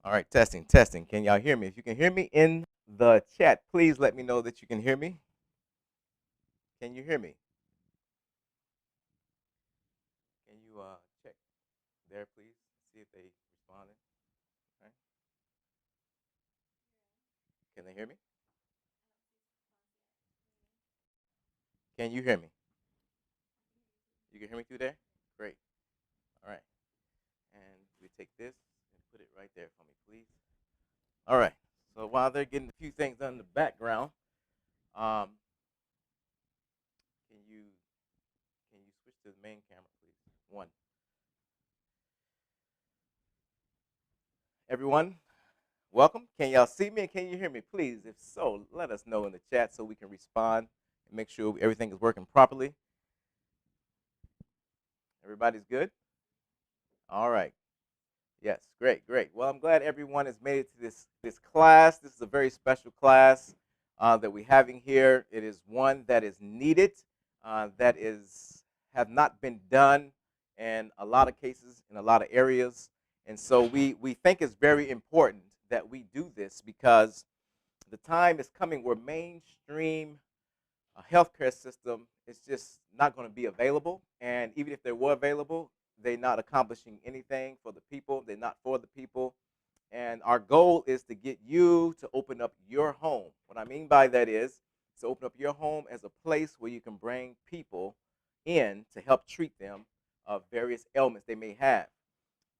All right, testing, testing. Can y'all hear me? If you can hear me in the chat, please let me know that you can hear me. Can you hear me? Can you check there, please? See if they responded. Okay. Can they hear me? Can you hear me? You can hear me through there? Great. All right. And we take this and put it right there for me, please. All right. So while they're getting a few things done in the background, um, can you can you switch to the main camera, please? One. Everyone, welcome. Can y'all see me and can you hear me? Please, if so, let us know in the chat so we can respond and make sure everything is working properly. Everybody's good? All right. Yes, great, great. Well, I'm glad everyone has made it to this class. This is a very special class that we're having here. It is one that is needed, that is have not been done in a lot of cases, in a lot of areas. And so we think it's very important that we do this because the time is coming where mainstream healthcare system is just not going to be available. And even if they were available, they're not accomplishing anything for the people. They're not for the people. And our goal is to get you to open up your home. What I mean by that is to open up your home as a place where you can bring people in to help treat them of various ailments they may have.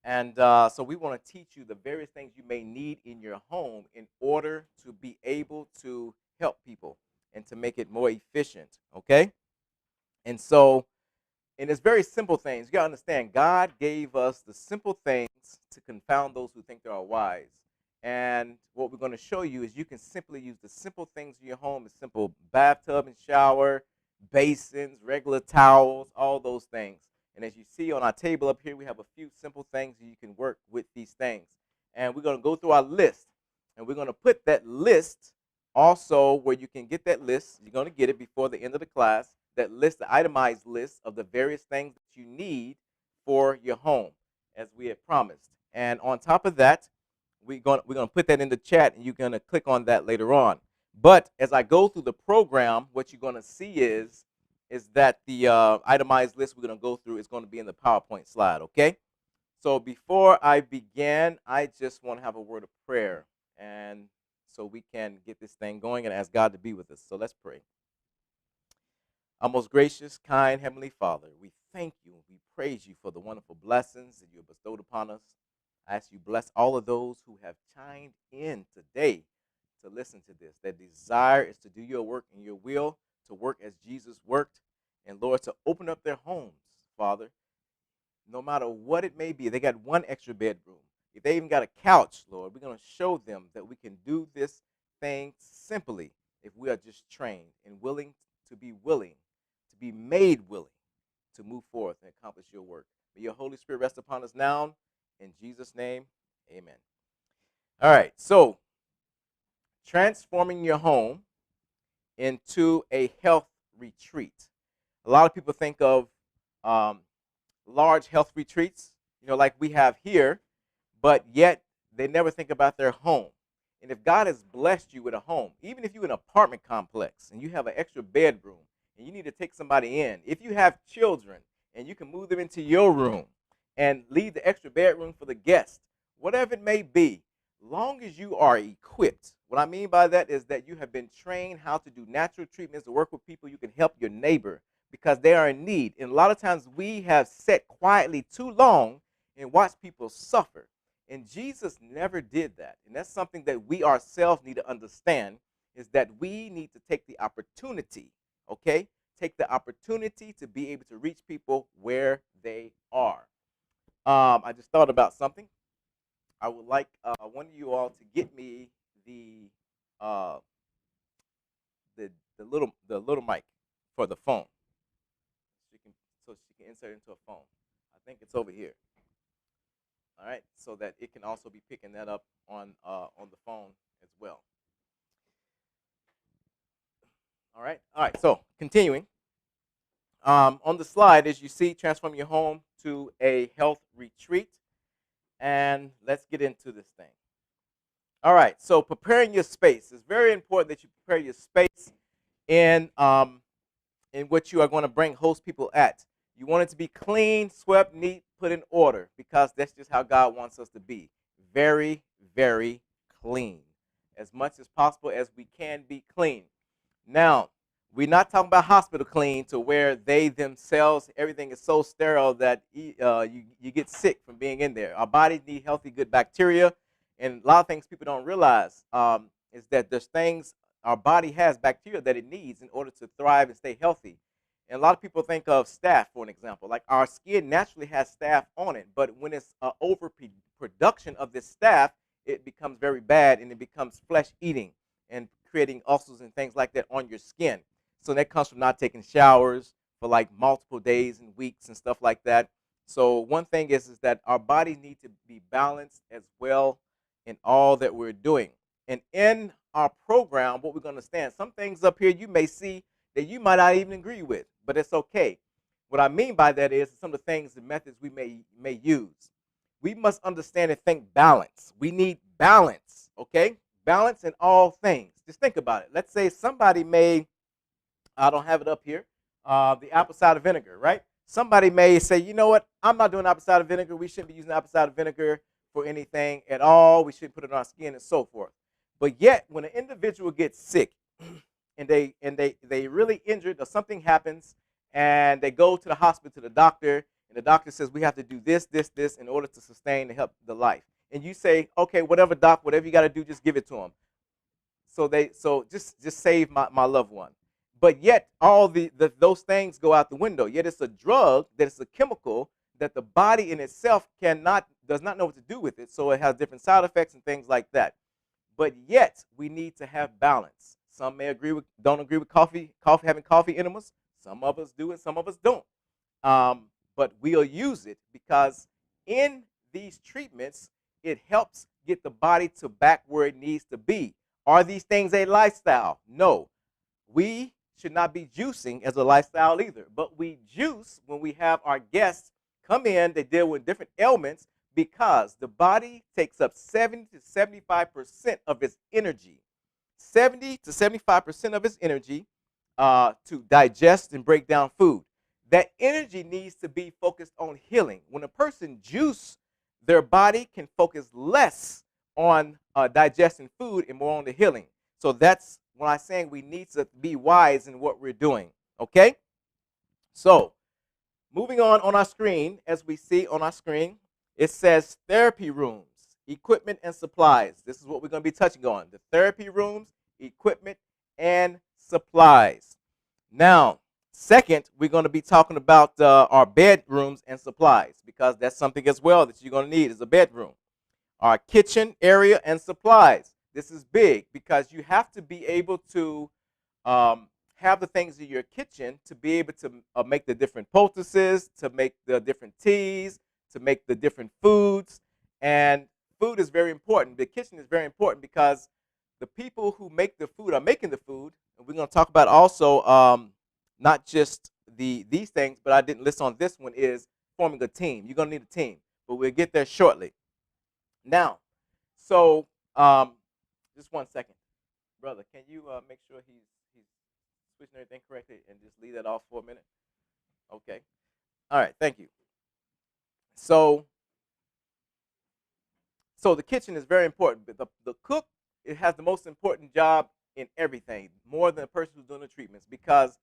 And so we want to teach you the various things you may need in your home in order to be able to help people and to make it more efficient, okay? And so, and it's very simple things. You got to understand, God gave us the simple things to confound those who think they are wise. And what we're going to show you is you can simply use the simple things in your home, a simple bathtub and shower, basins, regular towels, all those things. And as you see on our table up here, we have a few simple things that you can work with these things. And we're going to go through our list. And we're going to put that list also where you can get that list. You're going to get it before the end of the class. That list, the itemized list of the various things that you need for your home, as we had promised. And on top of that, we're gonna put that in the chat, and you're gonna click on that later on. But as I go through the program, what you're gonna see is that the itemized list we're gonna go through is going to be in the PowerPoint slide. Okay. So before I begin, I just want to have a word of prayer, and so we can get this thing going and ask God to be with us. So let's pray. Our most gracious, kind Heavenly Father, we thank you and we praise you for the wonderful blessings that you have bestowed upon us. I ask you bless all of those who have chimed in today to listen to this. Their desire is to do your work and your will, to work as Jesus worked, and Lord, to open up their homes, Father, no matter what it may be. They got one extra bedroom. If they even got a couch, Lord, we're going to show them that we can do this thing simply if we are just trained and willing to be willing, to be made willing to move forth and accomplish your work. May your Holy Spirit rest upon us now. In Jesus' name, amen. All right, so transforming your home into a health retreat. A lot of people think of um, large health retreats, like we have here, but yet they never think about their home. And if God has blessed you with a home, even if you're in an apartment complex and you have an extra bedroom and you need to take somebody in, if you have children and you can move them into your room and leave the extra bedroom for the guest, whatever it may be, long as you are equipped. What I mean by that is that you have been trained how to do natural treatments, to work with people, you can help your neighbor because they are in need. And a lot of times we have sat quietly too long and watched people suffer. And Jesus never did that. And that's something that we ourselves need to understand, is that we need to take the opportunity, okay? Take the opportunity to be able to reach people where they are. I just thought about something. I would like one of you all to get me the uh, the little mic for the phone. So she can insert it into a phone. I think it's over here. All right, so that it can also be picking that up on the phone as well. All right. So continuing on the slide, as you see, transform your home to a health retreat, and let's get into this thing. All right. So preparing your space. It's very important that you prepare your space in what you are going to bring host people at. You want it to be clean, swept, neat, put in order, because that's just how God wants us to be. Very, very clean. As much as possible as we can be clean. Now, we're not talking about hospital clean to where they themselves, everything is so sterile that you get sick from being in there. Our bodies need healthy, good bacteria. And a lot of things people don't realize is that there's things our body has bacteria that it needs in order to thrive and stay healthy. And a lot of people think of staph, for an example. Like our skin naturally has staph on it, but when it's overproduction of this staph, it becomes very bad and it becomes flesh eating and creating ulcers and things like that on your skin. So that comes from not taking showers for like multiple days and weeks and stuff like that. So one thing is that our bodies need to be balanced as well in all that we're doing. And in our program, what we're going to understand, some things up here you may see that you might not even agree with, but it's okay. What I mean by that is some of the things, the methods we may use. We must understand and think balance. We need balance, okay? Balance in all things. Just think about it. Let's say somebody may, I don't have it up here, the apple cider vinegar, right? Somebody may say, you know what, I'm not doing apple cider vinegar. We shouldn't be using apple cider vinegar for anything at all. We shouldn't put it on our skin and so forth. But yet, when an individual gets sick and they really injured or something happens and they go to the hospital, to the doctor, and the doctor says, we have to do this, this, this in order to sustain and help the life. And you say, okay, whatever, doc, whatever you got to do, just give it to them. So just save my loved one. But yet all those things go out the window. Yet it's a drug, that it's a chemical that the body in itself does not know what to do with it. So it has different side effects and things like that. But yet we need to have balance. Some may don't agree with having coffee enemas. Some of us do and some of us don't. But we'll use it because in these treatments, it helps get the body to back where it needs to be. Are these things a lifestyle? No. We should not be juicing as a lifestyle either. But we juice when we have our guests come in, they deal with different ailments because the body takes up 70 to 75% of its energy. 70 to 75% of its energy to digest and break down food. That energy needs to be focused on healing. When a person juice, their body can focus less on digesting food and more on the healing. So that's when I'm saying we need to be wise in what we're doing. Okay? So, moving on our screen, as we see on our screen, it says therapy rooms, equipment, and supplies. This is what we're going to be touching on. The therapy rooms, equipment, and supplies. Now, second, we're going to be talking about our bedrooms and supplies because that's something as well that you're going to need is a bedroom. Our kitchen area and supplies. This is big because you have to be able to have the things in your kitchen to be able to make the different poultices, to make the different teas, to make the different foods. And food is very important. The kitchen is very important because the people who make the food are making the food. And we're going to talk about also not just these things, but I didn't list on this one, is forming a team. You're going to need a team, but we'll get there shortly. Now, so just 1 second. Brother, can you make sure he's switching everything correctly and just leave that off for a minute? Okay. All right, thank you. So the kitchen is very important. But the cook, it has the most important job in everything, more than the person who's doing the treatments, because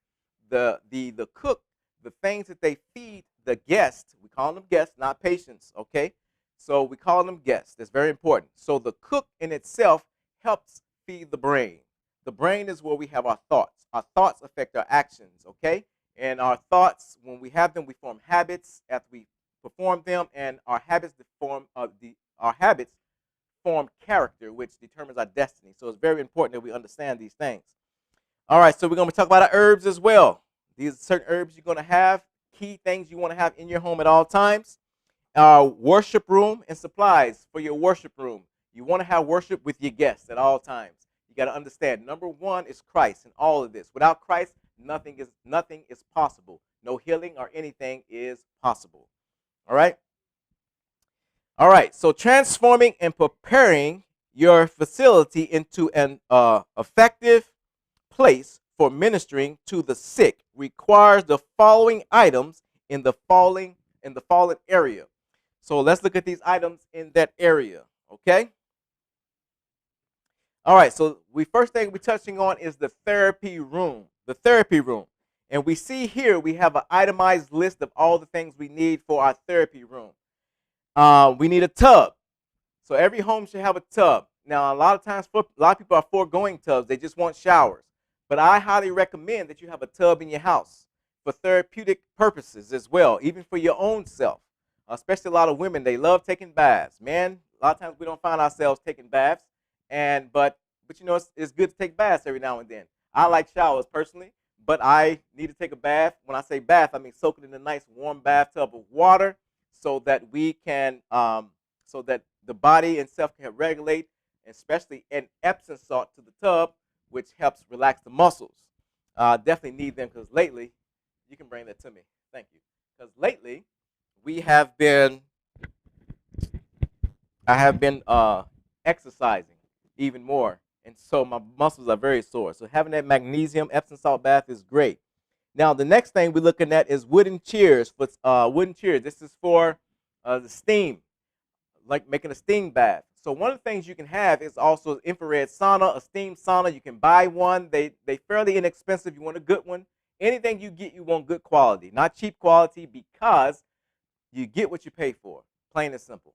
the cook, the things that they feed the guests, we call them guests, not patients, okay? So we call them guests. That's very important. So the cook in itself helps feed the brain. The brain is where we have our thoughts. Our thoughts affect our actions, okay? And our thoughts, when we have them, we form habits after we perform them, and our habits form character, which determines our destiny. So it's very important that we understand these things. All right, so we're going to talk about our herbs as well. These are certain herbs you're going to have, key things you want to have in your home at all times. Worship room and supplies for your worship room. You want to have worship with your guests at all times. You got to understand, number one is Christ in all of this. Without Christ, nothing is possible. No healing or anything is possible. All right? All right, so transforming and preparing your facility into an effective place for ministering to the sick requires the following items in the fallen area. So let's look at these items in that area. Okay. All right. So we first thing we're touching on is the therapy room. The therapy room, and we see here we have an itemized list of all the things we need for our therapy room. We need a tub. So every home should have a tub. Now, a lot of times, a lot of people are foregoing tubs. They just want showers. But I highly recommend that you have a tub in your house for therapeutic purposes as well, even for your own self. Especially a lot of women, they love taking baths. Man, a lot of times we don't find ourselves taking baths, but you know it's good to take baths every now and then. I like showers personally, but I need to take a bath. When I say bath, I mean soak it in a nice warm bathtub of water, so that we can so that the body itself can regulate, especially an Epsom salt to the tub, which helps relax the muscles. Definitely need them because lately, you can bring that to me. Thank you. Because lately, we have been, I have been exercising even more, and so my muscles are very sore. So having that magnesium Epsom salt bath is great. Now, the next thing we're looking at is wooden chairs. Wooden chairs. This is for the steam, like making a steam bath. So one of the things you can have is also infrared sauna, a steam sauna. You can buy one. They fairly inexpensive. You want a good one. Anything you get, you want good quality, not cheap quality, because you get what you pay for. Plain and simple.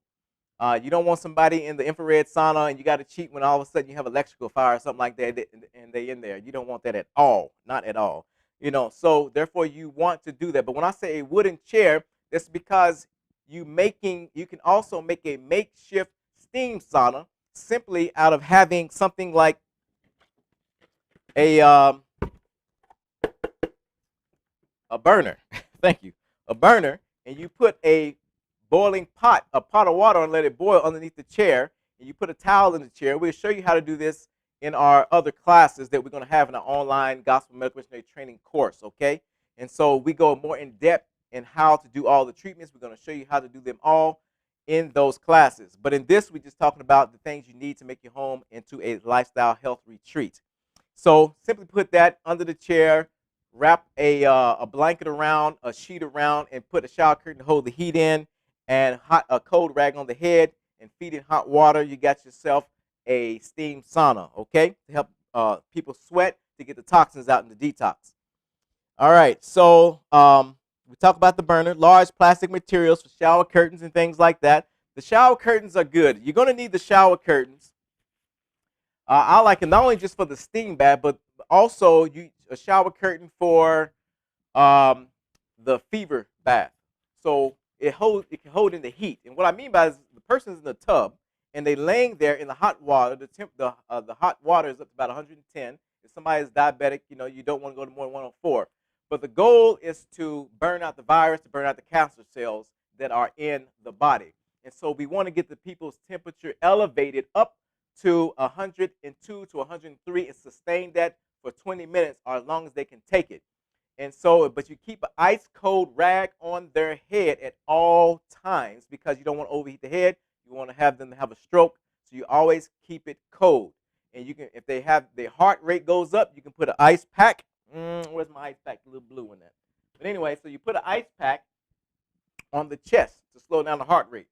You don't want somebody in the infrared sauna and you got to cheat when all of a sudden you have electrical fire or something like that, and they in there. You don't want that at all, not at all. You know, so therefore you want to do that. But when I say a wooden chair, that's because you can also make a makeshift steam sauna simply out of having something like a burner. Thank you. A burner, and you put a pot of water, and let it boil underneath the chair, and you put a towel in the chair. We'll show you how to do this in our other classes that we're going to have in our online Gospel Medical Missionary Training course, okay? And so we go more in depth in how to do all the treatments. We're going to show you how to do them all in those classes. But in this, we're just talking about the things you need to make your home into a lifestyle health retreat. So simply put that under the chair, wrap a blanket around, a sheet around, and put a shower curtain to hold the heat in, and a cold rag on the head, and feed it hot water. You got yourself a steam sauna, okay, to help people sweat, to get the toxins out in the detox. All right, so we talk about the burner, large plastic materials for shower curtains and things like that. The shower curtains are good. You're going to need the shower curtains. I like it not only just for the steam bath, but also a shower curtain for the fever bath. So it can hold in the heat. And what I mean by is the person's in the tub and they laying there in the hot water. The hot water is up to about 110. If somebody is diabetic, you know, you don't want to go to more than 104. But the goal is to burn out the virus, to burn out the cancer cells that are in the body. And so we want to get the people's temperature elevated up to 102 to 103 and sustain that for 20 minutes or as long as they can take it. And so, but you keep an ice cold rag on their head at all times because you don't want to overheat the head. You want to have them have a stroke, so you always keep it cold. And you can, if they have their heart rate goes up, you can put an ice pack. Where's my ice pack? A little blue in that. But anyway, so you put an ice pack on the chest to slow down the heart rate.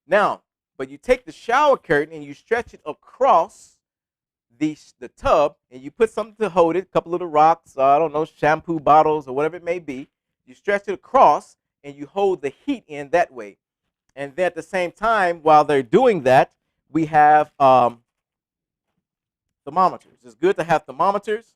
Now, but you take the shower curtain and you stretch it across the tub, and you put something to hold it, a couple little rocks, I don't know, shampoo bottles or whatever it may be. You stretch it across and you hold the heat in that way. And then at the same time, while they're doing that, we have thermometers. It's good to have thermometers.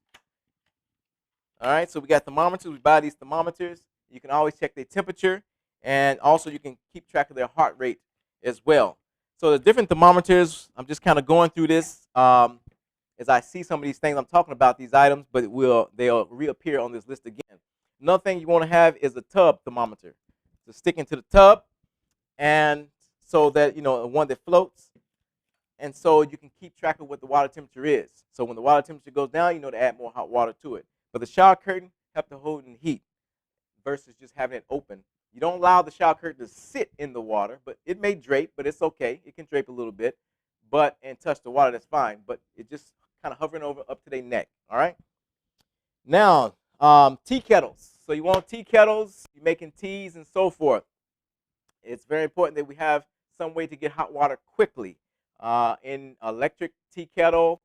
All right, so we got thermometers. We buy these thermometers. You can always check their temperature, and also you can keep track of their heart rate as well. So the different thermometers, I'm just kind of going through this as I see some of these things. I'm talking about these items, but they'll reappear on this list again. Another thing you want to have is a tub thermometer to stick into the tub, and so that, you know, one that floats, and so you can keep track of what the water temperature is. So when the water temperature goes down, you know to add more hot water to it. But the shower curtain helps to hold in heat versus just having it open. You don't allow the shower curtain to sit in the water, but it may drape, but it's okay. It can drape a little bit. and touch the water, that's fine. But it just kind of hovering over up to their neck. All right. Now, tea kettles. So you want tea kettles, you're making teas and so forth. It's very important that we have some way to get hot water quickly. In electric tea kettle,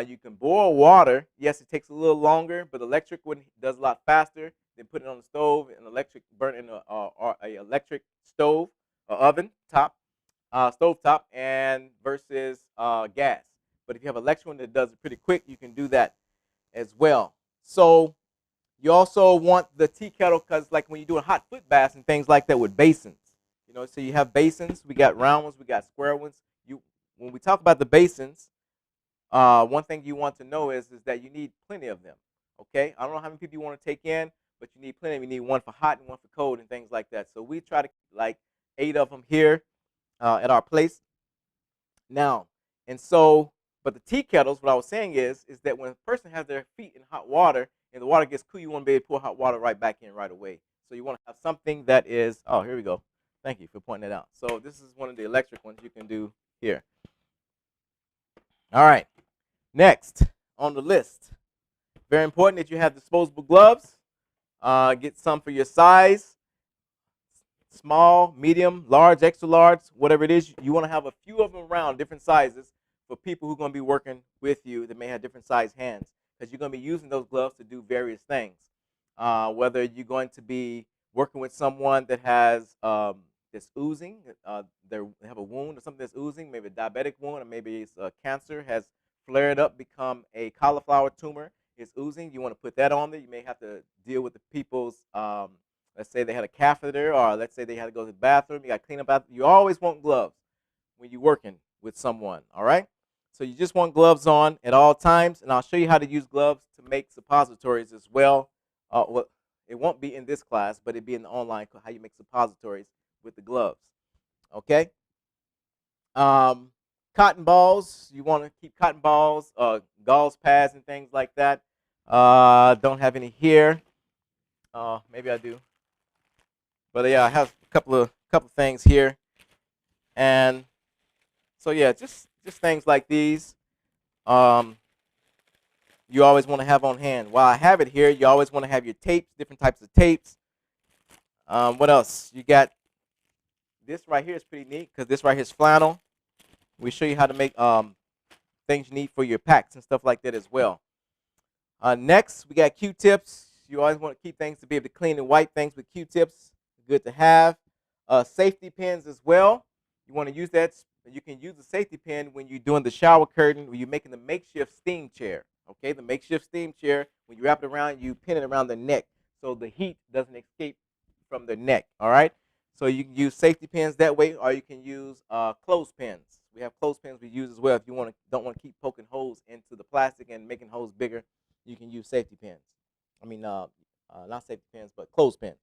you can boil water. Yes, it takes a little longer, but electric one does a lot faster than putting it on the stove. An electric burn in a electric stove, oven top, stove top, and versus gas. But if you have an electric one that does it pretty quick, you can do that as well. So you also want the tea kettle because, like, when you do a hot foot baths and things like that with basins, so you have basins. We got round ones, we got square ones. When we talk about the basins, one thing you want to know is that you need plenty of them. Okay, I don't know how many people you want to take in, but you need plenty. You need one for hot and one for cold and things like that. So we try to keep like 8 of them here at our place now. And so, but the tea kettles, what I was saying is that when a person has their feet in hot water and the water gets cool, you want to be able to pour hot water right back in right away. So you want to have something that is, oh, here we go. Thank you for pointing that out. So this is one of the electric ones you can do here. All right. Next on the list, very important that you have disposable gloves. Get some for your size. Small, medium, large, extra large, whatever it is. You want to have a few of them around, different sizes, for people who are going to be working with you that may have different size hands, because you're going to be using those gloves to do various things. Whether you're going to be working with someone that has that's oozing, they have a wound or something that's oozing, maybe a diabetic wound, or maybe it's cancer has flared up, become a cauliflower tumor, it's oozing. You want to put that on there. You may have to deal with the people's let's say they had a catheter, or let's say they had to go to the bathroom. You got to clean up after. You always want gloves when you're working with someone, all right? So you just want gloves on at all times, and I'll show you how to use gloves to make suppositories as well. Well, it won't be in this class, but it'll be in the online, how you make suppositories with the gloves, okay? Cotton balls. You want to keep cotton balls, gauze pads, and things like that. Don't have any here. Maybe I do. But yeah, I have a couple things here, and so yeah, just things like these. You always want to have on hand. While I have it here, you always want to have your tapes, different types of tapes. What else? You got this right here is pretty neat because this right here is flannel. We show you how to make things you need for your packs and stuff like that as well. Next, we got Q-tips. You always want to keep things to be able to clean and wipe things with Q-tips. Good to have. Safety pins as well. You want to use that. You can use the safety pin when you're doing the shower curtain, when you're making the makeshift steam chair. Okay, the makeshift steam chair, when you wrap it around, you pin it around the neck so the heat doesn't escape from the neck. All right, so you can use safety pins that way, or you can use clothespins. We have clothespins we use as well. If you don't want to keep poking holes into the plastic and making holes bigger, you can use safety pins. I mean, not safety pins, but clothespins.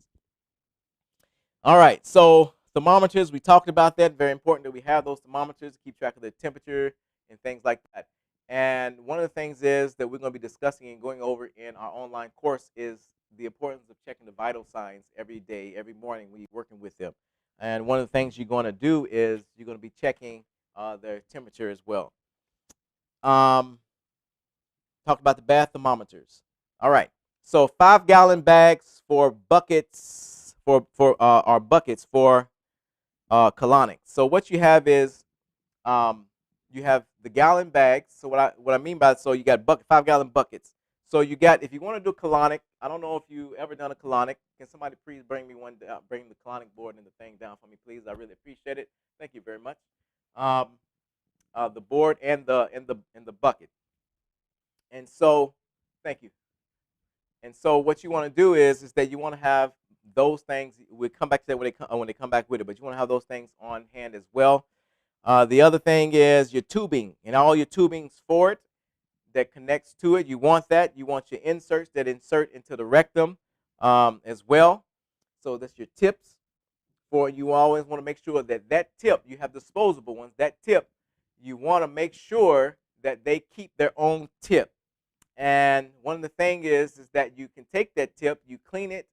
All right, so thermometers, we talked about that. Very important that we have those thermometers to keep track of the temperature and things like that. And one of the things is that we're going to be discussing and going over in our online course is the importance of checking the vital signs every day, every morning when you're working with them. And one of the things you're going to do is you're going to be checking their temperature as well. Talk about the bath thermometers. All right, so 5-gallon bags for buckets our buckets for colonics. So what you have is you have the gallon bags. So what I mean by that, so you got 5-gallon buckets. So you got, if you want to do colonic, I don't know if you ever done a colonic. Can somebody please bring me one? Bring the colonic board and the thing down for me, please. I really appreciate it. Thank you very much. The board and the bucket. And so, thank you. And so what you want to do is that you want to have those things. We'll come back to that when they come back with it, but you want to have those things on hand as well. The other thing is your tubing and all your tubings for it that connects to it. You want that. You want your inserts that insert into the rectum as well. So that's your tips. For you always want to make sure that tip, you have disposable ones, that tip, you want to make sure that they keep their own tip. And one of the things is that you can take that tip, you clean it,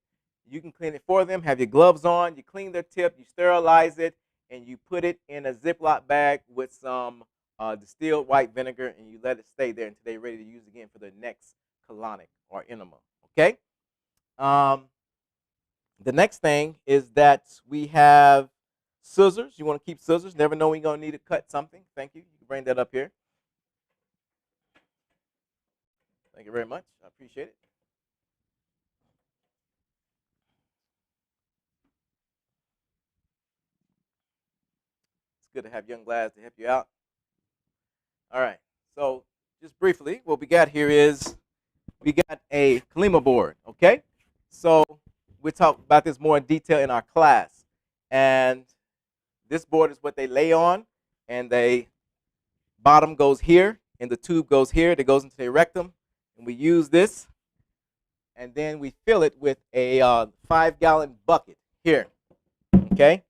you can clean it for them, have your gloves on, you clean their tip, you sterilize it, and you put it in a Ziploc bag with some distilled white vinegar, and you let it stay there until they're ready to use again for the next colonic or enema. Okay. Um, the next thing is that we have scissors. You want to keep scissors. Never know when you're going to need to cut something. Thank you. You can bring that up here. Thank you very much. I appreciate it. It's good to have young lads to help you out. All right. So just briefly, what we got here is we got a Kalima board. Okay. So we'll talk about this more in detail in our class. And this board is what they lay on, and the bottom goes here, and the tube goes here. It goes into the rectum, and we use this, and then we fill it with a 5-gallon bucket here. Okay.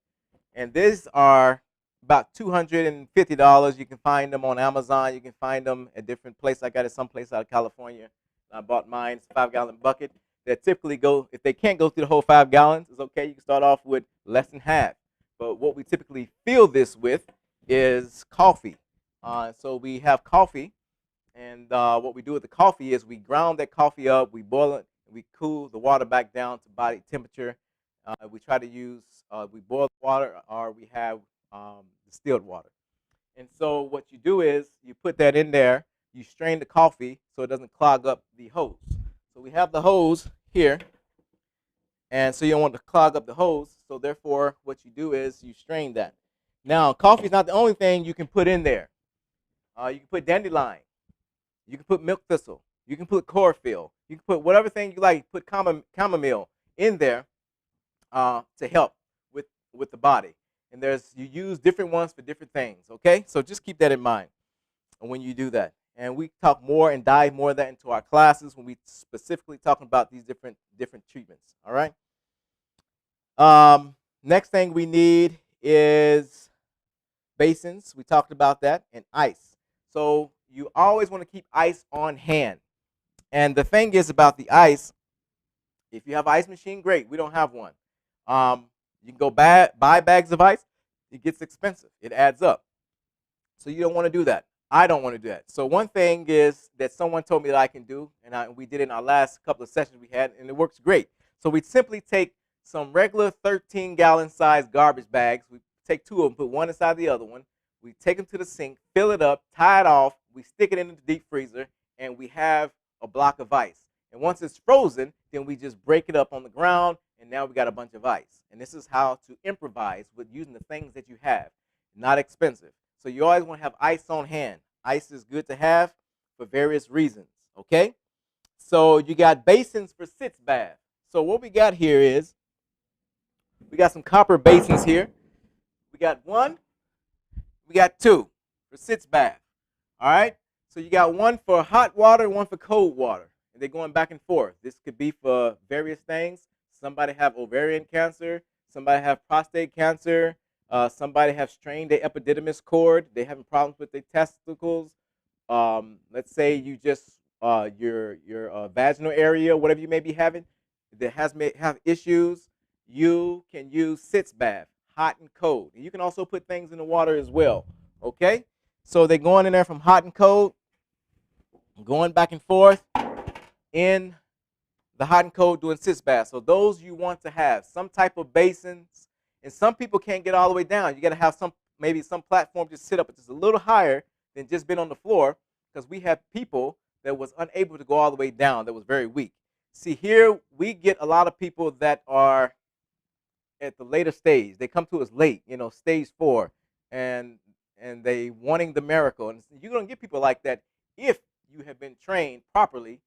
And these are about $250. You can find them on Amazon. You can find them at different places. I got it someplace out of California. I bought mine. It's a 5-gallon bucket. That typically go, if they can't go through the whole 5 gallons, it's okay. You can start off with less than half. But what we typically fill this with is coffee. So we have coffee, and what we do with the coffee is we ground that coffee up, we boil it, and we cool the water back down to body temperature. We try to use, we boil water, or we have distilled water. And so what you do is you put that in there, you strain the coffee so it doesn't clog up the hose. So we have the hose here, and so you don't want to clog up the hose. So therefore, what you do is you strain that. Now, coffee is not the only thing you can put in there. You can put dandelion. You can put milk thistle. You can put chlorophyll. You can put whatever thing you like. Put chamomile in there to help with the body. And you use different ones for different things. Okay, so just keep that in mind when you do that. And we talk more and dive more of that into our classes when we specifically talking about these different treatments. All right. Next thing we need is basins. We talked about that, and ice. So you always want to keep ice on hand. And the thing is about the ice, if you have an ice machine, great. We don't have one. You can go buy bags of ice. It gets expensive. It adds up. So you don't want to do that. I don't want to do that. So one thing is that someone told me that I can do, and we did it in our last couple of sessions we had, and it works great. So we simply take some regular 13-gallon size garbage bags. We take 2 of them, put one inside the other one. We take them to the sink, fill it up, tie it off. We stick it in the deep freezer, and we have a block of ice. And once it's frozen, then we just break it up on the ground, and now we got a bunch of ice. And this is how to improvise with using the things that you have. Not expensive. So you always want to have ice on hand. Ice is good to have for various reasons, okay? So you got basins for sitz bath. So what we got here is we got some copper basins here. We got 1, we got 2 for sitz bath, all right? So you got 1 for hot water, 1 for cold water, and they're going back and forth. This could be for various things. Somebody have ovarian cancer, somebody have prostate cancer, somebody have strained their epididymis cord. They having problems with their testicles. Let's say you just your vaginal area, whatever you may be having, that have issues. You can use sitz bath, hot and cold. And you can also put things in the water as well. Okay, so they're going in there from hot and cold, going back and forth in the hot and cold doing sitz bath. So those you want to have some type of basins. And some people can't get all the way down. You got to have maybe some platform just sit up just a little higher than just been on the floor, because we have people that was unable to go all the way down, that was very weak. See, here we get a lot of people that are at the later stage. They come to us late, stage 4, and they wanting the miracle. And you're going to get people like that if you have been trained properly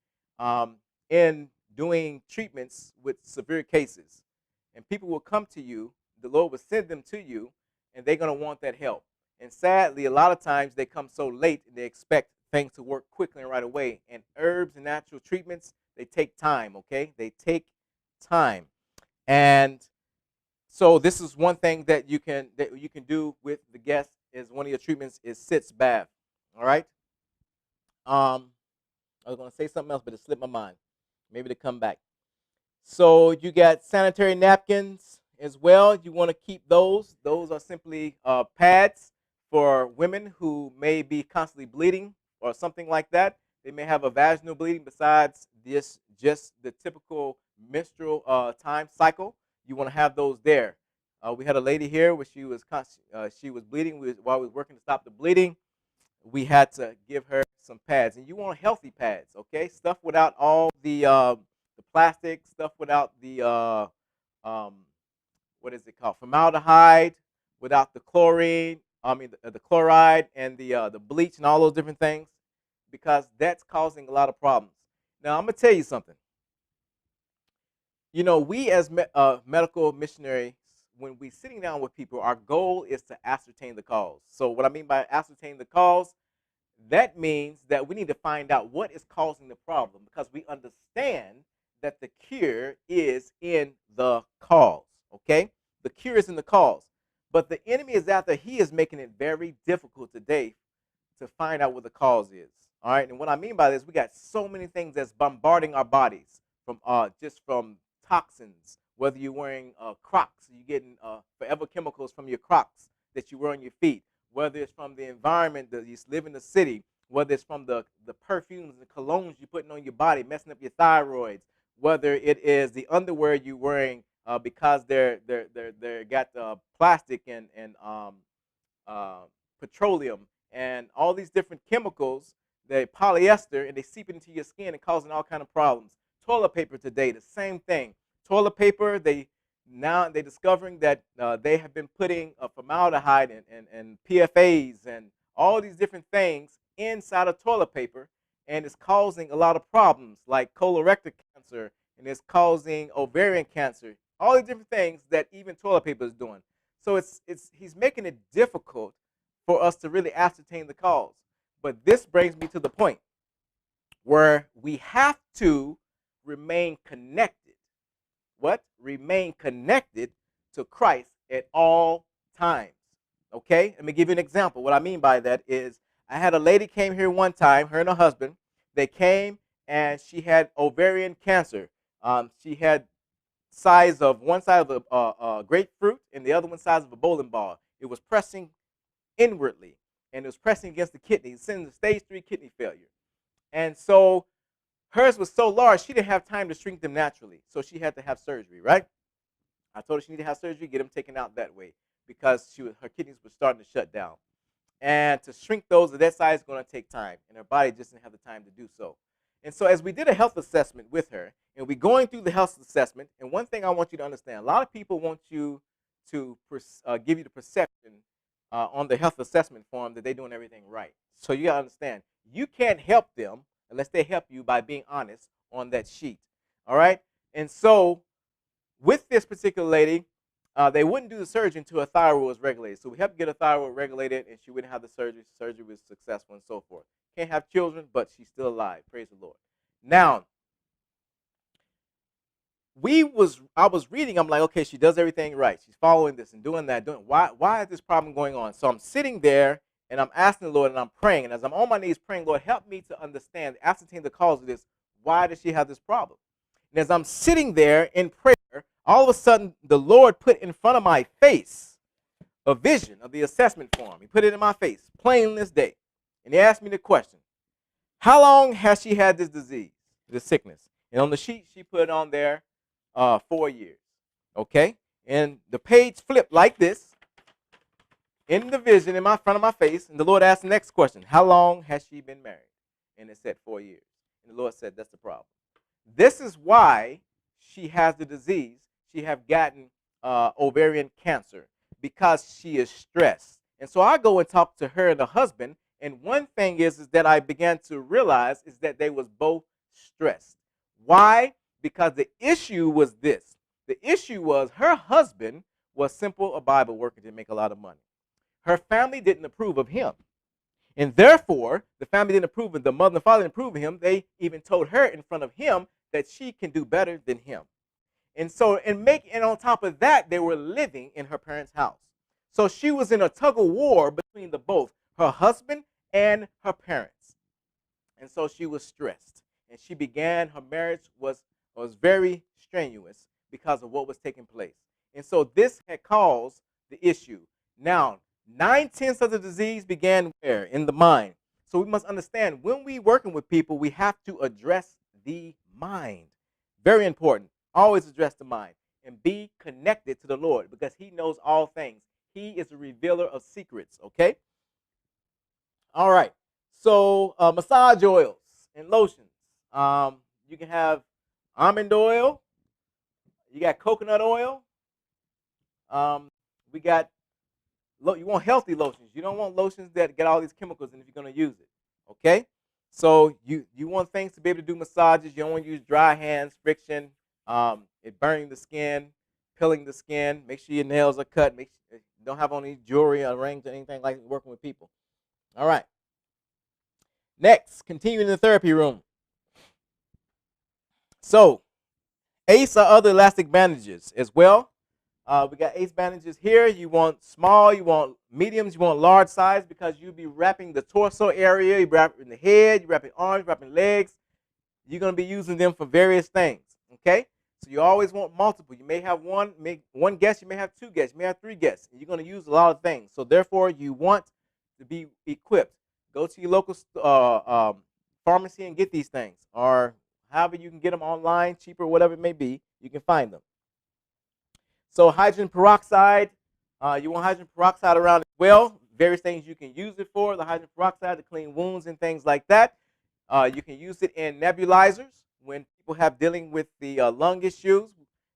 in doing treatments with severe cases. And people will come to you. The Lord will send them to you, and they're going to want that help. And sadly, a lot of times they come so late and they expect things to work quickly and right away. And herbs and natural treatments, they take time, okay? They take time. And so this is one thing that you can do with the guest, is one of your treatments is sitz bath. All right? I was going to say something else, but it slipped my mind. Maybe to come back. So you got sanitary napkins as well. You want to keep those. Those are simply pads For women who may be constantly bleeding or something like that, they may have a vaginal bleeding besides this, just the typical menstrual time cycle. You want to have those there. We had a lady here where she was bleeding. While we were working to stop the bleeding, we had to give her some pads, and you want healthy pads, okay? Stuff without all the plastic, stuff without the um, what is it called, formaldehyde, without the chlorine. I mean the chloride and the bleach and all those different things, because that's causing a lot of problems. Now I'm gonna tell you something. You know, we as medical missionaries, when we sitting down with people, our goal is to ascertain the cause. So what I mean by ascertain the cause, that means that we need to find out what is causing the problem, because we understand that the cure is in the cause, okay? The cure is in the cause. But the enemy is out there. He is making it very difficult today to find out what the cause is. All right, and what I mean by this, we got so many things that's bombarding our bodies from just from toxins. Whether you're wearing Crocs, you're getting forever chemicals from your Crocs that you wear on your feet. Whether it's from the environment that you live in the city, whether it's from the perfumes and colognes you're putting on your body, messing up your thyroids. Whether it is the underwear you're wearing because they're got plastic and uh, petroleum and all these different chemicals, they polyester, and they seep into your skin and causing all kind of problems. Toilet paper today, the same thing. Toilet paper, they're discovering that they have been putting formaldehyde and PFAs and all these different things inside of toilet paper, and it's causing a lot of problems like colorectal cancer, and it's causing ovarian cancer, all these different things that even toilet paper is doing. So he's making it difficult for us to really ascertain the cause. But this brings me to the point where we have to remain connected. What? Remain connected to Christ at all times. Okay? Let me give you an example. What I mean by that is I had a lady came here one time, her and her husband. They came and she had ovarian cancer. She had size of one side of a grapefruit and the other one size of a bowling ball. It was pressing inwardly, and it was pressing against the kidney, sending to stage 3 kidney failure. And so hers was so large, she didn't have time to shrink them naturally, so she had to have surgery, right? I told her she needed to have surgery, get them taken out that way, because her kidneys were starting to shut down. And to shrink those of that size is going to take time, and her body just didn't have the time to do so. And so as we did a health assessment with her, and we're going through the health assessment, and one thing I want you to understand, a lot of people want you to give you the perception on the health assessment form that they're doing everything right. So you got to understand, you can't help them unless they help you by being honest on that sheet. All right? And so with this particular lady, they wouldn't do the surgery until her thyroid was regulated. So we helped get her thyroid regulated, and she wouldn't have the surgery. Surgery was successful and so forth. Can't have children, but she's still alive. Praise the Lord. Now, I was reading. I'm like, okay, she does everything right. She's following this and doing that. Why is this problem going on? So I'm sitting there and I'm asking the Lord and I'm praying. And as I'm on my knees praying, Lord, help me to understand, ascertain the cause of this. Why does she have this problem? And as I'm sitting there in prayer, all of a sudden the Lord put in front of my face a vision of the assessment form. He put it in my face, plain this day. And he asked me the question, how long has she had this disease, this sickness? And on the sheet, she put on there 4 years. Okay? And the page flipped like this in the vision in my front of my face. And the Lord asked the next question, how long has she been married? And it said 4 years. And the Lord said, that's the problem. This is why she has the disease. She have gotten ovarian cancer, because she is stressed. And so I go and talk to her and the husband. And one thing is that I began to realize is that they was both stressed. Why? Because the issue was this. The issue was her husband was simple a Bible worker to make a lot of money. Her family didn't approve of him. And therefore, the family didn't approve of the mother and father didn't approve of him. They even told her in front of him that she can do better than him. And so, and on top of that, they were living in her parents' house. So she was in a tug of war between the both, her husband and her parents. And so she was stressed. And she began, her marriage was very strenuous because of what was taking place. And so this had caused the issue. Now, 9/10 of the disease began where? In the mind. So we must understand when we working with people, we have to address the mind. Very important. Always address the mind and be connected to the Lord because He knows all things. He is a revealer of secrets. Okay. All right. So massage oils and lotions. You can have almond oil. You got coconut oil. Um, we got you want healthy lotions. You don't want lotions that get all these chemicals in if you're going to use it. Okay? So you want things to be able to do massages. You don't want to use dry hands, friction, it burning the skin, peeling the skin. Make sure your nails are cut. Make sure you don't have on any jewelry or rings or anything like working with people. All right. Next, continuing in the therapy room. So, ACE or other elastic bandages as well. We got ACE bandages here. You want small, you want mediums, you want large size because you'll be wrapping the torso area, you're wrapping the head, you're wrapping arms, wrapping legs. You're going to be using them for various things, okay? So you always want multiple. You may have one guest, you may have two guests, you may have three guests. And you're going to use a lot of things. So therefore, you want to be equipped. Go to your local pharmacy and get these things. Or however you can get them online, cheaper, whatever it may be, you can find them. So hydrogen peroxide, you want hydrogen peroxide around as well. Various things you can use it for. The hydrogen peroxide to clean wounds and things like that. You can use it in nebulizers when people have dealing with the lung issues.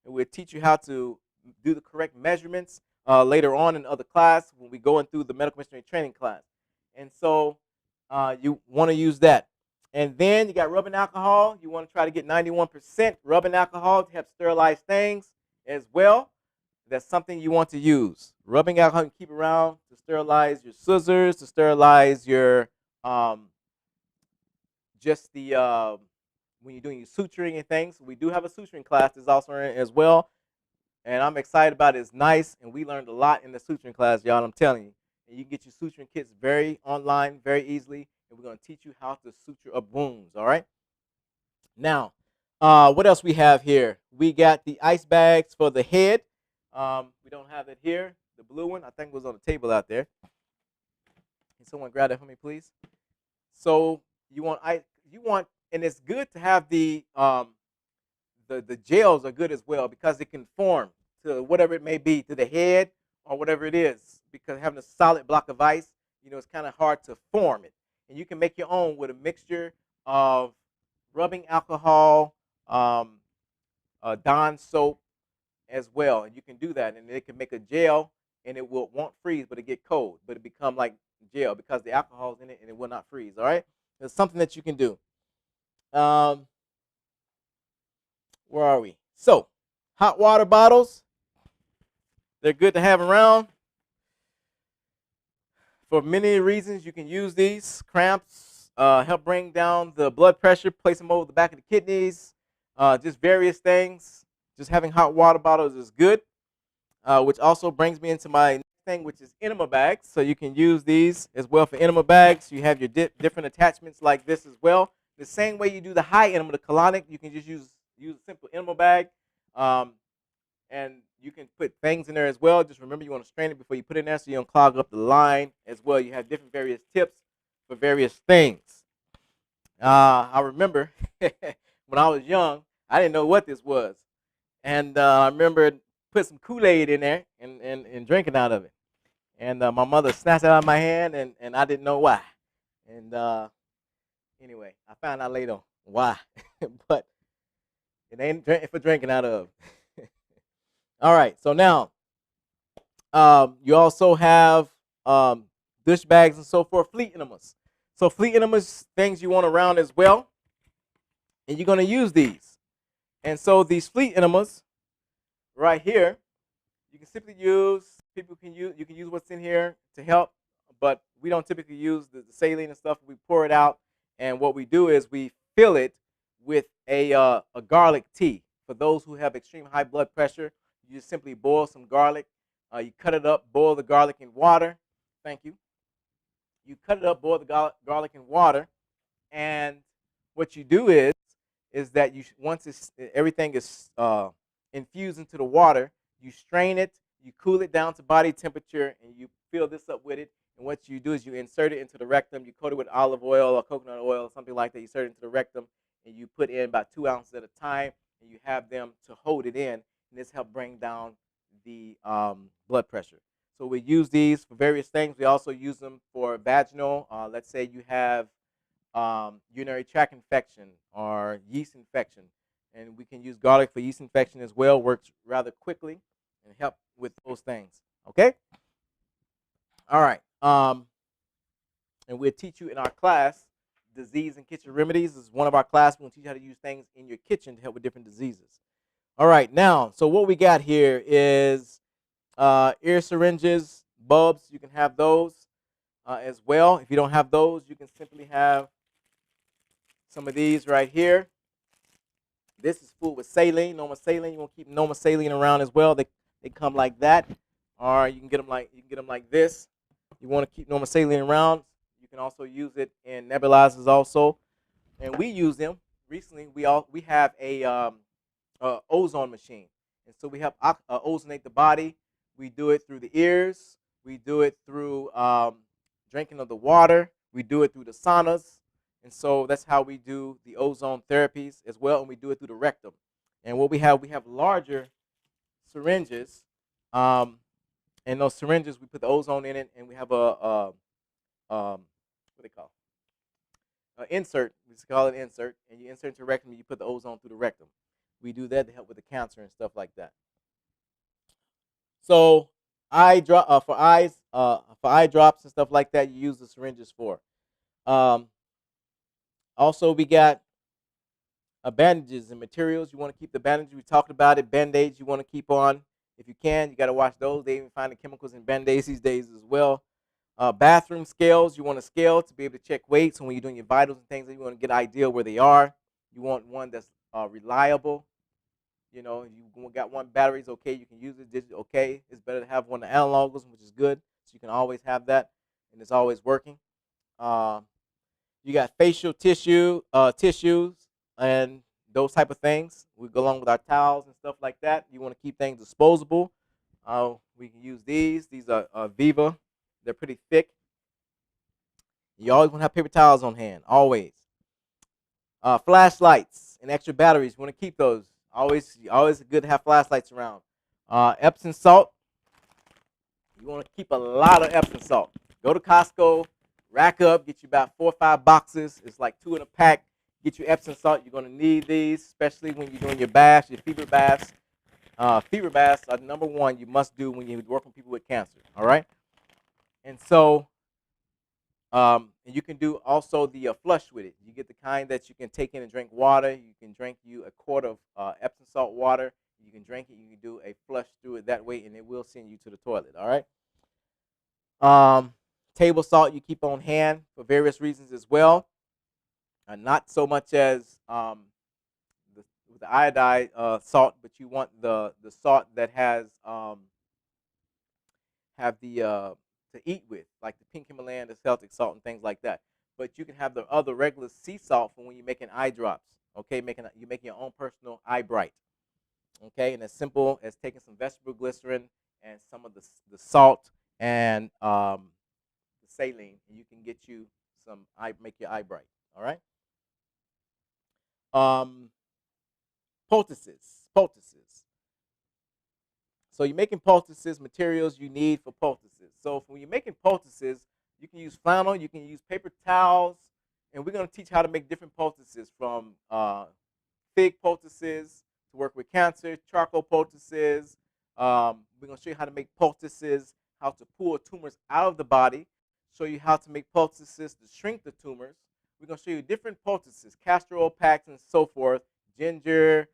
And we'll teach you how to do the correct measurements later on in other class when we go through the medical missionary training class. And so you want to use that. And then you got rubbing alcohol. You want to try to get 91% rubbing alcohol to help sterilize things as well. That's something you want to use. Rubbing alcohol you keep around to sterilize your scissors, to sterilize your just the when you're doing your suturing and things. We do have a suturing class that's also in as well, and I'm excited about it. It's nice, and we learned a lot in the suturing class, y'all. I'm telling you. And you can get your suturing kits very online, very easily, and we're going to teach you how to suture up wounds. All right. Now, what else we have here? We got the ice bags for the head. We don't have it here. The blue one, I think, was on the table out there. Can someone grab that for me, please? So you want, and it's good to have the gels are good as well because it can form to whatever it may be, to the head or whatever it is. Because having a solid block of ice, it's kind of hard to form it. And you can make your own with a mixture of rubbing alcohol, Dawn soap as well, and you can do that, and it can make a gel, and it won't freeze, but it get cold, but it become like gel because the alcohol is in it, and it will not freeze. All right, it's something that you can do. Where are we? So, hot water bottles, they're good to have around. For many reasons, you can use these. Cramps, help bring down the blood pressure, place them over the back of the kidneys, just various things. Just having hot water bottles is good, which also brings me into my next thing, which is enema bags. So you can use these as well for enema bags. You have your different attachments like this as well. The same way you do the high enema, the colonic, you can just use a simple enema bag. And you can put things in there as well. Just remember you want to strain it before you put it in there so you don't clog up the line as well. You have different various tips for various things. I remember when I was young, I didn't know what this was. And I remember put some Kool-Aid in there and drinking out of it. And my mother snatched it out of my hand, and I didn't know why. And anyway, I found out later why. But it ain't for drinking out of. All right, so now you also have dish bags and so forth, fleet enemas. So fleet enemas, things you want around as well. And you're going to use these. And so these fleet enemas right here, you can simply use, you can use what's in here to help, but we don't typically use the saline and stuff. We pour it out, and what we do is we fill it with a garlic tea. For those who have extreme high blood pressure, you just simply boil some garlic. You cut it up, boil the garlic in water. Thank you. You cut it up, boil the garlic in water, and what you do is that once everything is infused into the water, you strain it, you cool it down to body temperature, and you fill this up with it. And what you do is you insert it into the rectum. You coat it with olive oil or coconut oil or something like that. You insert it into the rectum, and you put in about 2 ounces at a time, and you have them to hold it in. And this helps bring down the blood pressure. So we use these for various things. We also use them for vaginal. Let's say you have urinary tract infection or yeast infection, and we can use garlic for yeast infection as well. Works rather quickly and help with those things. Okay. All right. And we'll teach you in our class, disease and kitchen remedies. This is one of our classes. We'll teach you how to use things in your kitchen to help with different diseases. All right. Now, so what we got here is ear syringes, bulbs. You can have those as well. If you don't have those, you can simply have some of these right here. This is full with saline, normal saline. You want to keep normal saline around as well. They come like that, or you can get them like this. You want to keep normal saline around. You can also use it in nebulizers also, and we use them. Recently, we have a ozone machine, and so we help ozonate the body. We do it through the ears. We do it through drinking of the water. We do it through the saunas. And so that's how we do the ozone therapies as well, and we do it through the rectum. And what we have larger syringes, and those syringes, we put the ozone in it, and we have what they call an insert. We just call it an insert, and you insert into the rectum, and you put the ozone through the rectum. We do that to help with the cancer and stuff like that. So for eye drops and stuff like that, you use the syringes for. Also, we got bandages and materials. You want to keep the bandages. We talked about it. Band-aids you want to keep on. If you can, you got to watch those. They even find the chemicals in Band-aids these days as well. Bathroom scales. You want a scale to be able to check weights. So when you're doing your vitals and things, you want to get an idea where they are. You want one that's reliable. You know, you got one battery's okay. You can use it. Digital, okay. It's better to have one of the analogs, which is good. So you can always have that, and it's always working. You got facial tissues, and those type of things. We go along with our towels and stuff like that. You want to keep things disposable. We can use these. These are Viva. They're pretty thick. You always want to have paper towels on hand, always. Flashlights and extra batteries. You want to keep those. Always good to have flashlights around. Epsom salt. You want to keep a lot of Epsom salt. Go to Costco. Rack up, get you about 4 or 5 boxes. It's like 2 in a pack. Get you Epsom salt. You're going to need these, especially when you're doing your baths, your fever baths. Fever baths are number one you must do when you work with people with cancer. All right? And so, and you can do also the flush with it. You get the kind that you can take in and drink water. You can drink you a quart of Epsom salt water. You can drink it. You can do a flush through it that way, and it will send you to the toilet. All right? Table salt you keep on hand for various reasons as well. Not so much as the iodide salt, but you want the salt that has to eat with, like the pink Himalayan, the Celtic salt, and things like that. But you can have the other regular sea salt for when you're making eye drops. Okay, you're making your own personal eye bright. Okay, and as simple as taking some vegetable glycerin and some of the salt and saline, and you can get you make your eye bright. All right. Poultices. So you're making poultices, materials you need for poultices. So when you're making poultices, you can use flannel, you can use paper towels, and we're going to teach how to make different poultices, from fig poultices to work with cancer, charcoal poultices. We're going to show you how to make poultices, how to pull tumors out of the body, show you how to make poultices to shrink the tumors. We're going to show you different poultices, castor oil packs and so forth, ginger,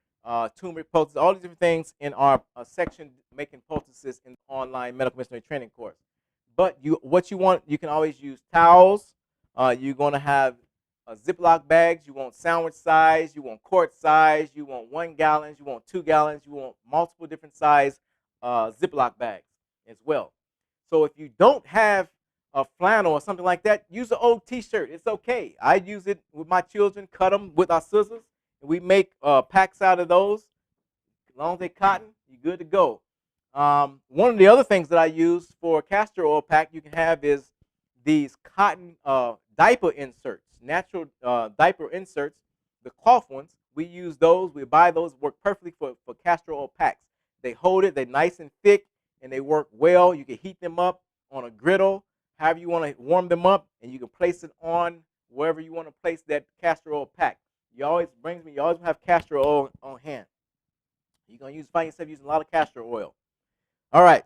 turmeric poultices, all these different things in our section making poultices in the online medical missionary training course. But what you want, you can always use towels. You're going to have Ziploc bags. You want sandwich size. You want quart size. You want 1 gallon. You want 2 gallons. You want multiple different size Ziploc bags as well. So if you don't have a flannel or something like that, use an old T-shirt. It's okay. I use it with my children, cut them with our scissors, and we make packs out of those. As long as they're cotton, you're good to go. One of the other things that I use for castor oil pack you can have is these cotton diaper inserts, natural diaper inserts, the cloth ones. We use those. We buy those. Work perfectly for castor oil packs. They hold it. They're nice and thick, and they work well. You can heat them up on a griddle, however you want to warm them up, and you can place it on wherever you want to place that castor oil pack. You always have castor oil on hand. You're gonna find yourself using a lot of castor oil. All right.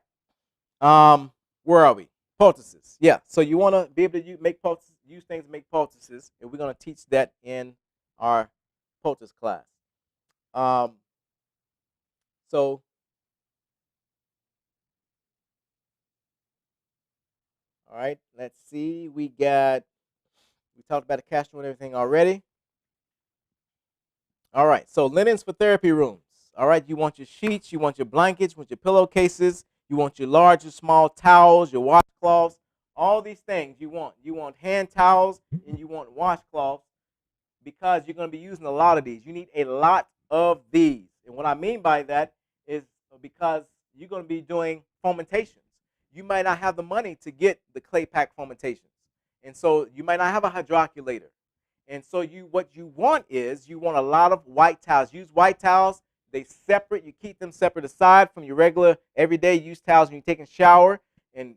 Where are we? Poultices. Yeah. So you want to be able to use things to make poultices, and we're going to teach that in our poultice class. So all right. Let's see. We talked about the castor and everything already. All right. So linens for therapy rooms. All right. You want your sheets. You want your blankets. You want your pillowcases. You want your large and small towels, your washcloths, all these things you want. You want hand towels and you want washcloths because you're going to be using a lot of these. You need a lot of these. And what I mean by that is because you're going to be doing fomentations. You might not have the money to get the clay pack fomentations. And so you might not have a hydroculator. And so what you want a lot of white towels. Use white towels. They separate. You keep them separate aside from your regular everyday use towels when you're taking a shower, and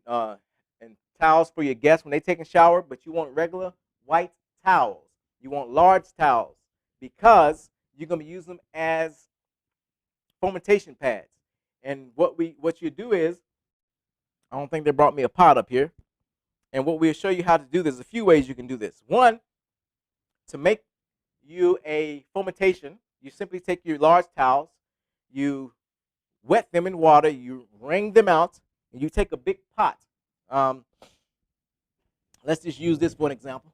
towels for your guests when they take a shower. But you want regular white towels. You want large towels because you're going to be using them as fomentation pads. And what you do is, I don't think they brought me a pot up here. And what we'll show you how to do, there's a few ways you can do this. One, to make you a fomentation, you simply take your large towels, you wet them in water, you wring them out, and you take a big pot. Let's just use this for an example.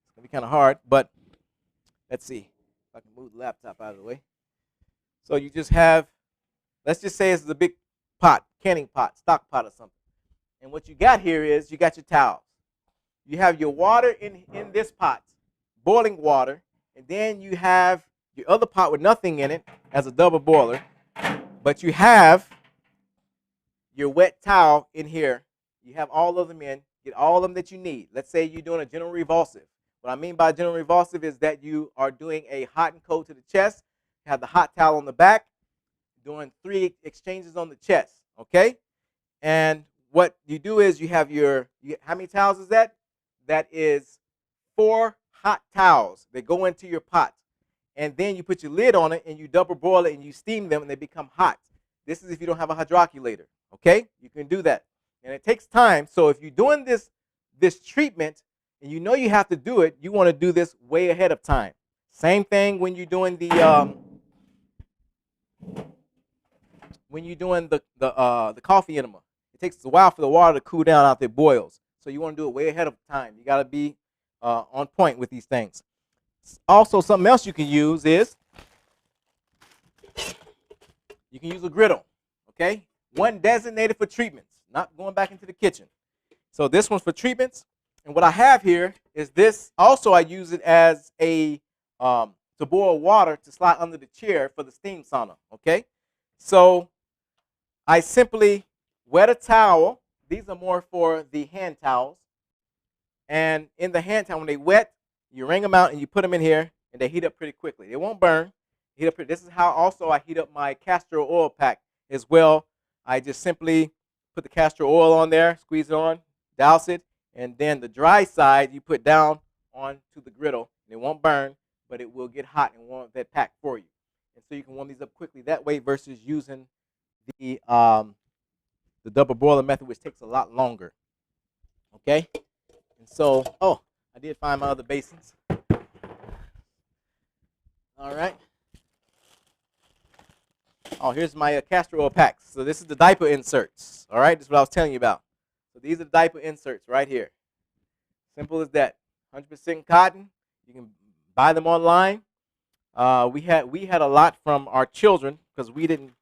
It's going to be kind of hard, but let's see if I can move the laptop out of the way. So you just have, let's just say this is a big pot, canning pot, stock pot or something. And what you got here is you got your towels. You have your water in this pot, boiling water, and then you have your other pot with nothing in it as a double boiler, but you have your wet towel in here. You have all of them in. Get all of them that you need. Let's say you're doing a general revulsive. What I mean by general revulsive is that you are doing a hot and cold to the chest. You have the hot towel on the back, doing 3 exchanges on the chest, okay? And what you do is you have how many towels is that? That is 4 hot towels that go into your pot. And then you put your lid on it and you double boil it and you steam them and they become hot. This is if you don't have a hydroculator, okay? You can do that. And it takes time. So if you're doing this treatment and you know you have to do it, you want to do this way ahead of time. Same thing when you're doing the coffee enema. It takes a while for the water to cool down after it boils. So you want to do it way ahead of time. You got to be on point with these things. Also, something else you can use is you can use a griddle, okay? One designated for treatments, not going back into the kitchen. So this one's for treatments. And what I have here is this. Also, I use it as to boil water to slide under the chair for the steam sauna, okay? So I simply wet a towel. These are more for the hand towels. And in the hand towel, when they wet, you wring them out and you put them in here, and they heat up pretty quickly. They won't burn. Heat up. This is how also I heat up my castor oil pack as well. I just simply put the castor oil on there, squeeze it on, douse it, and then the dry side you put down onto the griddle. And it won't burn, but it will get hot and warm that pack for you. And so you can warm these up quickly that way versus using the double boiler method, which takes a lot longer. Okay? And so, I did find my other basins. All right. Oh, here's my castor oil packs. So this is the diaper inserts. All right, this is what I was telling you about. So these are the diaper inserts right here. Simple as that. 100% cotton. You can buy them online. We had a lot from our children because we didn't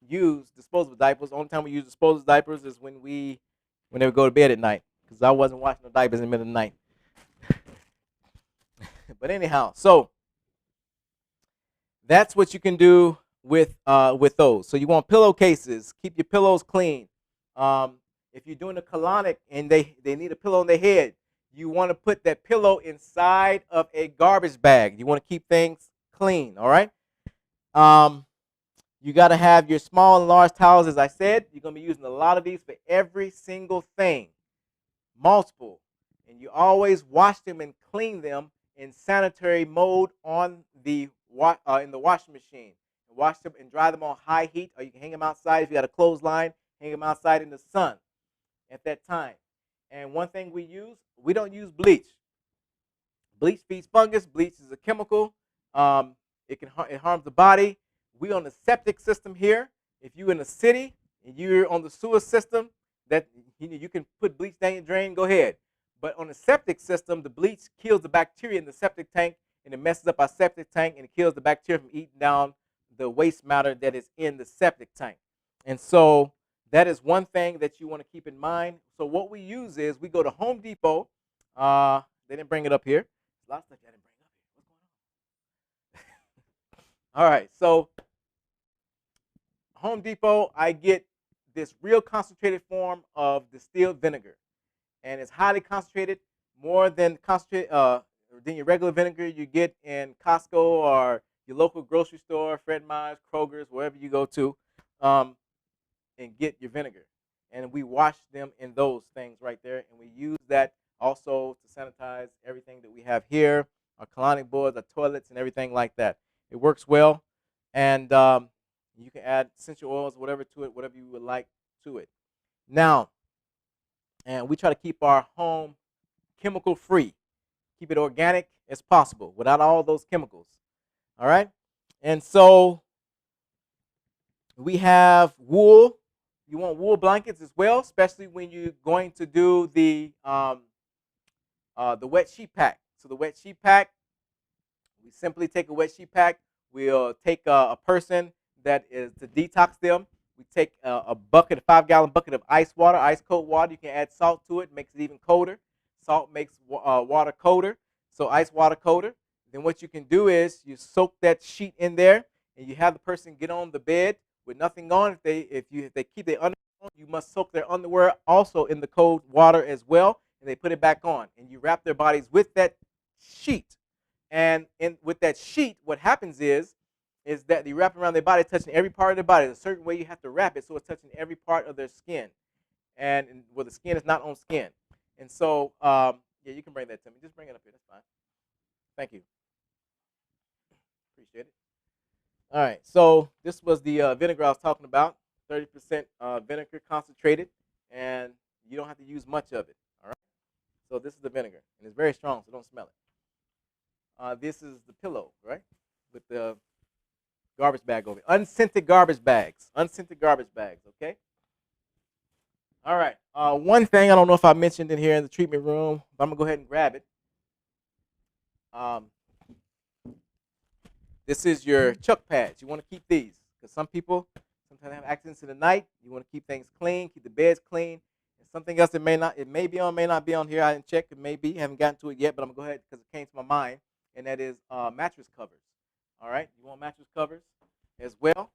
use disposable diapers. The only time we use disposable diapers is when they would go to bed at night, because I wasn't washing the diapers in the middle of the night. But anyhow, so that's what you can do with those. So you want pillowcases. Keep your pillows clean. If you're doing a colonic and they need a pillow on their head, you want to put that pillow inside of a garbage bag. You want to keep things clean. All right. Um, you got to have your small and large towels. As I said, you're going to be using a lot of these for every single thing, multiple, and you always wash them and clean them in sanitary mode on the in the washing machine. Wash them and dry them on high heat, or you can hang them outside if you got a clothesline. Hang them outside in the sun at that time. And one thing we don't use bleach. Bleach feeds fungus. Bleach is a chemical. It harms the body. We on the septic system here. If you're in a city and you're on the sewer system, that you can put bleach down your drain. Go ahead. But on the septic system, the bleach kills the bacteria in the septic tank, and it messes up our septic tank, and it kills the bacteria from eating down the waste matter that is in the septic tank. And so that is one thing that you want to keep in mind. So what we use is we go to Home Depot. They didn't bring it up here. A lot of stuff I didn't bring up here. What's going on? All right. So Home Depot, I get this real concentrated form of distilled vinegar, and it's highly concentrated, more than than your regular vinegar you get in Costco or your local grocery store, Fred Meyer's, Kroger's, wherever you go to, and get your vinegar. And we wash them in those things right there, and we use that also to sanitize everything that we have here, our colonic boards, our toilets, and everything like that. It works well, and you can add essential oils, whatever to it, whatever you would like to it. Now, and we try to keep our home chemical free, keep it organic as possible without all those chemicals. All right, and so we have wool. You want wool blankets as well, especially when you're going to do the wet sheet pack. So the wet sheet pack, we simply take a wet sheet pack. We'll take a person that is to detox them. We take a 5-gallon bucket of ice cold water. You can add salt to it, makes it even colder. Salt makes water colder, so ice water colder. Then what you can do is you soak that sheet in there, and you have the person get on the bed with nothing on. If they keep their underwear on, you must soak their underwear also in the cold water as well, and they put it back on. And you wrap their bodies with that sheet. And with that sheet, what happens is that you wrap around their body, touching every part of their body. There's a certain way you have to wrap it so it's touching every part of their skin, and where the skin is not on skin. And so, yeah, you can bring that to me. Just bring it up here. That's fine. Thank you. Appreciate it. All right. So this was the vinegar I was talking about. 30% vinegar concentrated, and you don't have to use much of it. All right. So this is the vinegar, and it's very strong, so don't smell it. This is the pillow, right, with the garbage bag over it. Unscented garbage bags. Unscented garbage bags. Okay. All right. One thing I don't know if I mentioned in here in the treatment room, but I'm gonna go ahead and grab it. This is your chuck pads. You want to keep these because some people sometimes have accidents in the night. You want to keep things clean, keep the beds clean. And something else that may be on, may not be on here. I didn't check. It may be. Haven't gotten to it yet, but I'm gonna go ahead because it came to my mind, and that is mattress covers. All right. You want mattress covers as well.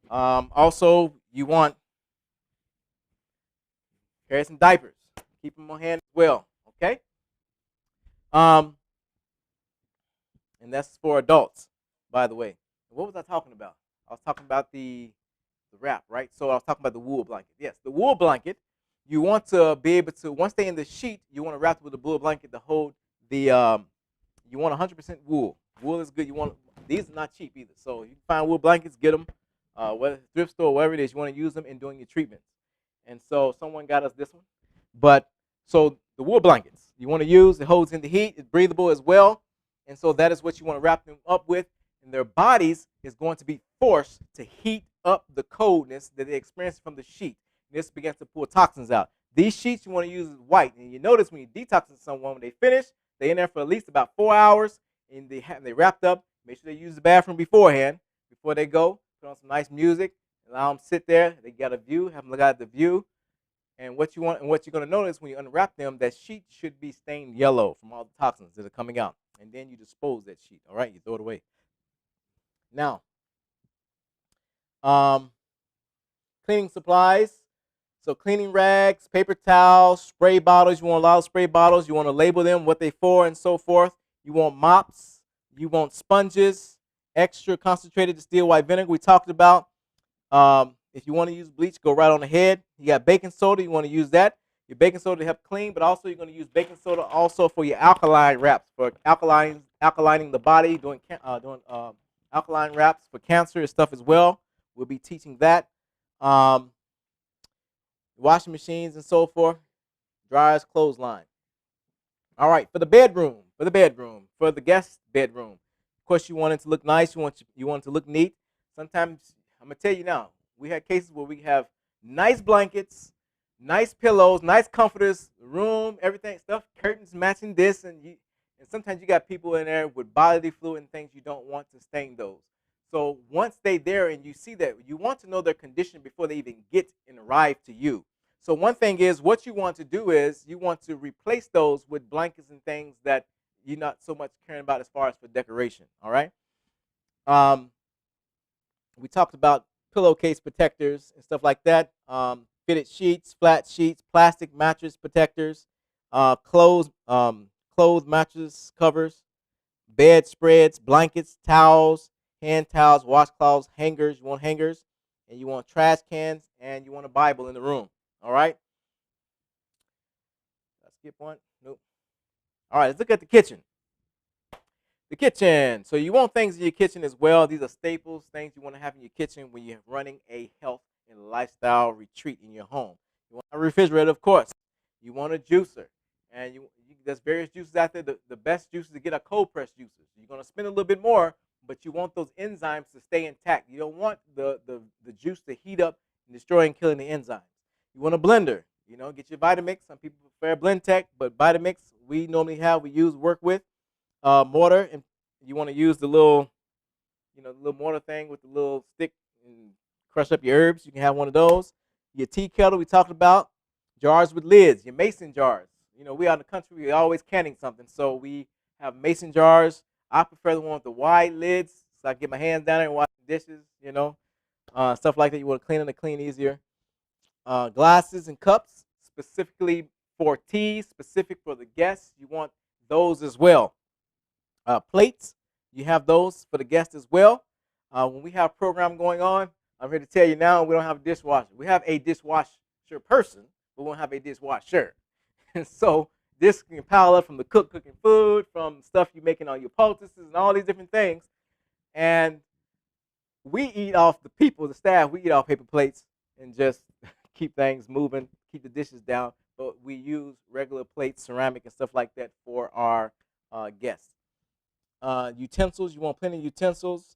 Also, you want carry some diapers. Keep them on hand as well. Okay. And that's for adults, by the way. What was I talking about? I was talking about the wrap, right? So I was talking about the wool blanket. Yes, the wool blanket. You want to be able to, once they're in the sheet, you want to wrap it with the wool blanket to hold the. You want 100% wool. Wool is good. These are not cheap either. So you can find wool blankets, get them, whether it's thrift store, wherever it is. You want to use them in doing your treatments. And so someone got us this one. But so the wool blankets you want to use, it holds in the heat, it's breathable as well. And so that is what you want to wrap them up with. And their bodies is going to be forced to heat up the coldness that they experience from the sheet. And this begins to pull toxins out. These sheets you want to use is white. And you notice when you detoxing someone, when they finish, they're in there for at least about 4 hours. And they wrapped up. Make sure they use the bathroom beforehand, before they go. Put on some nice music. Allow them to sit there. They got a view. Have them look out at the view. And what you're going to notice when you unwrap them, that sheet should be stained yellow from all the toxins that are coming out. And then you dispose that sheet. All right, you throw it away. Now, Um, Cleaning supplies. So cleaning rags, paper towels, spray bottles. You want a lot of spray bottles. You want to label them, what they for, and so forth. You want mops. You want sponges, extra concentrated distilled white vinegar. We talked about. If you want to use bleach, go right on ahead. You got baking soda. You want to use that. Your baking soda to help clean, but also you're going to use baking soda also for your alkaline wraps, for alkalining the body, doing alkaline wraps for cancer and stuff as well. We'll be teaching that. Um, Washing machines and so forth, dryers, clothesline. All right, for the guest bedroom. Of course, you want it to look nice. You want it to look neat. Sometimes I'm gonna tell you now, we had cases where we have nice blankets, nice pillows, nice comforters, room, everything, stuff, curtains matching this, and sometimes you got people in there with bodily fluid and things you don't want to stain those. So once they there and you see that, you want to know their condition before they even get and arrive to you. So one thing is, what you want to do is you want to replace those with blankets and things that you're not so much caring about as far as for decoration. All right. Um, we talked about pillowcase protectors and stuff like that. Fitted sheets, flat sheets, plastic mattress protectors, clothes mattress covers, bed spreads, blankets, towels, hand towels, washcloths, hangers. You want hangers, and you want trash cans, and you want a Bible in the room. All right. Did I skip one? Nope. All right. Let's look at the kitchen. The kitchen. So you want things in your kitchen as well. These are staples, things you want to have in your kitchen when you're running a health and lifestyle retreat in your home. You want a refrigerator, of course. You want a juicer. And there's various juices out there. The best juices to get are cold pressed juices. You're going to spend a little bit more, but you want those enzymes to stay intact. You don't want the juice to heat up and destroy and killing the enzymes. You want a blender. Get your Vitamix. Some people prefer Blendtec, but Vitamix we normally work with mortar, and you want to use the little mortar thing with the little stick and crush up your herbs. You can have one of those. Your tea kettle we talked about. Jars with lids. Your mason jars. We out in the country. We always canning something, so we have mason jars. I prefer the one with the wide lids, so I can get my hands down there and wash the dishes. Stuff like that. You want to clean them to clean easier. Glasses and cups, specifically for tea, specific for the guests. You want those as well. Plates, you have those for the guests as well. When we have a program going on, I'm here to tell you now, we don't have a dishwasher. We have a dishwasher person, but we don't have a dishwasher. And so this can pile up from the cooking food, from stuff you're making on your poultices and all these different things. And we eat off the people, the staff, we eat off paper plates and just keep things moving, keep the dishes down. But we use regular plates, ceramic, and stuff like that for our guests. Utensils, you want plenty of utensils.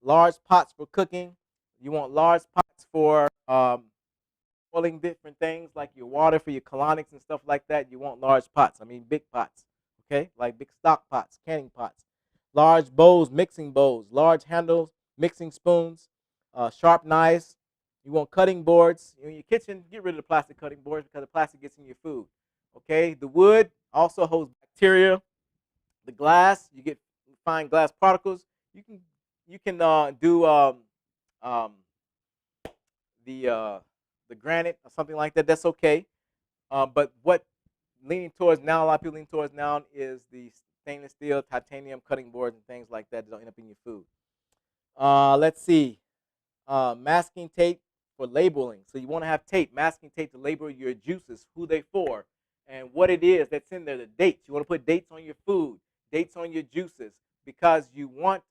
Large pots for cooking. You want large pots for boiling different things like your water for your colonics and stuff like that. You want large pots. I mean big pots, okay? Like big stock pots, canning pots. Large bowls, mixing bowls. Large handles, mixing spoons. Sharp knives. You want cutting boards. In your kitchen, get rid of the plastic cutting boards because the plastic gets in your food, okay? The wood also holds bacteria. The glass, you get fine glass particles. You can do um, the granite or something like that. That's okay. But what leaning towards now, a lot of people lean towards now is the stainless steel, titanium cutting boards and things like that don't end up in your food. Let's see. Masking tape for labeling. So you want to have tape, masking tape to label your juices, who they for, and what it is that's in there, the dates. You want to put dates on your food, dates on your juices, because you want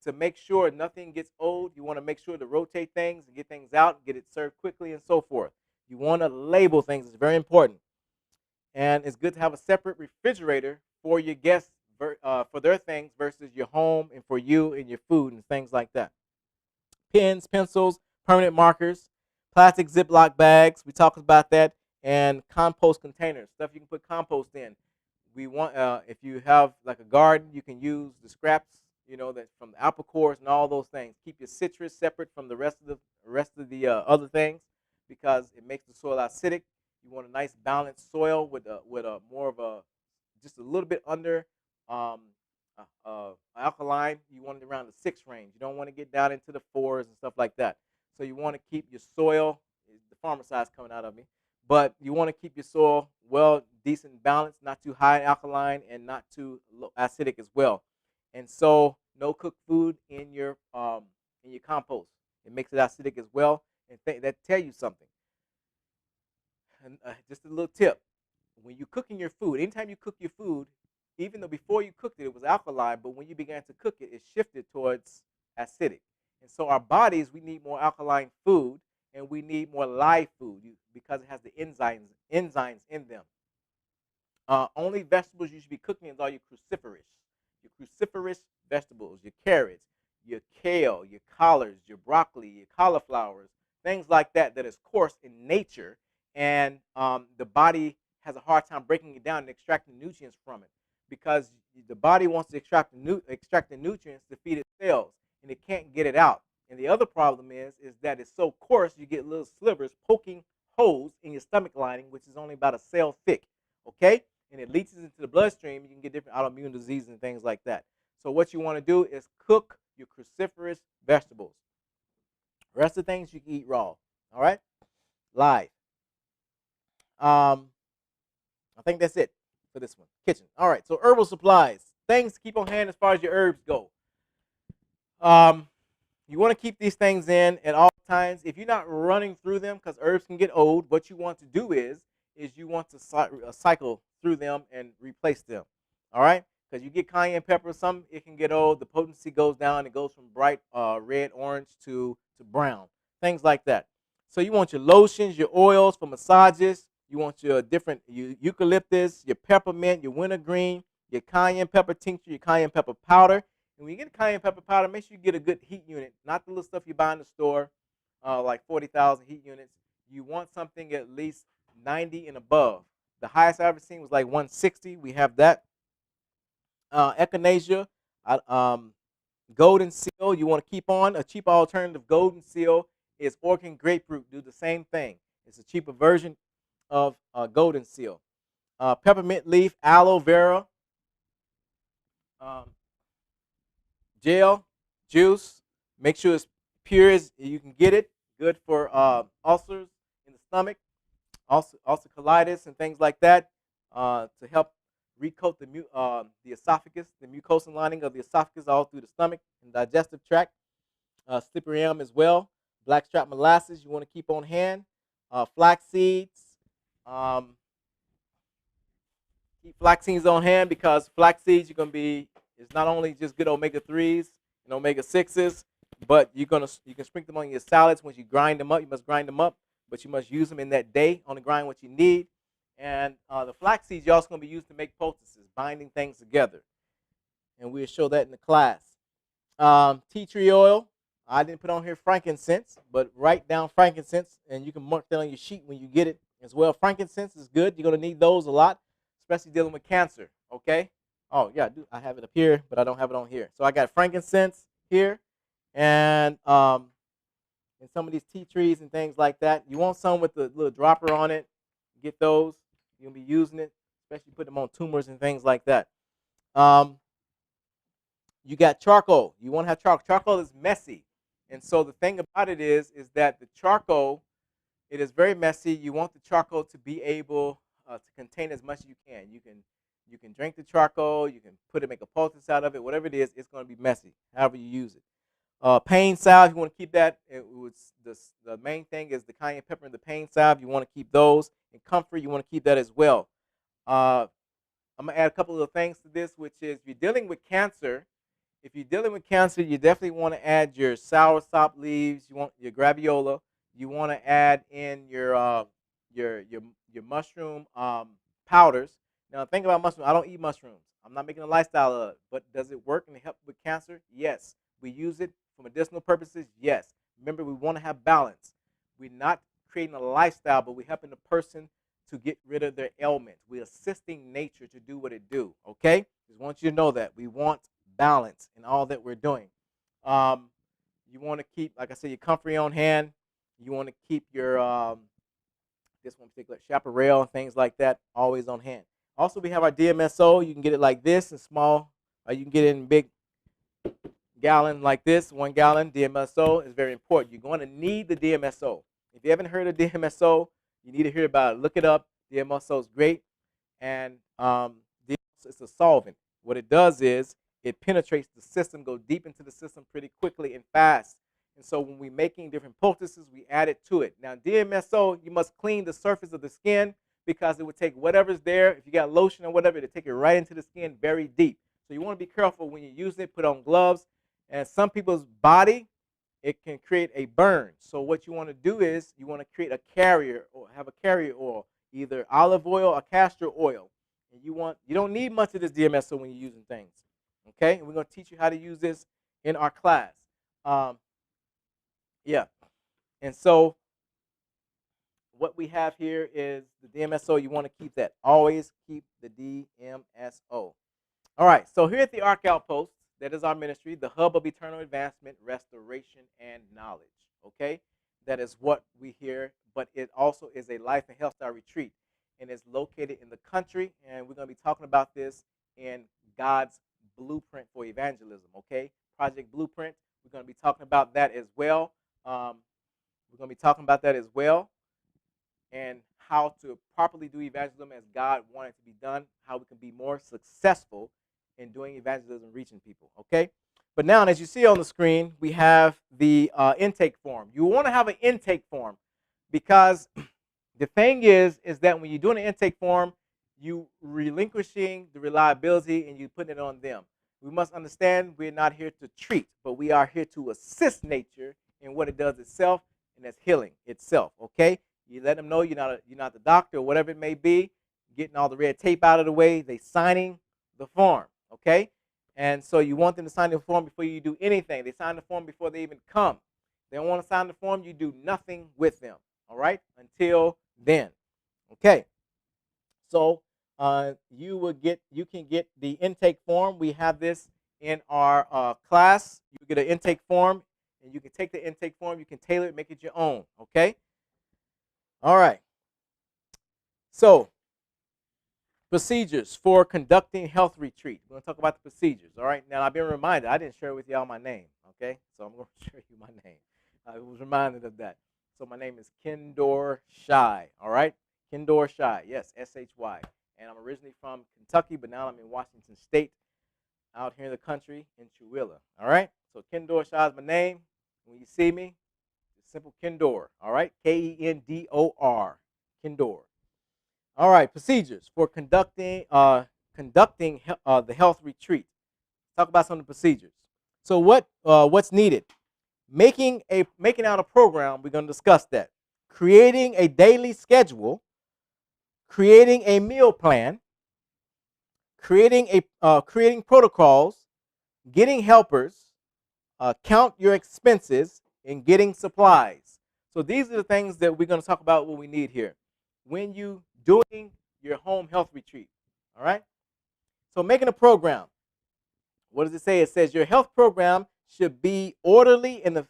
to make sure nothing gets old. You want to make sure to rotate things and get things out, get it served quickly, and so forth. You want to label things. It's very important. And it's good to have a separate refrigerator for your guests, for their things versus your home and for you and your food and things like that. Pens, pencils, permanent markers, plastic Ziploc bags. We talked about that. And compost containers, stuff you can put compost in. We want if you have like a garden, you can use the scraps, that from the apple cores and all those things. Keep your citrus separate from the rest of the other things because it makes the soil acidic. You want a nice balanced soil with a more of a just a little bit under um, alkaline. You want it around the 6 range. You don't want to get down into the 4s and stuff like that. So you want to keep your soil, the farmer side's coming out of me, but you want to keep your soil well, decent balanced, not too high in alkaline and not too low acidic as well. And so no cooked food in your compost. It makes it acidic as well. And that tell you something. And just a little tip: when you cooking your food, anytime you cook your food, even though before you cooked it, it was alkaline, but when you began to cook it, it shifted towards acidic. And so our bodies, we need more alkaline food, and we need more live food because it has the enzymes in them. Only vegetables you should be cooking is all your cruciferous vegetables, your carrots, your kale, your collards, your broccoli, your cauliflowers, things like that that is coarse in nature, and the body has a hard time breaking it down and extracting nutrients from it because the body wants to extract the nutrients to feed its cells, and it can't get it out. And the other problem is that it's so coarse you get little slivers poking holes in your stomach lining, which is only about a cell thick. Okay, and it leaches into the bloodstream. You can get different autoimmune diseases and things like that. So what you want to do is cook your cruciferous vegetables. The rest of the things you can eat raw. All right, live. I think that's it for this one. Kitchen. All right. So herbal supplies, things to keep on hand as far as your herbs go. You want to keep these things in at all times. If you're not running through them, because herbs can get old, what you want to do is you want to cycle through them and replace them. All right? Because you get cayenne pepper, some it can get old. The potency goes down. It goes from bright red, orange to brown, things like that. So you want your lotions, your oils for massages. You want your different eucalyptus, your peppermint, your wintergreen, your cayenne pepper tincture, your cayenne pepper powder. And when you get a cayenne pepper powder, make sure you get a good heat unit, not the little stuff you buy in the store, like 40,000 heat units. You want something at least 90 and above. The highest I ever seen was like 160. We have that. Echinacea, golden seal. You want to keep on. A cheaper alternative, golden seal, is Orkin grapefruit. Do the same thing. It's a cheaper version of golden seal. Peppermint leaf, aloe vera, gel, juice. Make sure it's pure as you can get it. Good for ulcers in the stomach, ulcer colitis and things like that, to help recoat the esophagus, the mucosal lining of the esophagus all through the stomach and digestive tract. Cyprium as well. Blackstrap molasses you want to keep on hand. Flax seeds. Keep flax seeds on hand because flax seeds it's not only just good omega-3s and omega-6s, but you can sprinkle them on your salads once you grind them up. You must grind them up, but you must use them in that day on the grind what you need. And the flax seeds you're also going to be used to make poultices, binding things together. And we'll show that in the class. Tea tree oil. I didn't put on here frankincense, but write down frankincense, and you can mark that on your sheet when you get it as well. Frankincense is good. You're going to need those a lot, especially dealing with cancer, okay? Oh, yeah, I have it up here, but I don't have it on here. So I got frankincense here, and some of these tea trees and things like that. You want some with the little dropper on it. Get those. You'll be using it, especially put them on tumors and things like that. You got charcoal. You want to have charcoal. Charcoal is messy. And so the thing about it is that the charcoal, it is very messy. You want the charcoal to be able to contain as much as you can. You can drink the charcoal. You can make a poultice out of it. Whatever it is, it's going to be messy, however you use it. Pain salve, you want to keep that. The main thing is the cayenne pepper and the pain salve. You want to keep those. And comfort, you want to keep that as well. I'm going to add a couple of things to this, which is if you're dealing with cancer, you definitely want to add your soursop leaves. You want your graviola. You want to add in your mushroom powders. Now, think about mushrooms. I don't eat mushrooms. I'm not making a lifestyle of it. But does it work and help with cancer? Yes. We use it for medicinal purposes? Yes. Remember, we want to have balance. We're not creating a lifestyle, but we're helping the person to get rid of their ailments. We're assisting nature to do what it do, okay? Just want you to know that. We want balance in all that we're doing. You want to keep, like I said, your comfrey on hand. You want to keep your, this one particular, chaparral and things like that, always on hand. Also, we have our DMSO. You can get it like this in small, or you can get it in big gallon like this, 1 gallon DMSO is very important. You're going to need the DMSO. If you haven't heard of DMSO, you need to hear about it. Look it up. DMSO is great, and it's a solvent. What it does is it penetrates the system, go deep into the system pretty quickly and fast. And so when we're making different poultices, we add it to it. Now, DMSO, you must clean the surface of the skin because it would take whatever's there. If you got lotion or whatever, it'll take it right into the skin very deep. So you want to be careful when you use it. Put on gloves. And some people's body, it can create a burn. So what you want to do is you want to create a carrier or have a carrier oil, either olive oil or castor oil. And you don't need much of this DMSO when you're using things. Okay? And we're going to teach you how to use this in our class. Yeah. And so what we have here is the DMSO. You want to keep that. Always keep the DMSO. All right. So here at the Ark Outpost, that is our ministry, the hub of eternal advancement, restoration, and knowledge. Okay? That is what we hear, but it also is a life and health style retreat, and it's located in the country, and we're going to be talking about this in God's blueprint for evangelism, okay? Project Blueprint, we're going to be talking about that as well. We're going to be talking about that as well, and how to properly do evangelism as God wanted to be done, how we can be more successful in doing evangelism, reaching people, okay? But now, as you see on the screen, we have the intake form. You want to have an intake form because the thing is that when you're doing an intake form, you relinquishing the reliability and you putting it on them. We must understand we're not here to treat, but we are here to assist nature in what it does itself, and that's healing itself, okay? You let them know you're not the doctor or whatever it may be, getting all the red tape out of the way, they signing the form, okay? And so you want them to sign the form before you do anything. They sign the form before they even come. They don't want to sign the form, you do nothing with them, all right, until then. Okay. So you can get the intake form. We have this in our class. You get an intake form, and you can take the intake form, you can tailor it, make it your own, okay? All right. So, procedures for conducting health retreat. We're going to talk about the procedures, all right? Now, I've been reminded, I didn't share with y'all my name, okay? So I'm going to share you my name. I was reminded of that. So my name is Kendor Shy, all right? Kendor Shy, yes, S-H-Y. And I'm originally from Kentucky, but now I'm in Washington State, out here in the country, in Chihuahua, all right? So Kendor Shy is my name. When you see me, it's simple Kendor, all right? K-E-N-D-O-R, Kendor. All right, procedures for conducting the health retreat. Talk about some of the procedures. So what's needed? Making out a program. We're going to discuss that. Creating a daily schedule. Creating a meal plan. Creating protocols. Getting helpers. Count your expenses, and getting supplies. So these are the things that we're going to talk about. What we need here when you doing your home health retreat, all right? So making a program. What does it say? It says your health program should be orderly and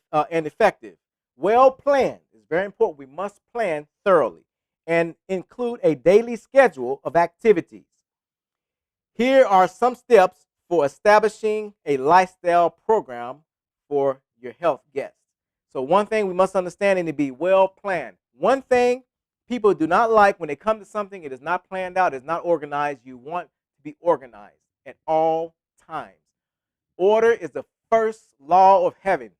effective. Well planned. It's very important. We must plan thoroughly and include a daily schedule of activities. Here are some steps for establishing a lifestyle program for your health guests. So one thing we must understand, and to be well planned. One thing people do not like when they come to something, it is not planned out, it is not organized. You want to be organized at all times. Order is the first law of heaven.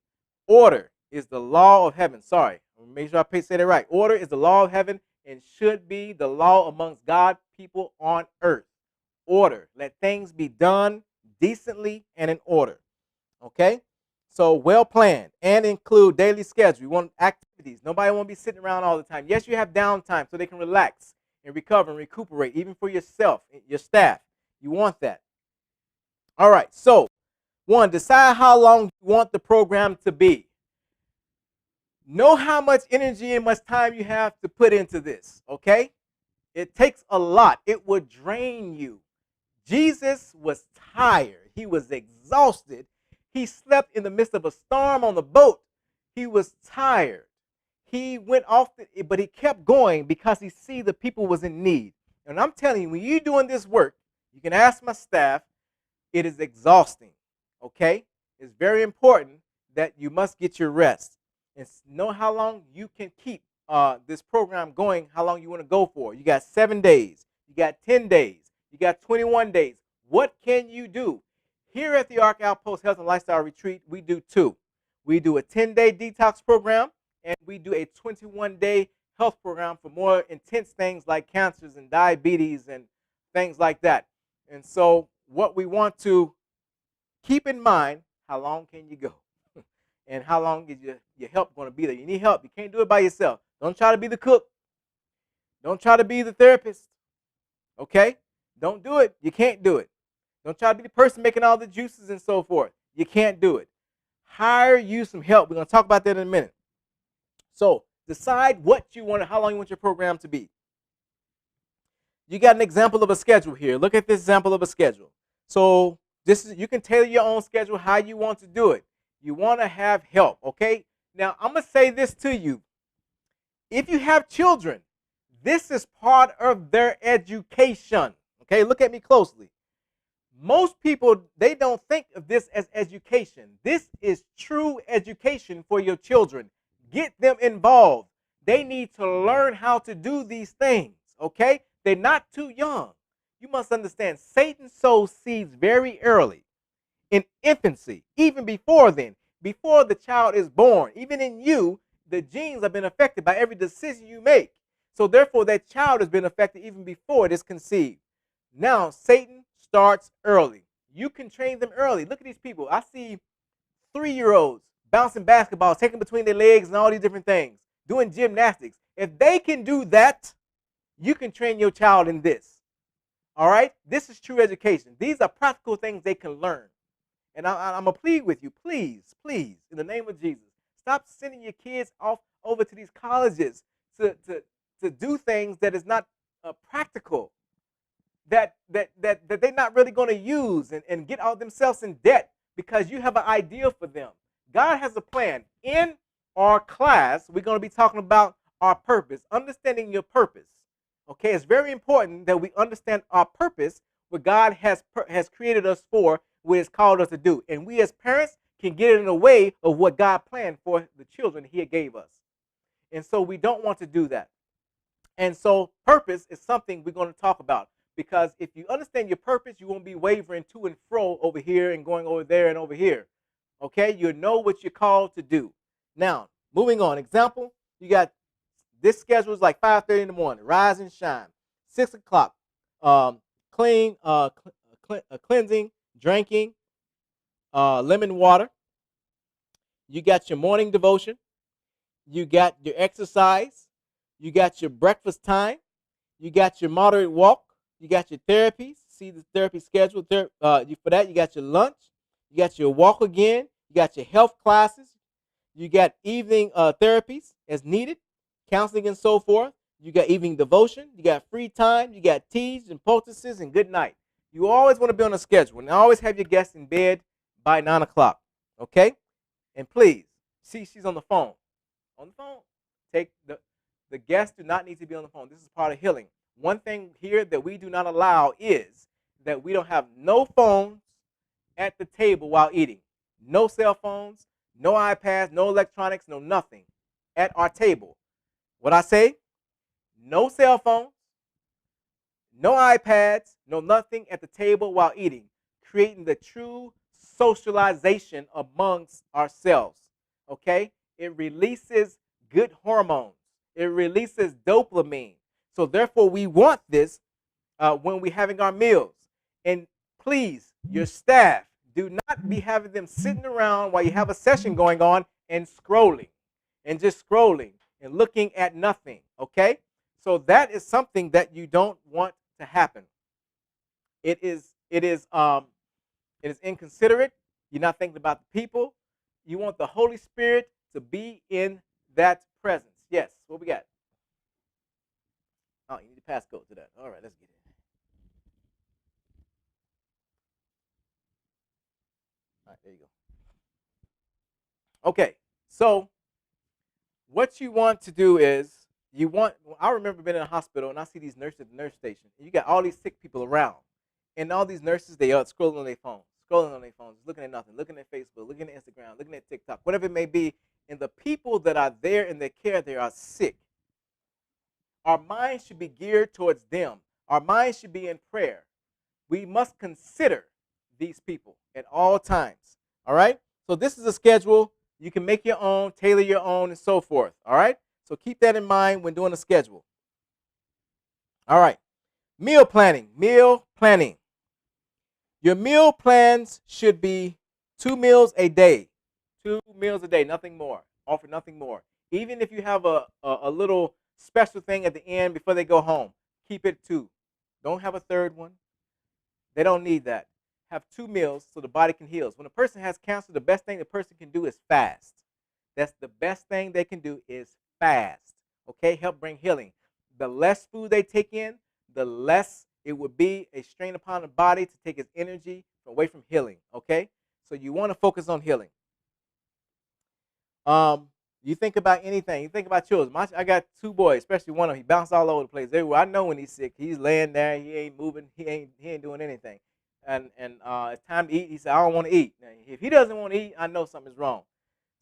Order is the law of heaven. Sorry, make sure I say that right. Order is the law of heaven and should be the law amongst God people on earth. Order. Let things be done decently and in order. Okay? So well planned and include daily schedule. You want activities. Nobody want to be sitting around all the time. Yes, you have downtime so they can relax and recover and recuperate, even for yourself, your staff. You want that. All right. So, one, decide how long you want the program to be. Know how much energy and much time you have to put into this. Okay? It takes a lot. It would drain you. Jesus was tired. He was exhausted. He slept in the midst of a storm on the boat. He was tired. He went off, but he kept going because he see the people was in need. And I'm telling you, when you're doing this work, you can ask my staff, it is exhausting, okay? it's very important that you must get your rest and know how long you can keep this program going, how long you want to go for. You got 7 days, you got 10 days, you got 21 days. What can you do? Here at the Ark Outpost Health and Lifestyle Retreat, we do two. We do a 10-day detox program, and we do a 21-day health program for more intense things like cancers and diabetes and things like that. And so what we want to keep in mind, how long can you go? And how long is your help going to be there? You need help. You can't do it by yourself. Don't try to be the cook. Don't try to be the therapist. Okay? Don't do it. You can't do it. Don't try to be the person making all the juices and so forth. You can't do it. Hire you some help. We're going to talk about that in a minute. So decide what you want, how long you want your program to be. You got an example of a schedule here. Look at this example of a schedule. So you can tailor your own schedule how you want to do it. You want to have help, okay? Now, I'm going to say this to you. If you have children, this is part of their education, okay? Look at me closely. Most people, they don't think of this as education. This is true education for your children. Get them involved. They need to learn how to do these things, okay? They're not too young. You must understand, Satan sows seeds very early, in infancy, even before then, before the child is born. Even in you, the genes have been affected by every decision you make. So therefore, that child has been affected even before it is conceived. Now, Satan starts early. You can train them early. Look at these people. I see 3-year-olds bouncing basketballs, taking between their legs and all these different things, doing gymnastics. If they can do that, you can train your child in this. All right? This is true education. These are practical things they can learn. And I'm going to plead with you, please, please, in the name of Jesus, stop sending your kids off over to these colleges to do things that is not practical, that they're not really going to use and get all themselves in debt because you have an idea for them. God has a plan. In our class, we're going to be talking about our purpose, understanding your purpose. Okay, it's very important that we understand our purpose, what God has created us for, what He's called us to do. And we as parents can get in the way of what God planned for the children He gave us. And so we don't want to do that. And so purpose is something we're going to talk about. Because if you understand your purpose, you won't be wavering to and fro over here and going over there and over here. Okay, you know what you're called to do. Now, moving on. Example, you got this schedule is like 5:30 in the morning. Rise and shine. 6 o'clock. Cleansing, drinking, lemon water. You got your morning devotion. You got your exercise. You got your breakfast time. You got your moderate walk. You got your therapies. See the therapy schedule. For that, you got your lunch. You got your walk again. You got your health classes. You got evening therapies as needed, counseling and so forth. You got evening devotion. You got free time. You got teas and poultices and good night. You always want to be on a schedule and always have your guests in bed by 9 o'clock. Okay? And please, see, she's on the phone. On the phone. Take the guests do not need to be on the phone. This is part of healing. One thing here that we do not allow is that we don't have no phones at the table while eating. No cell phones, no iPads, no electronics, no nothing at our table. What I say? No cell phones, no iPads, no nothing at the table while eating, creating the true socialization amongst ourselves. Okay? It releases good hormones. It releases dopamine. So therefore, we want this when we're having our meals. And please, your staff, do not be having them sitting around while you have a session going on and scrolling and just scrolling and looking at nothing. Okay? So that is something that you don't want to happen. It is inconsiderate. You're not thinking about the people. You want the Holy Spirit to be in that presence. Yes, what we got? Oh, you need a passcode to that. All right, let's get it. All right, there you go. Okay, so what you want to do is I remember being in a hospital and I see these nurses at the nurse station. And you got all these sick people around. And all these nurses, they are scrolling on their phones, scrolling on their phones, looking at nothing, looking at Facebook, looking at Instagram, looking at TikTok, whatever it may be, and the people that are there in their care, they are sick. Our minds should be geared towards them. Our minds should be in prayer. We must consider these people at all times. All right? So this is a schedule. You can make your own, tailor your own, and so forth. All right? So keep that in mind when doing a schedule. All right. Meal planning. Meal planning. Your meal plans should be 2 meals a day. 2 meals a day, nothing more. Offer nothing more. Even if you have a little special thing at the end before they go home, keep it 2. Don't have a third one. They don't need that. Have 2 meals so the body can heal. When a person has cancer, the best thing the person can do is fast. That's the best thing they can do is fast. Okay? Help bring healing. The less food they take in, the less it would be a strain upon the body to take its energy away from healing. Okay? So you want to focus on healing. You think about anything. You think about children. I got 2 boys, especially one of them. He bounced all over the place everywhere. I know when he's sick. He's laying there. He ain't moving. He ain't doing anything. And it's time to eat. He said, I don't want to eat. Now, if he doesn't want to eat, I know something's wrong.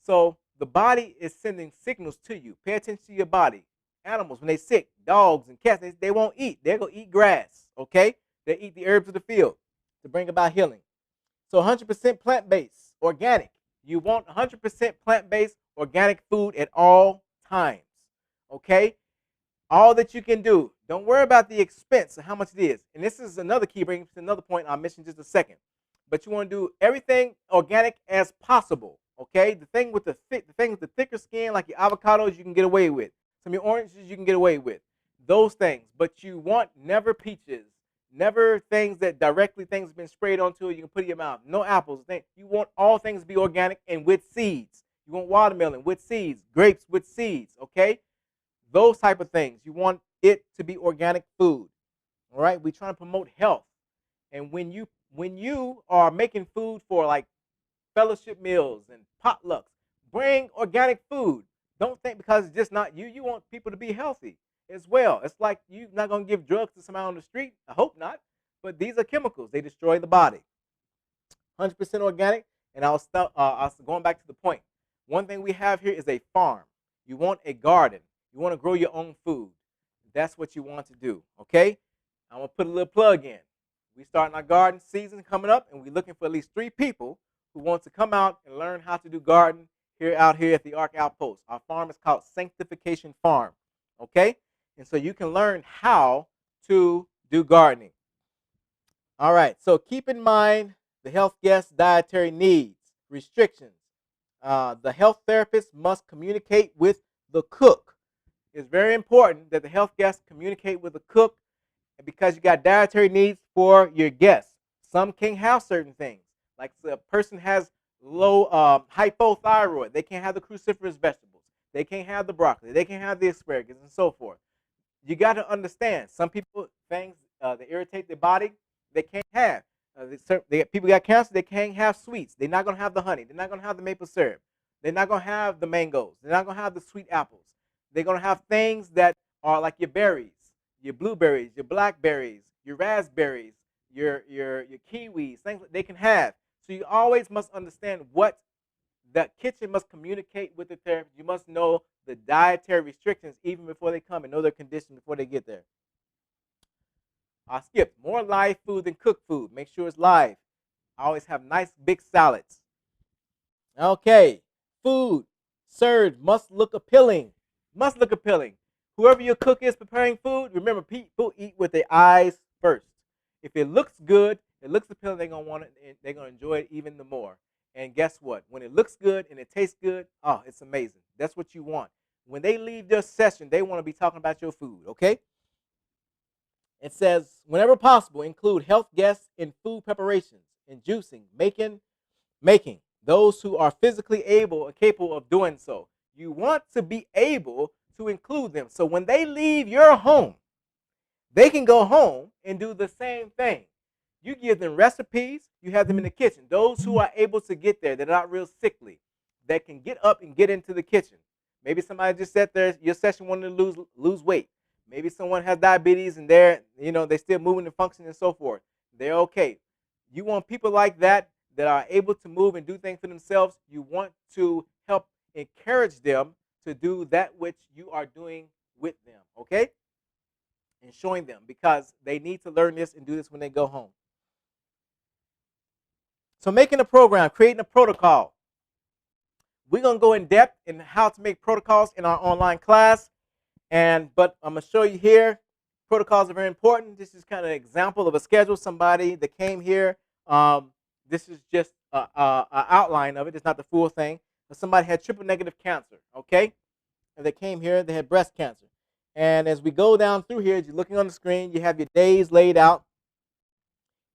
So the body is sending signals to you. Pay attention to your body. Animals, when they're sick, dogs and cats, they won't eat. They're going to eat grass, okay? They eat the herbs of the field to bring about healing. So 100% plant-based, organic. You want 100% plant-based, organic food at all times, okay? All that you can do. Don't worry about the expense of how much it is. And this is another key, brings to another point I'll mention in just a second. But you want to do everything organic as possible, okay? The thing with the thicker skin, like your avocados, you can get away with. Some of your oranges you can get away with. Those things. But you want never peaches, never things that things have been sprayed onto it, you can put in your mouth. No apples. You want all things to be organic and with seeds. You want watermelon with seeds, grapes with seeds, okay? Those type of things. You want it to be organic food. All right? We're trying to promote health. And when you are making food for like fellowship meals and potlucks, bring organic food. Don't think because it's just not you. You want people to be healthy as well. It's like you're not going to give drugs to somebody on the street. I hope not. But these are chemicals. They destroy the body. 100% organic. And I was going back to the point. One thing we have here is a farm. You want a garden. You want to grow your own food. That's what you want to do. Okay? I'm going to put a little plug in. We're starting our garden season coming up, and we're looking for at least 3 people who want to come out and learn how to do garden out here at the Ark Outpost. Our farm is called Sanctification Farm. Okay? And so you can learn how to do gardening. All right. So keep in mind the health guest's dietary needs, restrictions. The health therapist must communicate with the cook. It's very important that the health guest communicate with the cook because you got dietary needs for your guests. Some can't have certain things. Like a person has low hypothyroid. They can't have the cruciferous vegetables. They can't have the broccoli. They can't have the asparagus and so forth. You got to understand. Some people, things that irritate their body, they can't have. People got cancer, they can't have sweets. They're not going to have the honey. They're not going to have the maple syrup. They're not going to have the mangoes. They're not going to have the sweet apples. They're going to have things that are like your berries, your blueberries, your blackberries, your raspberries, your kiwis, things that they can have. So you always must understand what the kitchen must communicate with the therapist. You must know the dietary restrictions even before they come and know their condition before they get there. I skipped. More live food than cooked food. Make sure it's live. I always have nice big salads. Okay. Food served must look appealing. Must look appealing. Whoever your cook is preparing food, remember, people eat with their eyes first. If it looks good, it looks appealing, they're going to want it, and they're going to enjoy it even the more. And guess what? When it looks good and it tastes good, oh, it's amazing. That's what you want. When they leave their session, they want to be talking about your food, okay? It says, whenever possible, include health guests in food preparations, in juicing, making. Those who are physically able or capable of doing so. You want to be able to include them. So when they leave your home, they can go home and do the same thing. You give them recipes. You have them in the kitchen. Those who are able to get there, they're not real sickly, that can get up and get into the kitchen. Maybe somebody just sat there, your session wanted to lose weight. Maybe someone has diabetes and they're still moving and functioning and so forth. They're okay. You want people like that that are able to move and do things for themselves, you want to help encourage them to do that which you are doing with them, okay? And showing them, because they need to learn this and do this when they go home. So making a program, creating a protocol. We're going to go in depth in how to make protocols in our online class. But I'm going to show you here, protocols are very important. This is kind of an example of a schedule. Somebody that came here, this is just an outline of it. It's not the full thing. But somebody had triple negative cancer, okay? And they came here, they had breast cancer. And as we go down through here, as you're looking on the screen, you have your days laid out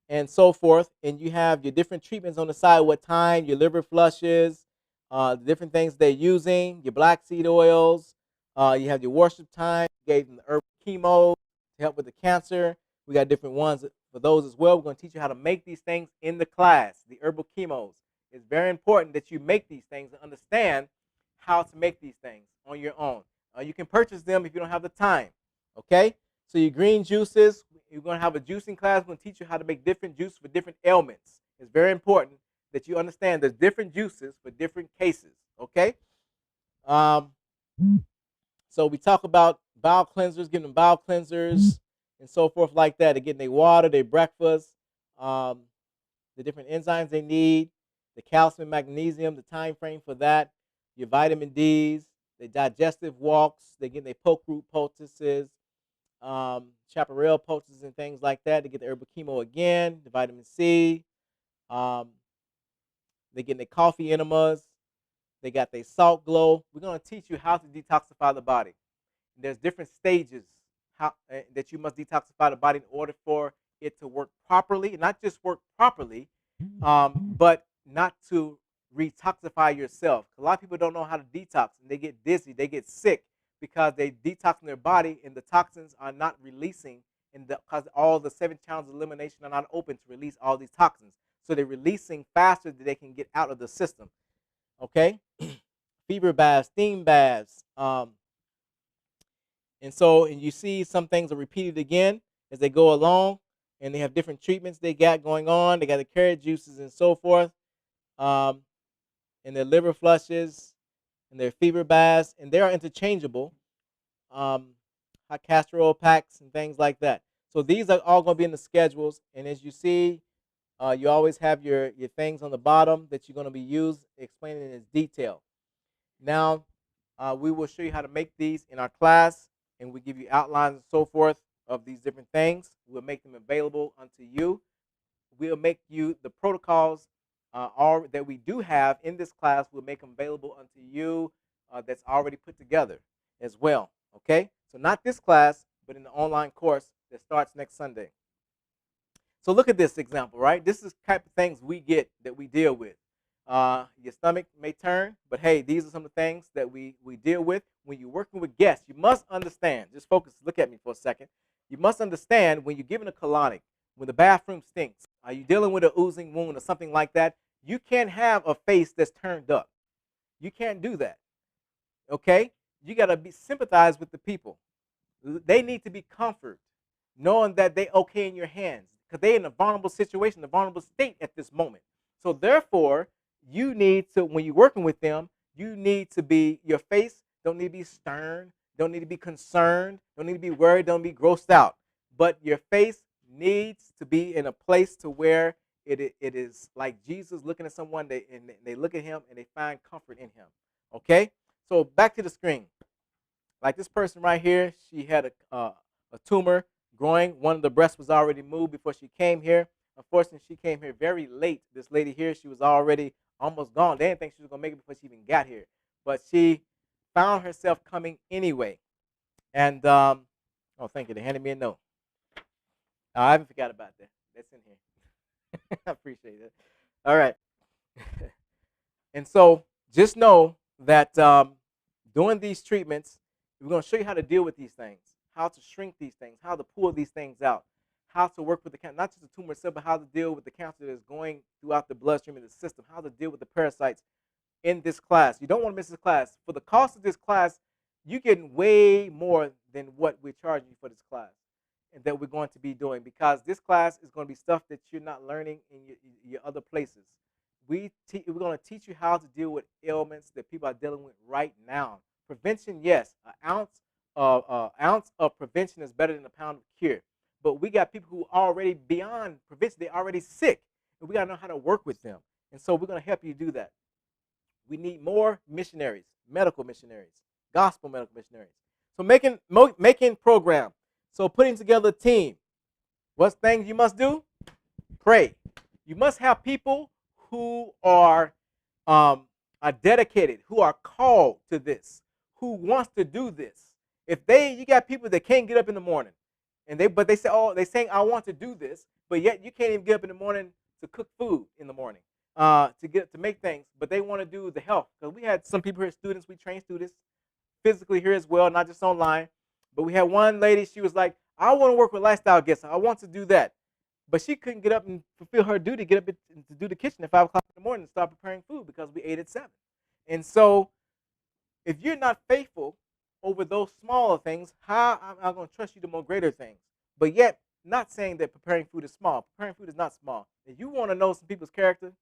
and so forth. And you have your different treatments on the side, what time, your liver flushes, the different things they're using, your black seed oils. You have your worship time. You gave them the herbal chemo to help with the cancer. We got different ones for those as well. We're going to teach you how to make these things in the class, the herbal chemos. It's very important that you make these things and understand how to make these things on your own. You can purchase them if you don't have the time, okay? So your green juices, you're going to have a juicing class. We're going to teach you how to make different juices for different ailments. It's very important that you understand there's different juices for different cases, okay? So we talk about bowel cleansers, giving them bowel cleansers and so forth like that. They're getting their water, their breakfast, the different enzymes they need, the calcium, magnesium, the time frame for that, your vitamin Ds, the digestive walks, they're getting their poke root poultices, chaparral poultices and things like that. They get the herbal chemo again, the vitamin C. They're getting their coffee enemas. They got their salt glow. We're going to teach you how to detoxify the body. There's different stages that you must detoxify the body in order for it to work properly. Not just work properly, but not to retoxify yourself. A lot of people don't know how to detox, and they get dizzy, they get sick because they detoxing their body, and the toxins are not releasing, because all the 7 channels of elimination are not open to release all these toxins. So they're releasing faster than they can get out of the system. Okay, fever baths, steam baths, and you see some things are repeated again as they go along, and they have different treatments they got going on. They got the carrot juices and so forth, and their liver flushes, and their fever baths, and they are interchangeable. Hot castor oil packs and things like that. So these are all going to be in the schedules, and as you see, you always have your things on the bottom that you're going to be used, explaining in detail. Now, we will show you how to make these in our class, and we give you outlines and so forth of these different things. We'll make them available unto you. We'll make you the protocols that we do have in this class. We'll make them available unto you that's already put together as well. Okay? So not this class, but in the online course that starts next Sunday. So look at this example, right? This is the type of things we get that we deal with. Your stomach may turn, but hey, these are some of the things that we deal with. When you're working with guests, you must understand, just focus, look at me for a second. You must understand when you're giving a colonic, when the bathroom stinks, are you dealing with an oozing wound or something like that, you can't have a face that's turned up. You can't do that, okay? You got to be sympathize with the people. They need to be comforted, knowing that they're okay in your hands, because they're in a vulnerable situation, a vulnerable state at this moment. So therefore, you need to, when you're working with them, you need to be, your face don't need to be stern, don't need to be concerned, don't need to be worried, don't be grossed out. But your face needs to be in a place to where it is like Jesus looking at someone, they look at him and they find comfort in him. Okay? So back to the screen. Like this person right here, she had a tumor growing. One of the breasts was already moved before she came here. Unfortunately, she came here very late. This lady here, she was already almost gone. They didn't think she was going to make it before she even got here. But she found herself coming anyway. And, oh, thank you. They handed me a note. I haven't forgot about that. That's in here. I appreciate it. All right. And so just know that doing these treatments, we're going to show you how to deal with these things, how to shrink these things, how to pull these things out, how to work with the cancer, not just the tumor itself, but how to deal with the cancer that is going throughout the bloodstream of the system, how to deal with the parasites in this class. You don't want to miss this class. For the cost of this class, you're getting way more than what we're charging you for this class and that we're going to be doing, because this class is going to be stuff that you're not learning in your other places. we're going to teach you how to deal with ailments that people are dealing with right now. Prevention, yes, an ounce of prevention is better than a pound of cure. But we got people who are already beyond prevention; they're already sick, and we got to know how to work with them. And so we're going to help you do that. We need more missionaries, medical missionaries, gospel medical missionaries. So making program. So putting together a team. What things you must do? Pray. You must have people who um, are dedicated, who are called to this, who wants to do this. You got people that can't get up in the morning, but they say, oh, they saying I want to do this, but yet you can't even get up in the morning to cook food in the morning, to make things, but they want to do the health. Because we had some people here, students, we train students physically here as well, not just online. But we had one lady, she was like, I want to work with lifestyle guests. I want to do that. But she couldn't get up and fulfill her duty, get up to do the kitchen at 5 o'clock in the morning and start preparing food because we ate at 7. And so if you're not faithful over those smaller things, how am I going to trust you to more greater things? But yet, not saying that preparing food is small. Preparing food is not small. If you want to know some people's character,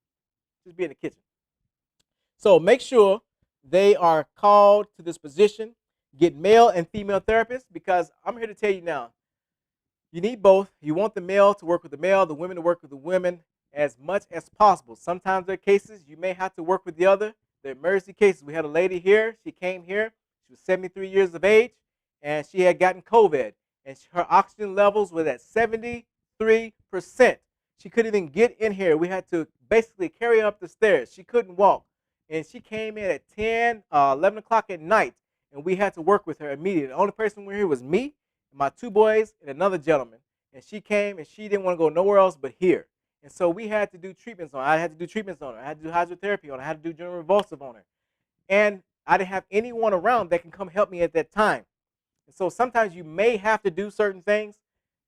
just be in the kitchen. So make sure they are called to this position. Get male and female therapists, because I'm here to tell you now, you need both. You want the male to work with the male, the women to work with the women as much as possible. Sometimes there are cases you may have to work with the other. The emergency cases. We had a lady here. She came here. She was 73 years of age, and she had gotten COVID. And her oxygen levels were at 73%. She couldn't even get in here. We had to basically carry her up the stairs. She couldn't walk. And she came in at 10, 11 o'clock at night, and we had to work with her immediately. The only person we were here was me, my 2 boys, and another gentleman. And she came, and she didn't want to go nowhere else but here. And so we had to do treatments on her. I had to do treatments on her. I had to do hydrotherapy on her. I had to do general revulsive on her. And I didn't have anyone around that can come help me at that time. And so sometimes you may have to do certain things,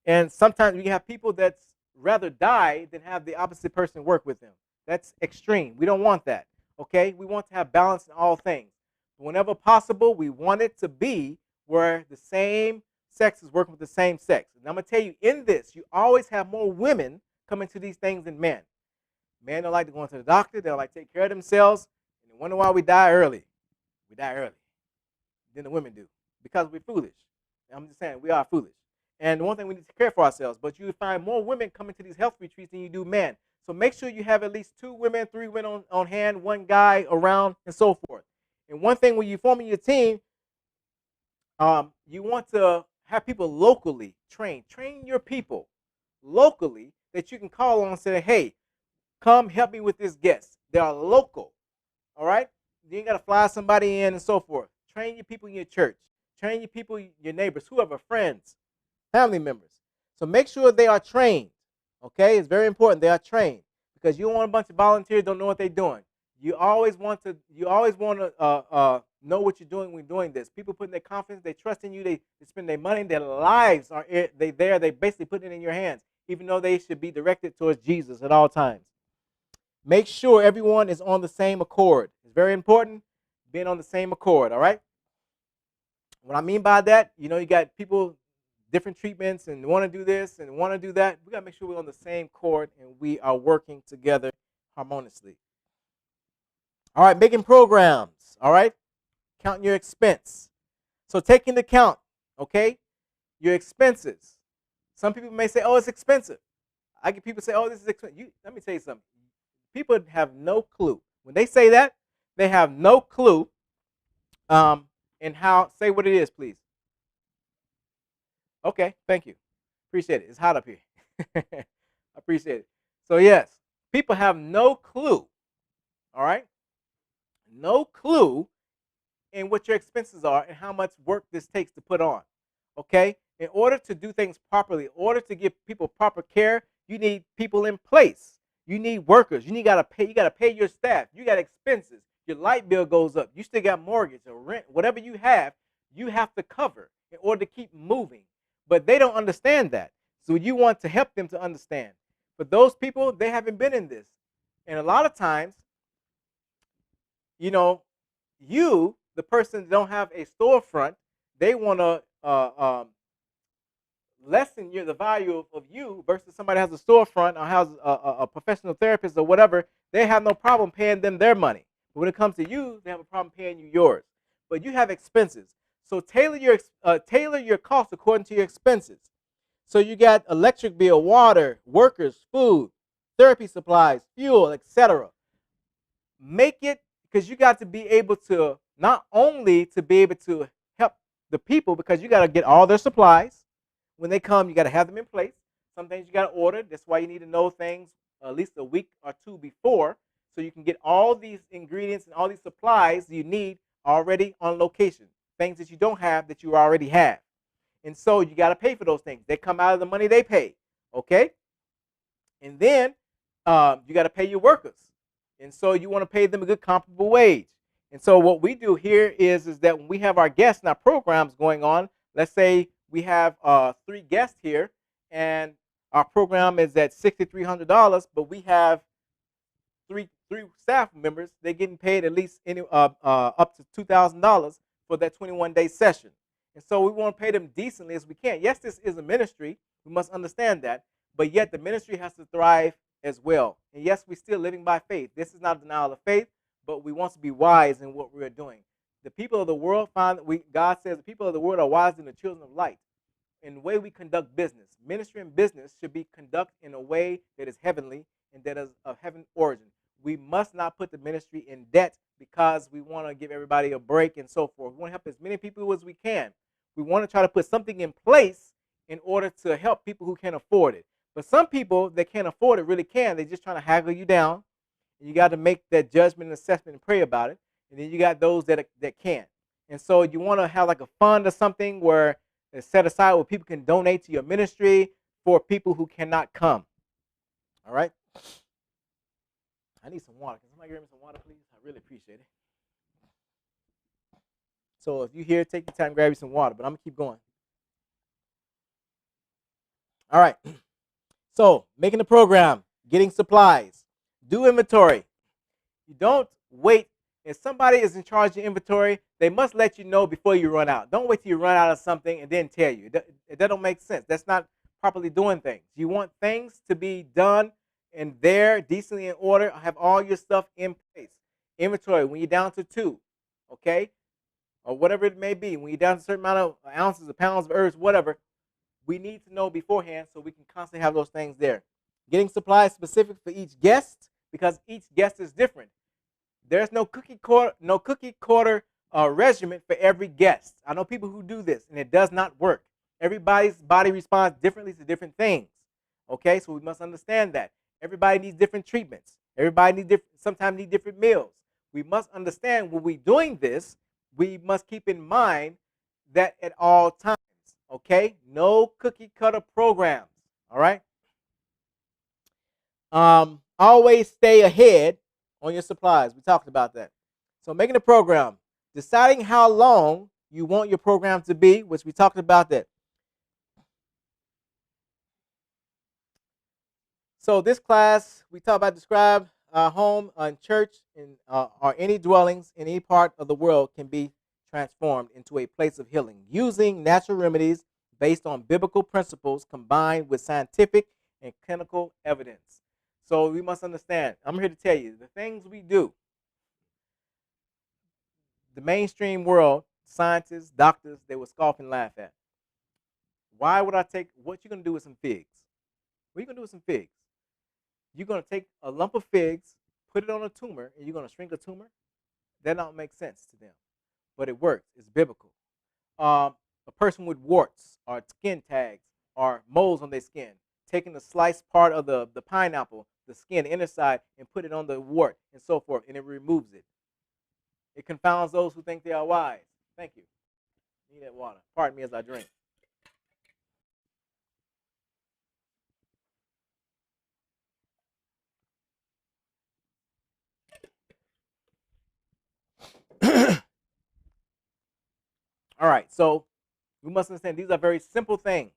and sometimes you have people that's rather die than have the opposite person work with them. That's extreme. We don't want that. Okay? We want to have balance in all things. Whenever possible, we want it to be where the same sex is working with the same sex. And I'm going to tell you, in this, you always have more women coming to these things than men. Men don't like to go into the doctor. They don't like to take care of themselves. And they wonder why we die early. We die early than the women do, because we're foolish. I'm just saying, we are foolish. And the one thing, we need to care for ourselves. But you find more women coming to these health retreats than you do men. So make sure you have at least 2 women, 3 women on hand, 1 guy around, and so forth. And one thing, when you're forming your team, you want to have people locally trained. Train your people locally that you can call on and say, hey, come help me with this guest. They are local, all right? You ain't got to fly somebody in and so forth. Train your people in your church. Train your people, your neighbors, whoever, friends, family members. So make sure they are trained, okay? It's very important they are trained, because you don't want a bunch of volunteers who don't know what they're doing. You always want to know what you're doing when doing this. People putting their confidence, they trust in you, they spend their money, their lives are there. They basically put it in your hands, even though they should be directed towards Jesus at all times. Make sure everyone is on the same accord. It's very important being on the same accord, all right? What I mean by that, you got people, different treatments, and want to do this and want to do that. We got to make sure we're on the same chord and we are working together harmoniously. All right, making programs, all right? Counting your expense. So take into account, okay, your expenses. Some people may say, oh, it's expensive. I get people say, oh, this is expensive. Let me tell you something. People have no clue. When they say that, they have no clue in how, say what it is, please. Okay, thank you. Appreciate it. It's hot up here. I appreciate it. So, yes, people have no clue, all right? No clue in what your expenses are and how much work this takes to put on, okay? In order to do things properly, in order to give people proper care, you need people in place. You need workers. You got to pay your staff. You got expenses. Your light bill goes up. You still got mortgage or rent. Whatever you have to cover in order to keep moving. But they don't understand that. So you want to help them to understand. But those people, they haven't been in this. And a lot of times, the person that don't have a storefront, they want to lessen the value of you versus somebody has a storefront or has a professional therapist or whatever. They have no problem paying them their money. But when it comes to you, they have a problem paying you yours. But you have expenses, so tailor your costs according to your expenses. So you got electric bill, water, workers, food, therapy supplies, fuel, etc. Make it, because you got to be able to not only to be able to help the people, because you got to get all their supplies. When they come, you got to have them in place. Some things you got to order. That's why you need to know things at least a week or two before, so you can get all these ingredients and all these supplies you need already on location. Things that you don't have that you already have. And so you got to pay for those things. They come out of the money they pay. Okay? And then you got to pay your workers. And so you want to pay them a good comparable wage. And so what we do here is that when we have our guests and our programs going on, let's say we have 3 guests here, and our program is at $6,300, but we have three staff members. They're getting paid at least up to $2,000 for that 21-day session. And so we want to pay them decently as we can. Yes, this is a ministry. We must understand that. But yet the ministry has to thrive as well. And yes, we're still living by faith. This is not a denial of faith, but we want to be wise in what we're doing. The people of the world find that God says the people of the world are wiser than the children of light. In the way we conduct business, ministry and business should be conducted in a way that is heavenly and that is of heaven origin. We must not put the ministry in debt because we want to give everybody a break and so forth. We want to help as many people as we can. We want to try to put something in place in order to help people who can't afford it. But some people that can't afford it really can. They're just trying to haggle you down. And you got to make that judgment and assessment and pray about it. And then you got those that can't. And so you want to have like a fund or something where it's set aside where people can donate to your ministry for people who cannot come. All right? I need some water. Can somebody give me some water, please? I really appreciate it. So if you're here, take your time and grab you some water. But I'm going to keep going. All right. So making the program, getting supplies, do inventory. You don't wait. If somebody is in charge of inventory, they must let you know before you run out. Don't wait till you run out of something and then tell you. That don't make sense. That's not properly doing things. You want things to be done and there, decently in order. Have all your stuff in place. Inventory, when you're down to 2, okay, or whatever it may be, when you're down to a certain amount of ounces or pounds of herbs, whatever, we need to know beforehand so we can constantly have those things there. Getting supplies specific for each guest, because each guest is different. There's no cookie cutter regimen for every guest. I know people who do this, and it does not work. Everybody's body responds differently to different things. Okay, so we must understand that. Everybody needs different treatments. Everybody sometimes need different meals. We must understand when we're doing this, we must keep in mind that at all times. Okay, no cookie cutter programs. All right. Always stay ahead on your supplies. We talked about that. So making a program, deciding how long you want your program to be, which we talked about that. So this class, we talk about describe home and church or any dwellings in any part of the world can be transformed into a place of healing using natural remedies based on biblical principles combined with scientific and clinical evidence. So we must understand, I'm here to tell you, the things we do, the mainstream world, scientists, doctors, they will scoff and laugh at. Why would I take, what you going to do with some figs? What are you going to do with some figs? You're going to take a lump of figs, put it on a tumor, and you're going to shrink a tumor? That don't make sense to them. But it works. It's biblical. A person with warts or skin tags or moles on their skin, taking the sliced part of the pineapple, the skin, the inner side, and put it on the wart and so forth, and it removes it. It confounds those who think they are wise. Thank you. Need that water. Pardon me as I drink. All right, so we must understand these are very simple things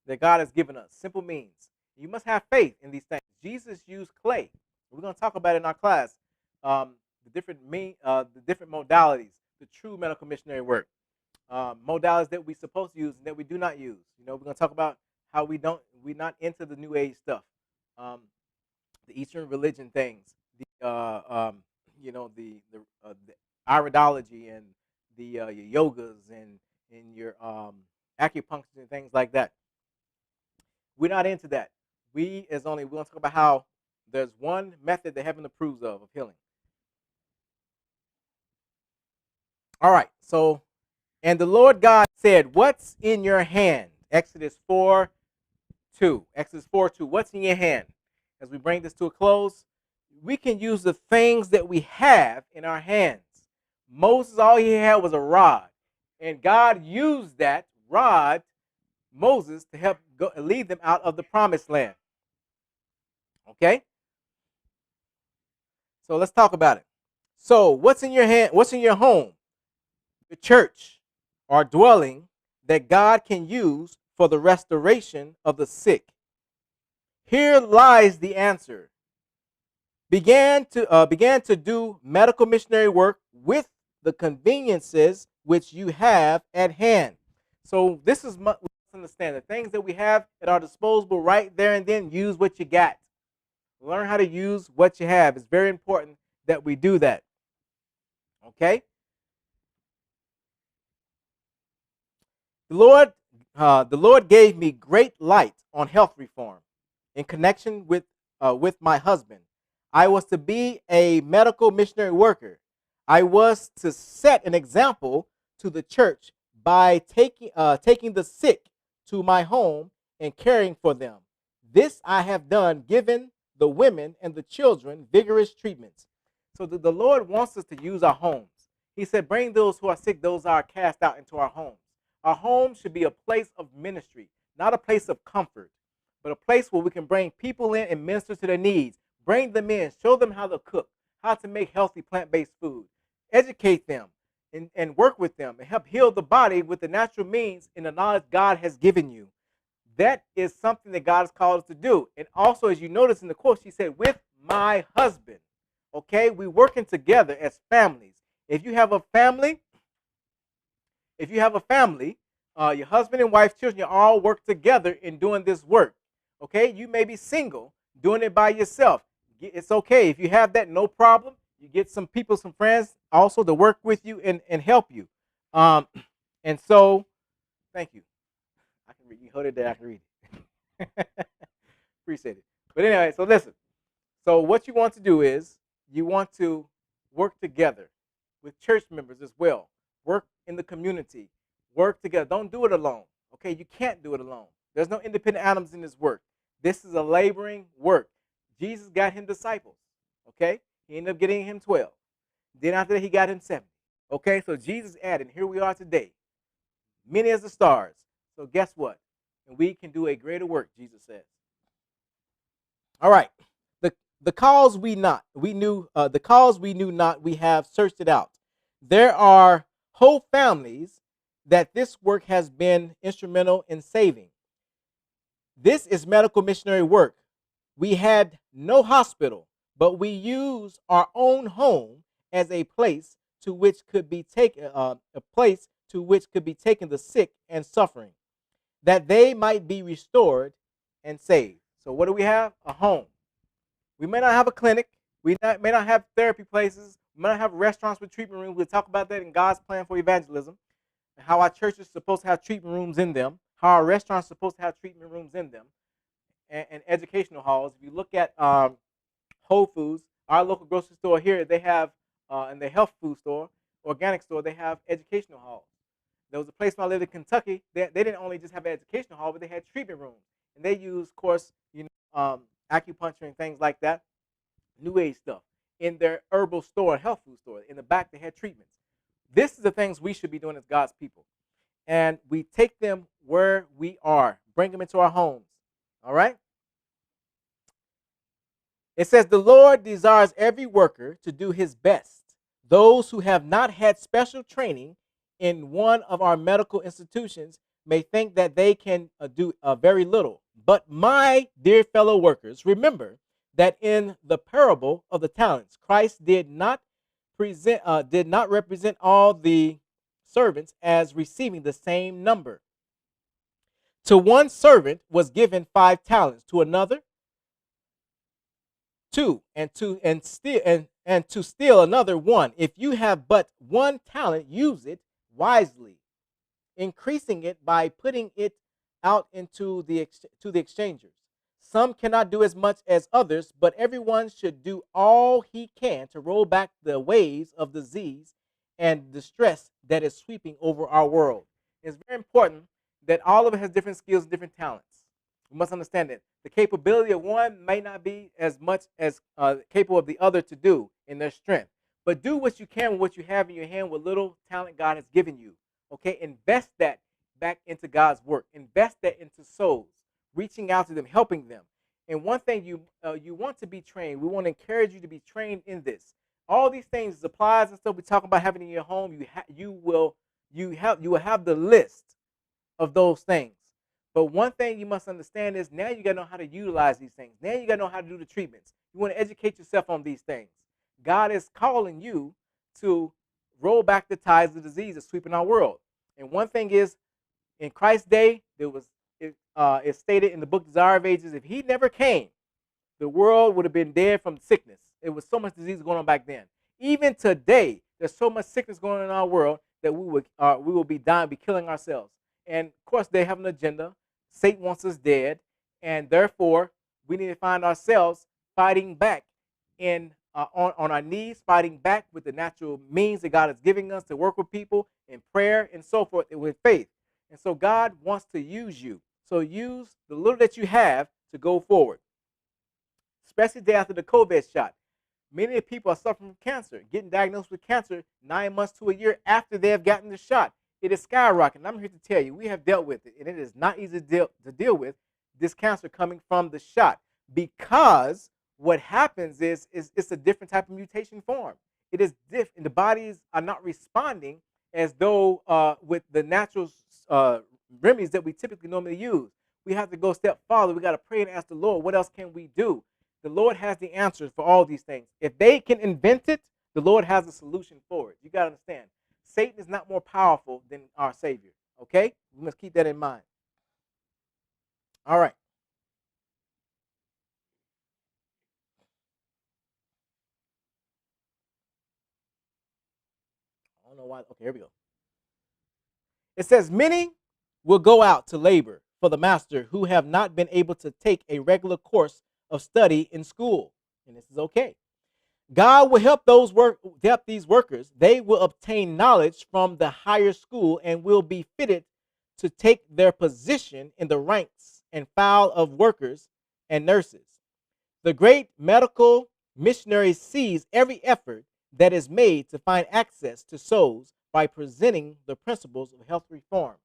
that God has given us, simple means. You must have faith in these things. Jesus used clay. We're going to talk about it in our class, the different modalities, the true medical missionary work. modalities that we're supposed to use and that we do not use. You know, we're going to talk about how we're not into the New Age stuff, um, the Eastern religion things, you know, the iridology and the your yogas and your acupuncture and things like that. We're not into that. We're going to talk about how there's one method that heaven approves of healing. All right. So, and the Lord God said, "What's in your hand?" Exodus 4:2. Exodus 4:2. What's in your hand? As we bring this to a close, we can use the things that we have in our hands. Moses, all he had was a rod, and God used that rod, Moses, to help lead them out of the promised land. Okay? So let's talk about it. So, what's in your hand? What's in your home? The church or dwelling that God can use for the restoration of the sick. Here lies the answer. Began to do medical missionary work with the conveniences which you have at hand. So this is let's understand the things that we have at our disposal right there and then. Use what you got. Learn how to use what you have. It's very important that we do that. Okay. The Lord gave me great light on health reform in connection with my husband. I was to be a medical missionary worker. I was to set an example to the church by taking the sick to my home and caring for them. This I have done, giving the women and the children vigorous treatments. So the Lord wants us to use our homes. He said, bring those who are sick, those who are cast out, into our homes. Our home should be a place of ministry, not a place of comfort, but a place where we can bring people in and minister to their needs. Bring them in, show them how to cook, how to make healthy plant-based food, educate them, and work with them, and help heal the body with the natural means and the knowledge God has given you. That is something that God has called us to do. And also, as you notice in the quote, she said, with my husband. Okay, we're working together as families. If you have a family, your husband and wife, children, you all work together in doing this work. Okay, you may be single, doing it by yourself. It's okay. If you have that, no problem. You get some people, some friends also to work with you and help you. And so, thank you. I can read. You hold it there. I can read it. Appreciate it. But anyway, so listen. So what you want to do is you want to work together with church members as well. Work in the community. Work together. Don't do it alone. Okay, you can't do it alone. There's no independent atoms in this work. This is a laboring work. Jesus got him disciples. Okay, he ended up getting him 12. Then after that, he got him 70. Okay, so Jesus added. Here we are today, many as the stars. So guess what? And we can do a greater work, Jesus says. All right. The cause we knew not, we have searched it out. There are whole families that this work has been instrumental in saving. This is medical missionary work. We had no hospital, but we use our own home as a place to which could be taken the sick and suffering, that they might be restored and saved. So what do we have? A home. We may not have a clinic. We may not have therapy places. We may not have restaurants with treatment rooms. We'll talk about that in God's plan for evangelism, and how our church is supposed to have treatment rooms in them, how our restaurants are supposed to have treatment rooms in them, and educational halls. If you look at Whole Foods, our local grocery store here, they have, and the health food store, organic store, they have educational halls. There was a place when I lived in Kentucky. They didn't only just have an educational hall, but they had treatment rooms, and they use, of course, acupuncture and things like that, New Age stuff, in their herbal store, health food store. In the back, they had treatments. This is the things we should be doing as God's people, and we take them where we are, bring them into our homes. All right. It says the Lord desires every worker to do his best. Those who have not had special training in one of our medical institutions may think that they can do very little. But my dear fellow workers, remember that in the parable of the talents, Christ did not represent all the servants as receiving the same number. To one servant was given 5 talents, to another two, and to still another one. If you have but 1 talent, use it wisely, increasing it by putting it out into to the exchangers. Some cannot do as much as others, but everyone should do all he can to roll back the waves of disease and distress that is sweeping over our world. It's very important that all of us has different skills and different talents. We must understand that the capability of one may not be as much as capable of the other to do in their strength. But do what you can with what you have in your hand, with little talent God has given you. Okay, invest that back into God's work. Invest that into souls, reaching out to them, helping them. And one thing you want to be trained. We want to encourage you to be trained in this. All these things, supplies and stuff we talk about having in your home, you will have the list of those things. But one thing you must understand is now you got to know how to utilize these things. Now you got to know how to do the treatments. You want to educate yourself on these things. God is calling you to roll back the tides of disease that's sweeping our world. And one thing is, in Christ's day, it's stated in the book Desire of Ages, if he never came, the world would have been dead from sickness. It was so much disease going on back then. Even today, there's so much sickness going on in our world that we will be dying, be killing ourselves. And of course, they have an agenda. Satan wants us dead, and therefore we need to find ourselves fighting back on our knees, fighting back with the natural means that God is giving us to work with people in prayer and so forth, and with faith. And so God wants to use you. So use the little that you have to go forward, especially day after the COVID shot. Many people are suffering from cancer, getting diagnosed with cancer 9 months to a year after they have gotten the shot. It is skyrocketing. I'm here to tell you, we have dealt with it, and it is not easy to deal with this cancer coming from the shot, because what happens is it's a different type of mutation form. It is different. The bodies are not responding as though with the natural remedies that we typically normally use. We have to go a step farther. We got to pray and ask the Lord, what else can we do? The Lord has the answers for all these things. If they can invent it, the Lord has a solution for it. You got to understand. Satan is not more powerful than our Savior. Okay? We must keep that in mind. All right. I don't know why. Okay, here we go. It says, many will go out to labor for the master who have not been able to take a regular course of study in school. And this is okay. God will help these workers. They will obtain knowledge from the higher school and will be fitted to take their position in the ranks and file of workers and nurses. The great medical missionary sees every effort that is made to find access to souls by presenting the principles of health reform.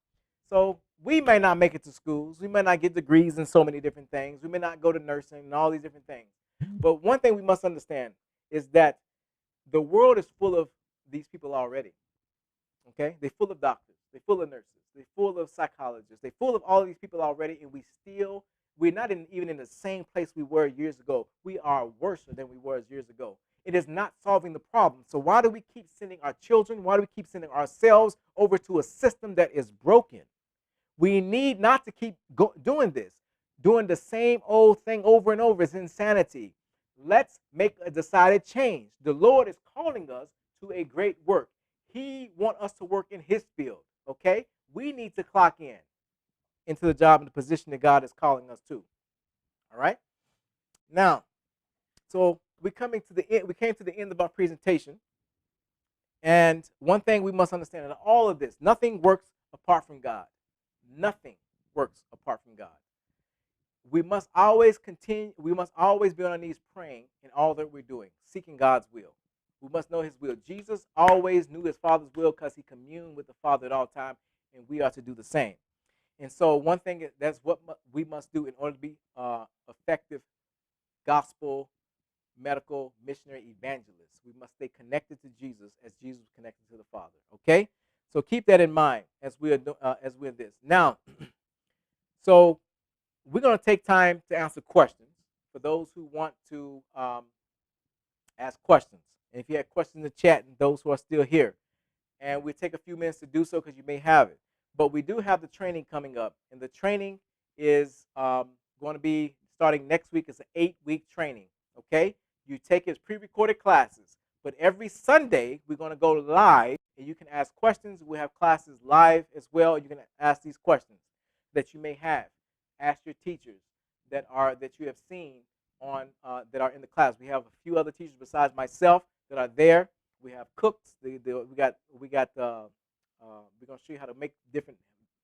So we may not make it to schools. We may not get degrees in so many different things. We may not go to nursing and all these different things. But one thing we must understand is that the world is full of these people already. Okay? They're full of doctors. They're full of nurses. They're full of psychologists. They're full of all of these people already, and we're not even in the same place we were years ago. We are worse than we were years ago. It is not solving the problem. So why do we keep sending our children? Why do we keep sending ourselves over to a system that is broken? We need not to keep doing this. Doing the same old thing over and over is insanity. Let's make a decided change. The Lord is calling us to a great work. He wants us to work in his field, okay? We need to clock in into the job and the position that God is calling us to. All right? Now, so we came to the end of our presentation. And one thing we must understand in all of this, nothing works apart from God. Nothing works apart from God. We must always be on our knees praying in all that we're doing, seeking God's will. We must know his will. Jesus always knew his Father's will because he communed with the Father at all times, and we are to do the same. And so one thing, that's what we must do in order to be effective gospel, medical, missionary evangelists. We must stay connected to Jesus as Jesus was connected to the Father. Okay? So keep that in mind as we're this. Now, so we're going to take time to answer questions for those who want to ask questions. And if you have questions in the chat, and those who are still here, and we take a few minutes to do so because you may have it. But we do have the training coming up, and the training is going to be starting next week. It's an 8-week training. Okay, you take it as pre-recorded classes, but every Sunday we're going to go live, and you can ask questions. We have classes live as well. You can ask these questions that you may have. Ask your teachers that you have seen on that are in the class. We have a few other teachers besides myself that are there. We have cooks. We're gonna show you how to make different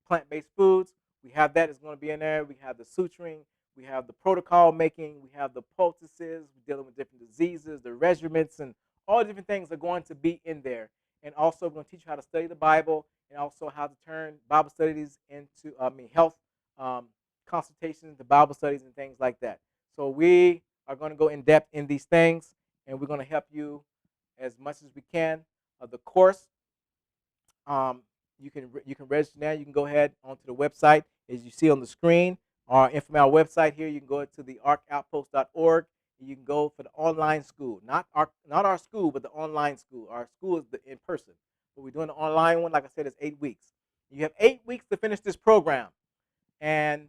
plant-based foods. We have that is going to be in there. We have the suturing. We have the protocol making. We have the poultices. We're dealing with different diseases, the regiments, and all the different things are going to be in there. And also, we're going to teach you how to study the Bible and also how to turn Bible studies into, health um, consultations, the Bible studies, and things like that. So we are going to go in depth in these things, and we're going to help you as much as we can. The course, you can register now. You can go ahead onto the website as you see on the screen. Our information website here. You can go to the arcoutpost.org. You can go for the online school, not our school, but the online school. Our school is the in person, but we're doing the online one. Like I said, it's 8 weeks. You have 8 weeks to finish this program, and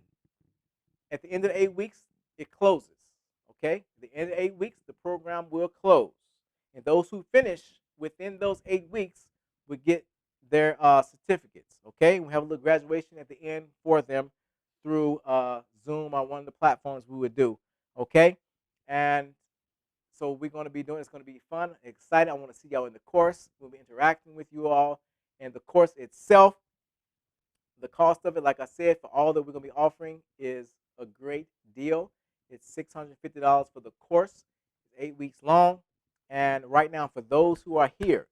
at the end of the 8 weeks, it closes. Okay? At the end of the 8 weeks, the program will close. And those who finish within those 8 weeks will get their certificates. Okay? We have a little graduation at the end for them through Zoom on one of the platforms we would do. Okay? And so we're going to be doing it's going to be fun, exciting. I want to see y'all in the course. We'll be interacting with you all. And the course itself, the cost of it, like I said, for all that we're going to be offering is a great deal. It's $650 for the course. It's 8 weeks long. And right now, for those who are here,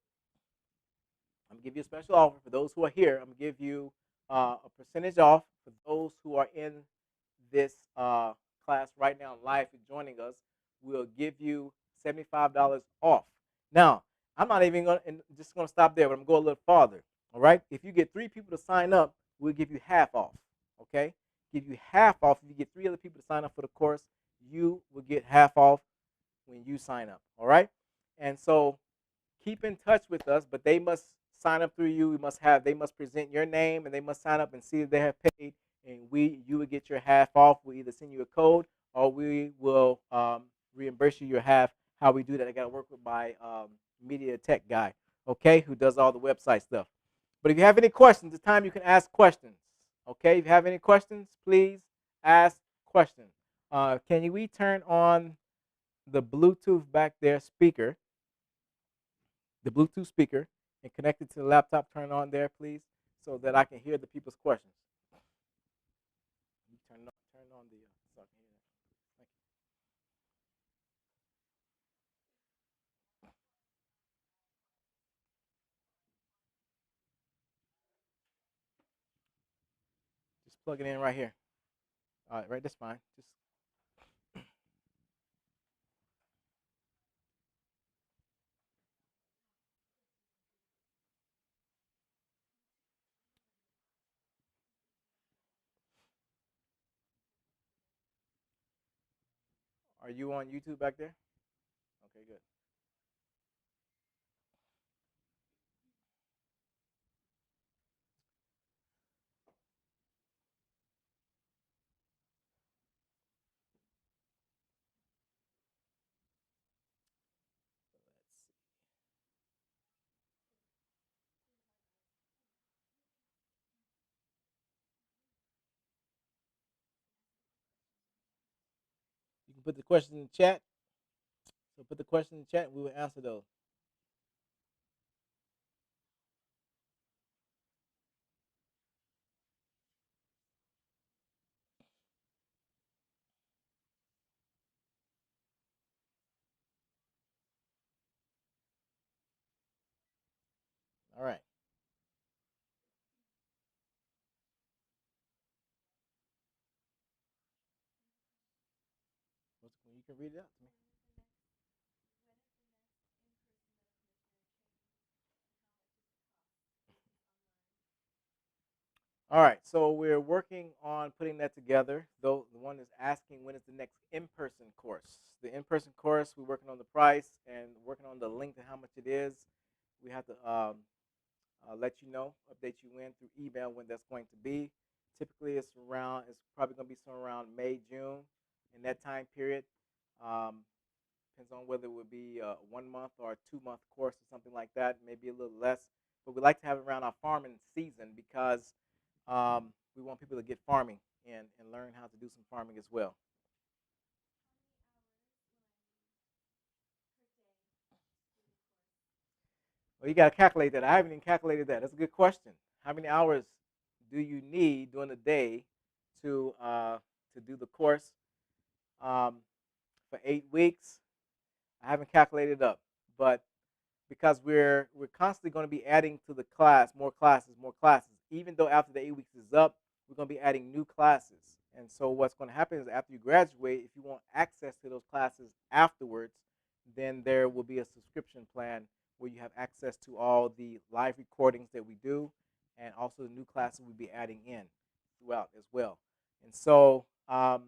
I'm going to give you a special offer. For those who are here, I'm going to give you a percentage off. For those who are in this class right now live and joining us, we'll give you $75 off. Now, I'm not even going to just going to stop there, but I'm going to go a little farther. All right? If you get 3 people to sign up, we'll give you half off. Okay? Give you half off. If you get 3 other people to sign up for the course, you will get half off when you sign up. All right? And so keep in touch with us, but they must sign up through you. They must present your name, and they must sign up and see if they have paid, and you will get your half off. We'll either send you a code or we will reimburse you your half. How we do that, I got to work with my media tech guy, okay, who does all the website stuff. But if you have any questions, it's time you can ask questions. Okay, if you have any questions, please ask questions. We turn on the Bluetooth back there speaker, the Bluetooth speaker, and connect it to the laptop? Turn on there, please, so that I can hear the people's questions. Turn on the so I can hear that. Thank you. Just plug it in right here. All right, right. That's fine. Just are you on YouTube back there? Okay, good. You can put the questions in the chat. So put the question in the chat, and we will answer those. All right. You can read it out to me. All right, so we're working on putting that together. Though the one is asking when is the next in-person course. The in-person course, we're working on the price and working on the length and how much it is. We have to let you know, update you in through email when that's going to be. Typically, it's probably going to be somewhere around May, June, in that time period. Um, Depends on whether it would be a 1 month or a 2 month course or something like that, maybe a little less. But we like to have it around our farming season because we want people to get farming and learn how to do some farming as well. Well, you got to calculate that. I haven't even calculated that. That's a good question. How many hours do you need during the day to do the course um, for 8 weeks? I haven't calculated it up, but because we're constantly going to be adding to the class, more classes, more classes. Even though after the 8 weeks is up, we're going to be adding new classes. And so what's going to happen is after you graduate, if you want access to those classes afterwards, then there will be a subscription plan where you have access to all the live recordings that we do and also the new classes we'll be adding in throughout as well. And so, I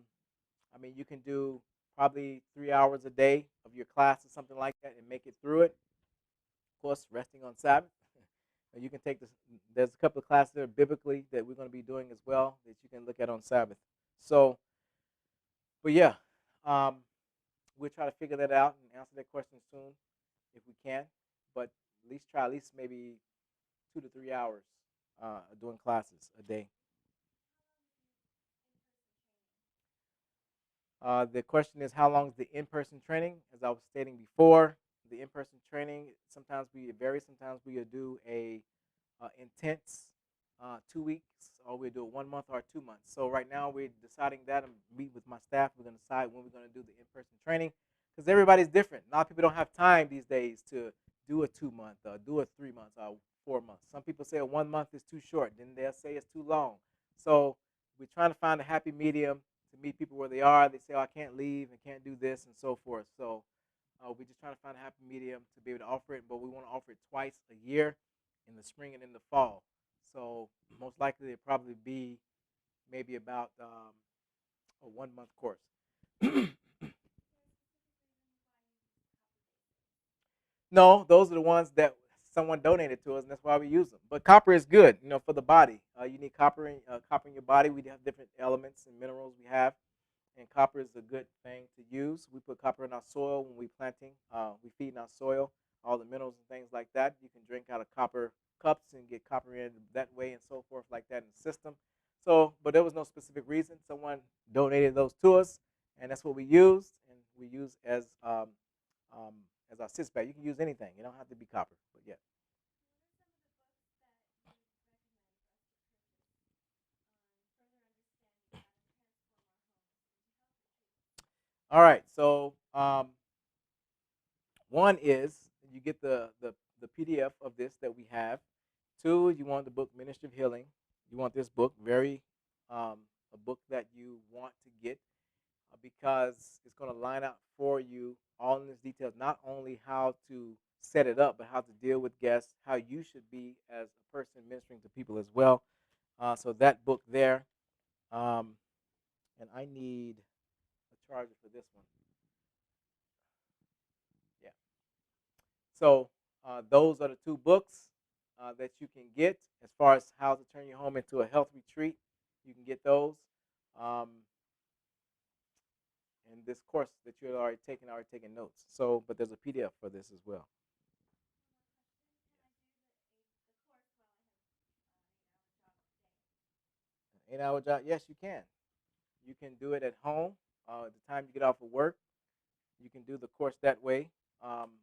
mean, you can do probably 3 hours a day of your class or something like that and make it through it. Of course, resting on Sabbath. You can take this. There's a couple of classes there biblically that we're going to be doing as well that you can look at on Sabbath. So, but yeah, um, we'll try to figure that out and answer that question soon if we can. But at least try at least maybe 2 to 3 hours doing classes a day. The question is, how long is the in-person training? As I was stating before, the in-person training sometimes we vary. Sometimes we do a intense 2 weeks, or we do a 1 month or 2 months. So right now we're deciding that and meet with my staff. We're going to decide when we're going to do the in-person training because everybody's different. A lot of people don't have time these days to do a 2 month, do a 3 months, or 4 months. Some people say a 1 month is too short. Then they'll say it's too long. So we're trying to find a happy medium to meet people where they are. They say, oh, I can't leave and can't do this and so forth. So we're just trying to find a happy medium to be able to offer it, but we want to offer it twice a year, in the spring and in the fall. So most likely it'll probably be maybe about a 1 month course. No, those are the ones that someone donated to us, and that's why we use them. But copper is good, for the body. You need copper in your body. We have different elements and minerals we have, and copper is a good thing to use. We put copper in our soil when we're planting. We feed in our soil all the minerals and things like that. You can drink out of copper cups and get copper in that way and so forth like that in the system. So, but there was no specific reason. Someone donated those to us, and that's what we used, and we use um, as our six pack. You can use anything. You don't have to be copper, but yeah. All right. So one is you get the PDF of this that we have. Two, you want the book Ministry of Healing. You want this book, very a book that you want to get because it's going to line out for you all in its details, not only how to set it up, but how to deal with guests, how you should be as a person ministering to people as well. So that book there, um, and I need a charger for this one. Yeah. So those are the two books that you can get as far as how to turn your home into a health retreat. You can get those. Um, and this course that you're already taking notes. So, but there's a PDF for this as well. An 8 hour job? Yes, you can. You can do it at home. At the time you get off of work, you can do the course that way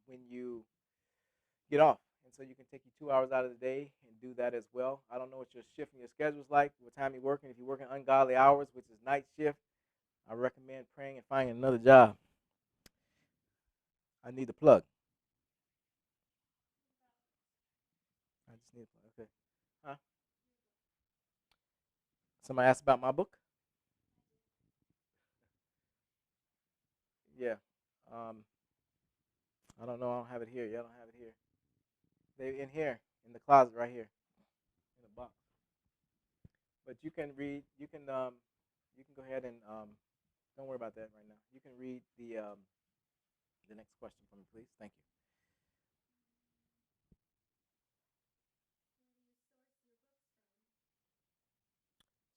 when you get off. And so you can take you 2 hours out of the day and do that as well. I don't know what your shift and your schedule is like, what time you're working. If you're working ungodly hours, which is night shift, I recommend praying and finding another job. I need a plug. I just need a plug. Okay. Huh? Somebody asked about my book? Yeah. Um, I don't know. I don't have it here. Yeah, I don't have it here. They in here in the closet right here in the box. But you can read. You can go ahead and don't worry about that right now. You can read the next question for me, please. Thank you.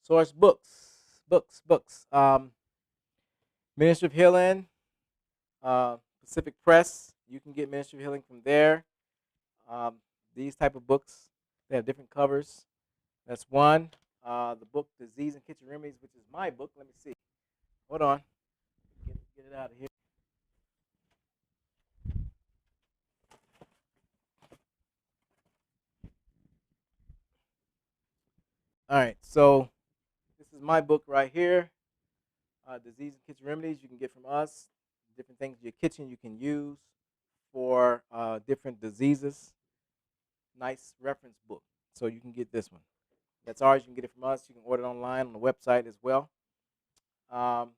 Source books. Ministry of Healing, Pacific Press. You can get Ministry of Healing from there. Um, these type of books, they have different covers. That's one. The book Disease and Kitchen Remedies, which is my book. Let me see. Hold on. Get it out of here. All right. So this is my book right here. Disease and Kitchen Remedies you can get from us. Different things in your kitchen you can use for different diseases. Nice reference book. So you can get this one. That's ours. You can get it from us. You can order it online on the website as well. Um,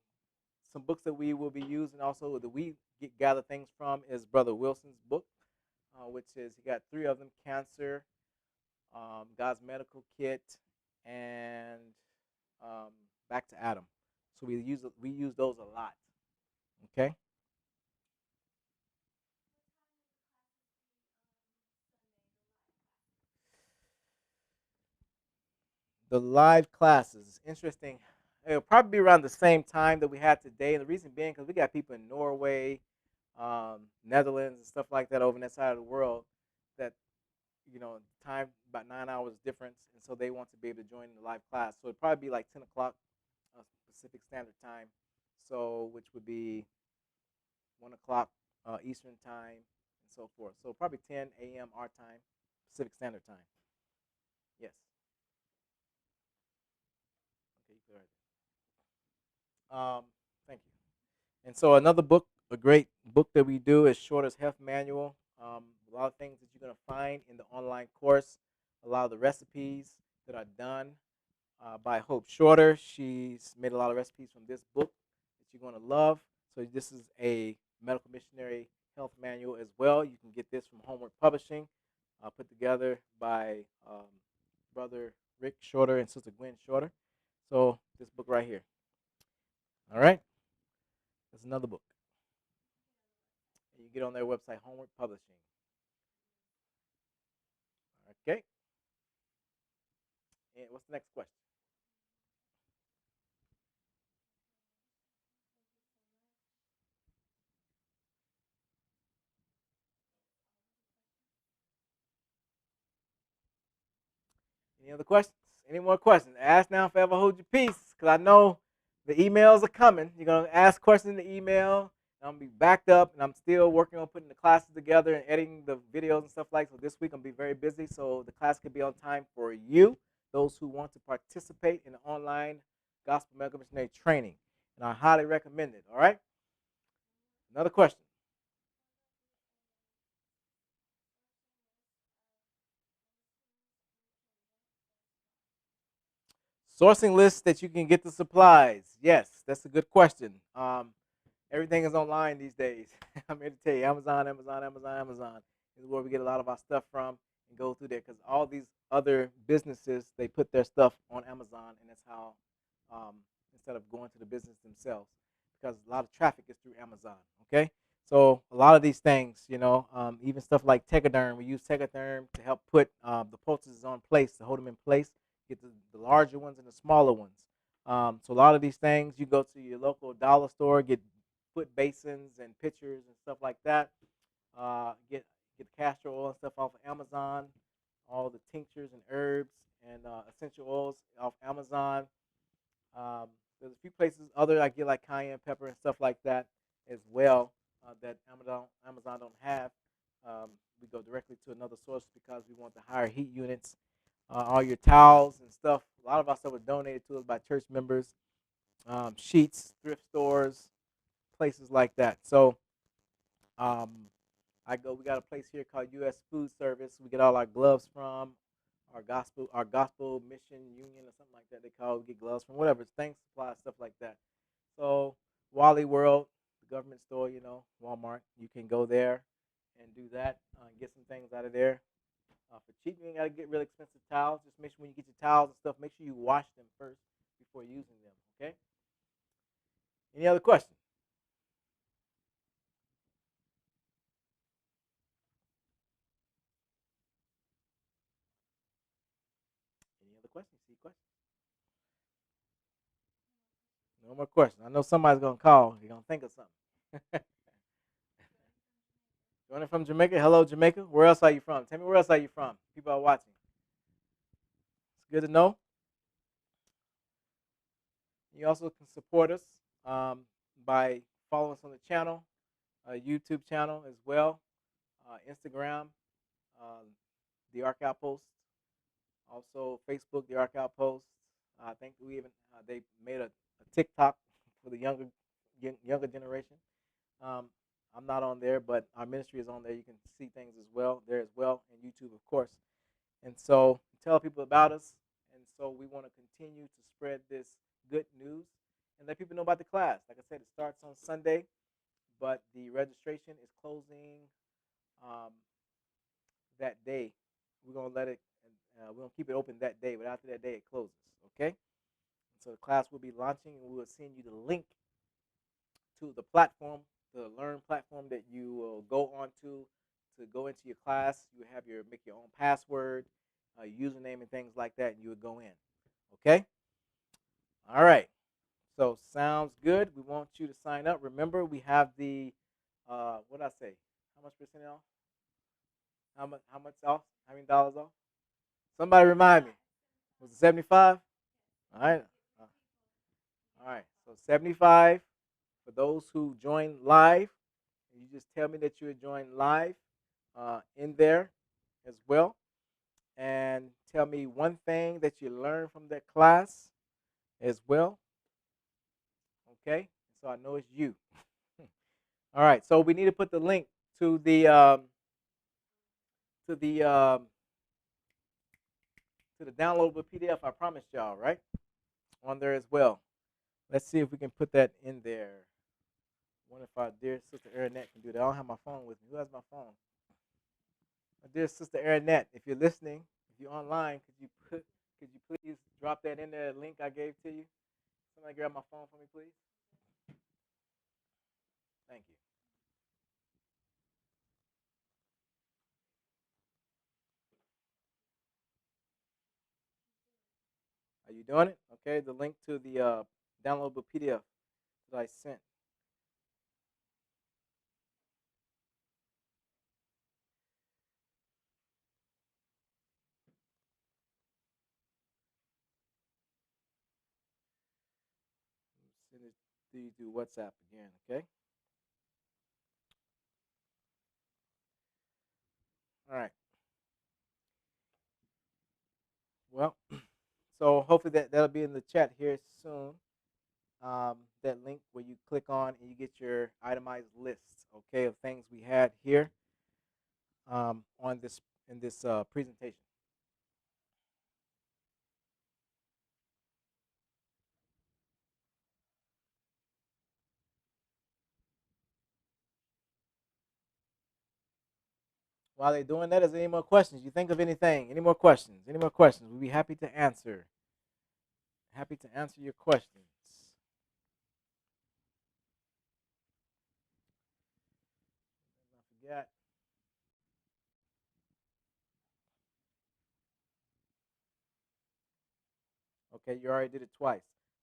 some books that we will be using also that we gather things from is Brother Wilson's book, which is he got three of them: Cancer, God's Medical Kit, and um, Back to Adam. So we use those a lot. Okay. The live classes, interesting. It'll probably be around the same time that we had today. And the reason being because we got people in Norway, Netherlands, and stuff like that over on that side of the world that time about 9 hours difference, and so they want to be able to join the live class. So it'd probably be like 10 o'clock Pacific Standard Time, so which would be 1 o'clock Eastern Time, and so forth. So probably 10 a.m. our time, Pacific Standard Time. Yes. Okay, you go ahead. Thank you. And so another book, a great book that we do is Shorter's Health Manual. A lot of things that you're going to find in the online course, a lot of the recipes that are done by Hope Shorter. She's made a lot of recipes from this book that you're going to love. So this is a medical missionary health manual as well. You can get this from Homework Publishing, put together by Brother Rick Shorter and Sister Gwen Shorter. So this book right here. All right, that's another book. And you get on their website, Homework Publishing. Okay. And what's the next question? Any other questions? Any more questions? Ask now, forever hold your peace, because I know the emails are coming. You're gonna ask questions in the email. And I'm gonna be backed up, and I'm still working on putting the classes together and editing the videos and stuff like. So this week I'm gonna be very busy, so the class could be on time for you, those who want to participate in the online gospel medical missionary training, and I highly recommend it. All right. Another question. Sourcing lists that you can get the supplies. Yes, that's a good question. Everything is online these days. I'm here to tell you, Amazon is where we get a lot of our stuff from and go through there because all these other businesses they put their stuff on Amazon, and that's how instead of going to the business themselves, because a lot of traffic is through Amazon. Okay, so a lot of these things, even stuff like Tegaderm, we use Tegaderm to help put the poultices on place to hold them in place. Get the larger ones and the smaller ones. So a lot of these things, you go to your local dollar store, get foot basins and pitchers and stuff like that. Get castor oil and stuff off of Amazon. All the tinctures and herbs and essential oils off Amazon. Um, there's a few places other I get like cayenne pepper and stuff like that as well that Amazon don't have. We go directly to another source because we want the higher heat units. All your towels and stuff. A lot of our stuff was donated to us by church members. Sheets, thrift stores, places like that. So um, we got a place here called U.S. Food Service. We get all our gloves from our gospel mission union or something like that. They call it, get gloves from whatever it's things, supplies, stuff like that. So Wally World, the government store, Walmart, you can go there and do that. Get some things out of there for cheap. You ain't gotta get really expensive towels. Just make sure when you get your towels and stuff, make sure you wash them first before using them. Okay. Any other questions? Any other questions? See questions? No more questions. I know somebody's gonna call. You're gonna think of something. Joining from Jamaica. Hello, Jamaica. Where else are you from? Tell me where else are you from? People are watching. It's good to know. You also can support us um, by following us on the channel, YouTube channel as well, Instagram, um, the Ark Outpost, also Facebook, the Ark Outpost. I think we even they made a TikTok for the younger generation. Um, I'm not on there, but our ministry is on there. You can see things as well there as well, and YouTube, of course. And so tell people about us. And so we want to continue to spread this good news and let people know about the class. Like I said, it starts on Sunday, but the registration is closing um, that day. We're gonna let it. We're gonna keep it open that day, but after that day, it closes. Okay. So the class will be launching, and we will send you the link to the platform, the Learn platform that you will go onto to go into your class. You have your make your own password, username, and things like that, and you would go in. Okay. All right. So sounds good. We want you to sign up. Remember, we have the what did I say? How much percent off? How much off? How many dollars off? Somebody remind me. Was it 75? All right. All right. So 75 for those who join live. You just tell me that you joined live in there as well, and tell me one thing that you learned from that class as well. Okay. So I know it's you. All right. So we need to put the link to to the um, the downloadable PDF. I promised y'all, right? On there as well. Let's see if we can put that in there. I wonder if our dear sister Erinette can do that. I don't have my phone with me. Who has my phone? My dear sister Erinette, if you're listening, if you're online, could you please drop that in there, link I gave to you? Somebody grab my phone for me, please. Thank you. Are you doing it? Okay, the link to the downloadable PDF that I sent. Send it to you through WhatsApp again, okay? All right. Well, so hopefully that'll be in the chat here soon. That link where you click on and you get your itemized list, okay, of things we had here on this in this presentation. While they're doing that, is there any more questions? You think of anything? Any more questions? Any more questions? We'll be happy to answer. Happy to answer your questions. Don't forget. Okay, you already did it twice.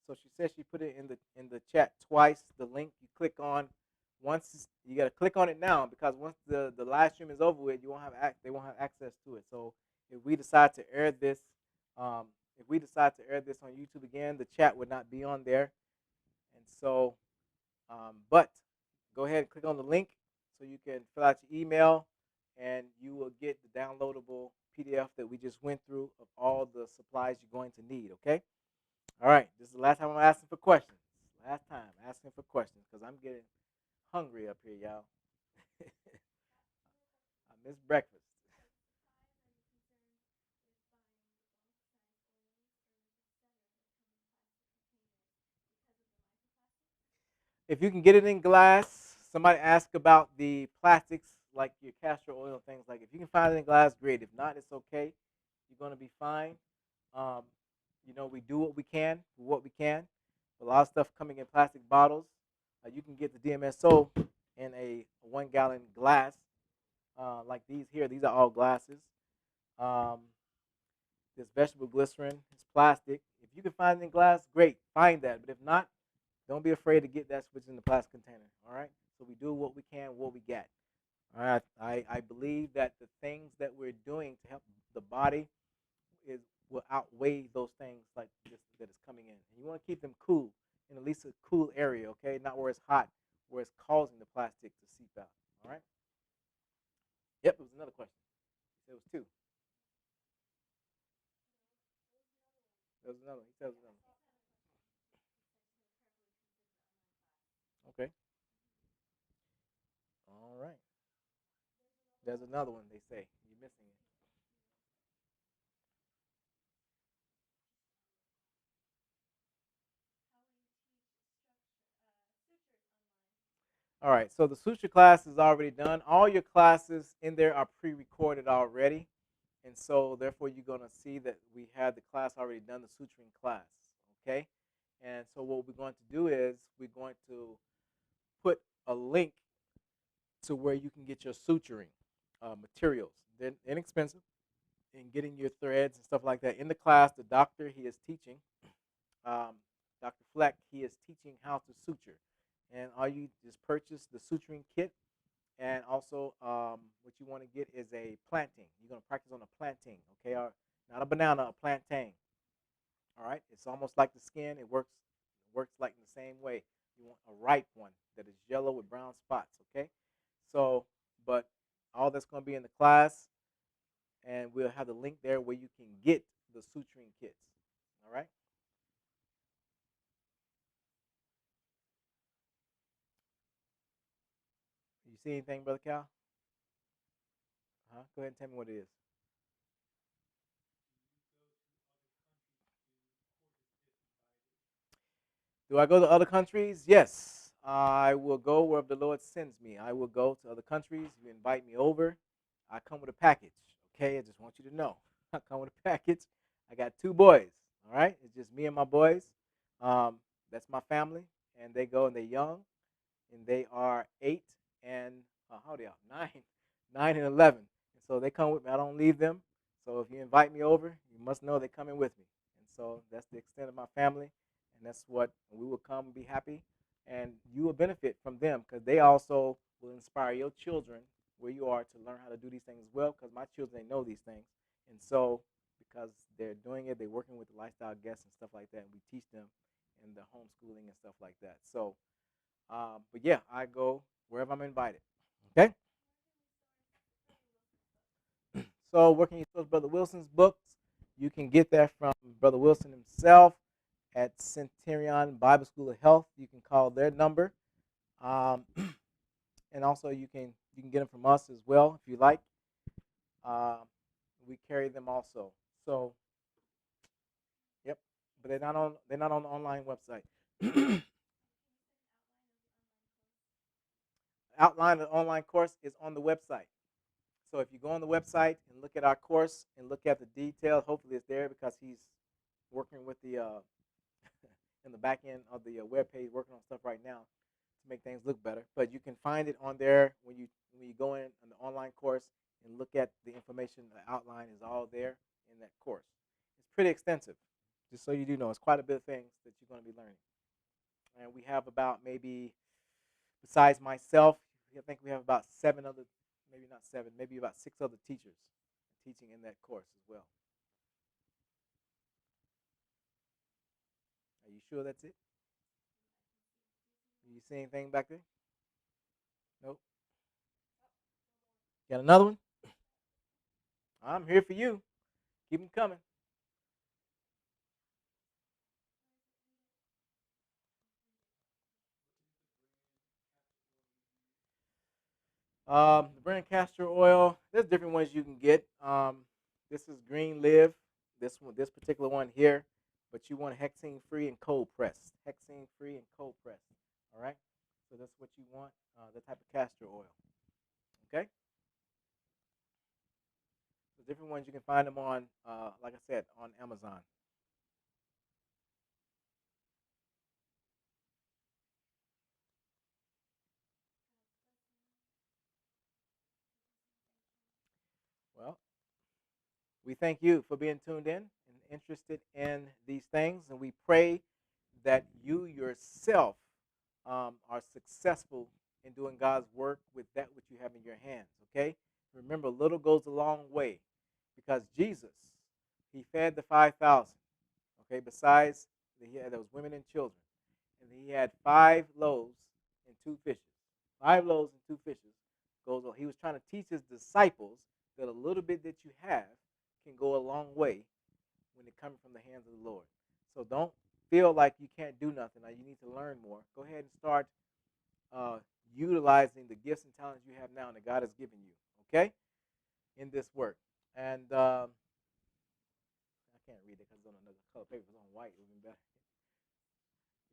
So she says she put it in the chat twice. The link you click on once you got to click on it now because once the live stream is over with, you won't have they won't have access to it. So if we decide to air this, um, if we decide to air this on YouTube again, the chat would not be on there. And so, but go ahead and click on the link so you can fill out your email, and you will get the downloadable PDF that we just went through of all the supplies you're going to need. Okay. All right, this is the last time I'm asking for questions. Last time asking for questions because I'm getting hungry up here, y'all. I miss breakfast. If you can get it in glass, somebody asked about the plastics like your castor oil and things like. If you can find it in glass, great. If not, it's okay. You're gonna be fine. Um, we do what we can with what we can. A lot of stuff coming in plastic bottles. You can get the DMSO in a 1 gallon glass, like these here. These are all glasses. Um, this vegetable glycerin is plastic. If you can find it in glass, great, find that. But if not, Don't be afraid to get that switch in the plastic container. All right. So we do what we can, what we got. All right. I believe that the things that we're doing to help the body is will outweigh those things like this that is coming in. And you want to keep them cool in at least a cool area, okay? Not where it's hot, where it's causing the plastic to seep out. All right. Yep. It was another question. It was two. There was another. He said it was another. Okay. All right. There's another one. They say you're missing it. All right, so the suture class is already done. All your classes in there are pre-recorded already, and so therefore you're going to see that we had the class already done, the suturing class, okay? And so what we're going to do is we're going to put a link to where you can get your suturing materials. They're inexpensive in getting your threads and stuff like that. In the class, the doctor, he is teaching, um, Dr. Fleck, he is teaching how to suture. And all you just purchase the suturing kit. And also, what you want to get is a plantain. You're going to practice on a plantain, okay? Or not a banana, a plantain. All right. It's almost like the skin. It works like in the same way. You want a ripe one that is yellow with brown spots, okay? So, but all that's going to be in the class, and we'll have the link there where you can get the suturing kits. All right. You see anything, Brother Cal? Go ahead and tell me what it is. Do I go to other countries? Yes. I will go wherever the Lord sends me. I will go to other countries. You invite me over. I come with a package. Okay, I just want you to know. I come with a package. I got two boys. All right, it's just me and my boys. Um, that's my family, and they go and they're young, and they are 8 and how old are they? 9 and 11. And so they come with me. I don't leave them. So if you invite me over, you must know they're coming with me. And so that's the extent of my family, and that's what we will come and be happy, and you will benefit from them because they also will inspire your children where you are to learn how to do these things as well. Because my children they know these things, and so because they're doing it, they're working with the lifestyle guests and stuff like that, and we teach them in the homeschooling and stuff like that. So but yeah, I go wherever I'm invited. Okay. So where can you source Brother Wilson's books? You can get that from Brother Wilson himself at Centurion Bible School of Health. You can call their number, um, and also you can get them from us as well if you like. Um, we carry them also. So yep, but they're not on the online website. Outline of the online course is on the website. So if you go on the website and look at our course and look at the details, hopefully it's there because he's working with the in the back end of the web page, working on stuff right now to make things look better. But you can find it on there when you go in on the online course and look at the information. The outline is all there in that course. It's pretty extensive, just so you do know. It's quite a bit of things that you're going to be learning. And we have about maybe, besides myself, I think we have about 7 other, maybe not seven, maybe about 6 other teachers teaching in that course as well. Are you sure that's it? You see anything back there? Nope. Got another one? I'm here for you. Keep them coming. The brand castor oil. There's different ones you can get. This is Green Live. This particular one here, but you want hexane free and cold pressed. Hexane free and cold pressed. All right. So that's what you want. The type of castor oil. Okay. The different ones you can find them on, like I said, on Amazon. Well, we thank you for being tuned in and interested in these things, and we pray that you yourself are successful in doing God's work with that which you have in your hands. Okay, remember, little goes a long way, because Jesus, he fed the 5,000. Okay, besides he had those women and children, and he had 5 loaves and 2 fishes. 5 loaves and 2 fishes goes on. He was trying to teach his disciples that a little bit that you have can go a long way when it comes from the hands of the Lord. So don't feel like you can't do nothing. Or you need to learn more. Go ahead and start uh, utilizing the gifts and talents you have now that God has given you. Okay, in this work. And I can't read it because it's on another color paper. It's on white. It would be better.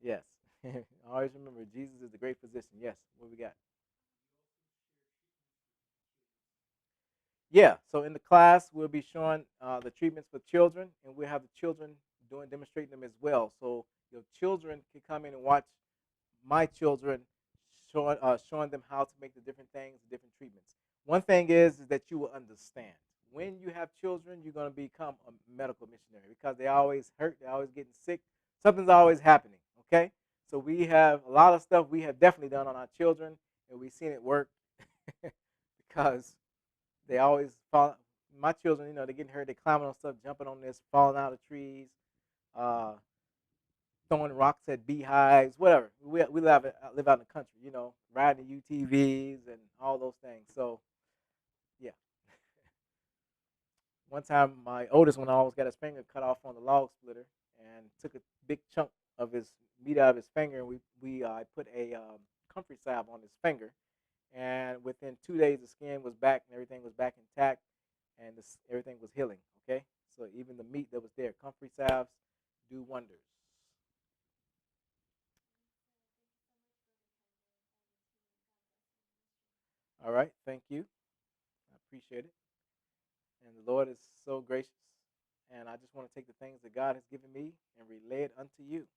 Yes. Always remember, Jesus is the great physician. Yes. What we got? Yeah. So in the class, we'll be showing the treatments for children, and we'll have the children demonstrating them as well. So your children can come in and watch my children showing them how to make the different things, the different treatments. One thing is that you will understand. When you have children, you're going to become a medical missionary because they always hurt, they're always getting sick. Something's always happening, okay? So we have a lot of stuff we have definitely done on our children, and we've seen it work because they always fall. My children, they're getting hurt, they're climbing on stuff, jumping on this, falling out of trees, uh, throwing rocks at beehives, whatever. We live out in the country, riding UTVs and all those things. So yeah, one time my oldest one almost got his finger cut off on the log splitter and took a big chunk of his meat out of his finger, and we put a comfrey salve on his finger, and within 2 days the skin was back and everything was back intact, and everything was healing. Okay, so even the meat that was there, comfrey salves do wonders. All right, thank you. I appreciate it. And the Lord is so gracious. And I just want to take the things that God has given me and relay it unto you.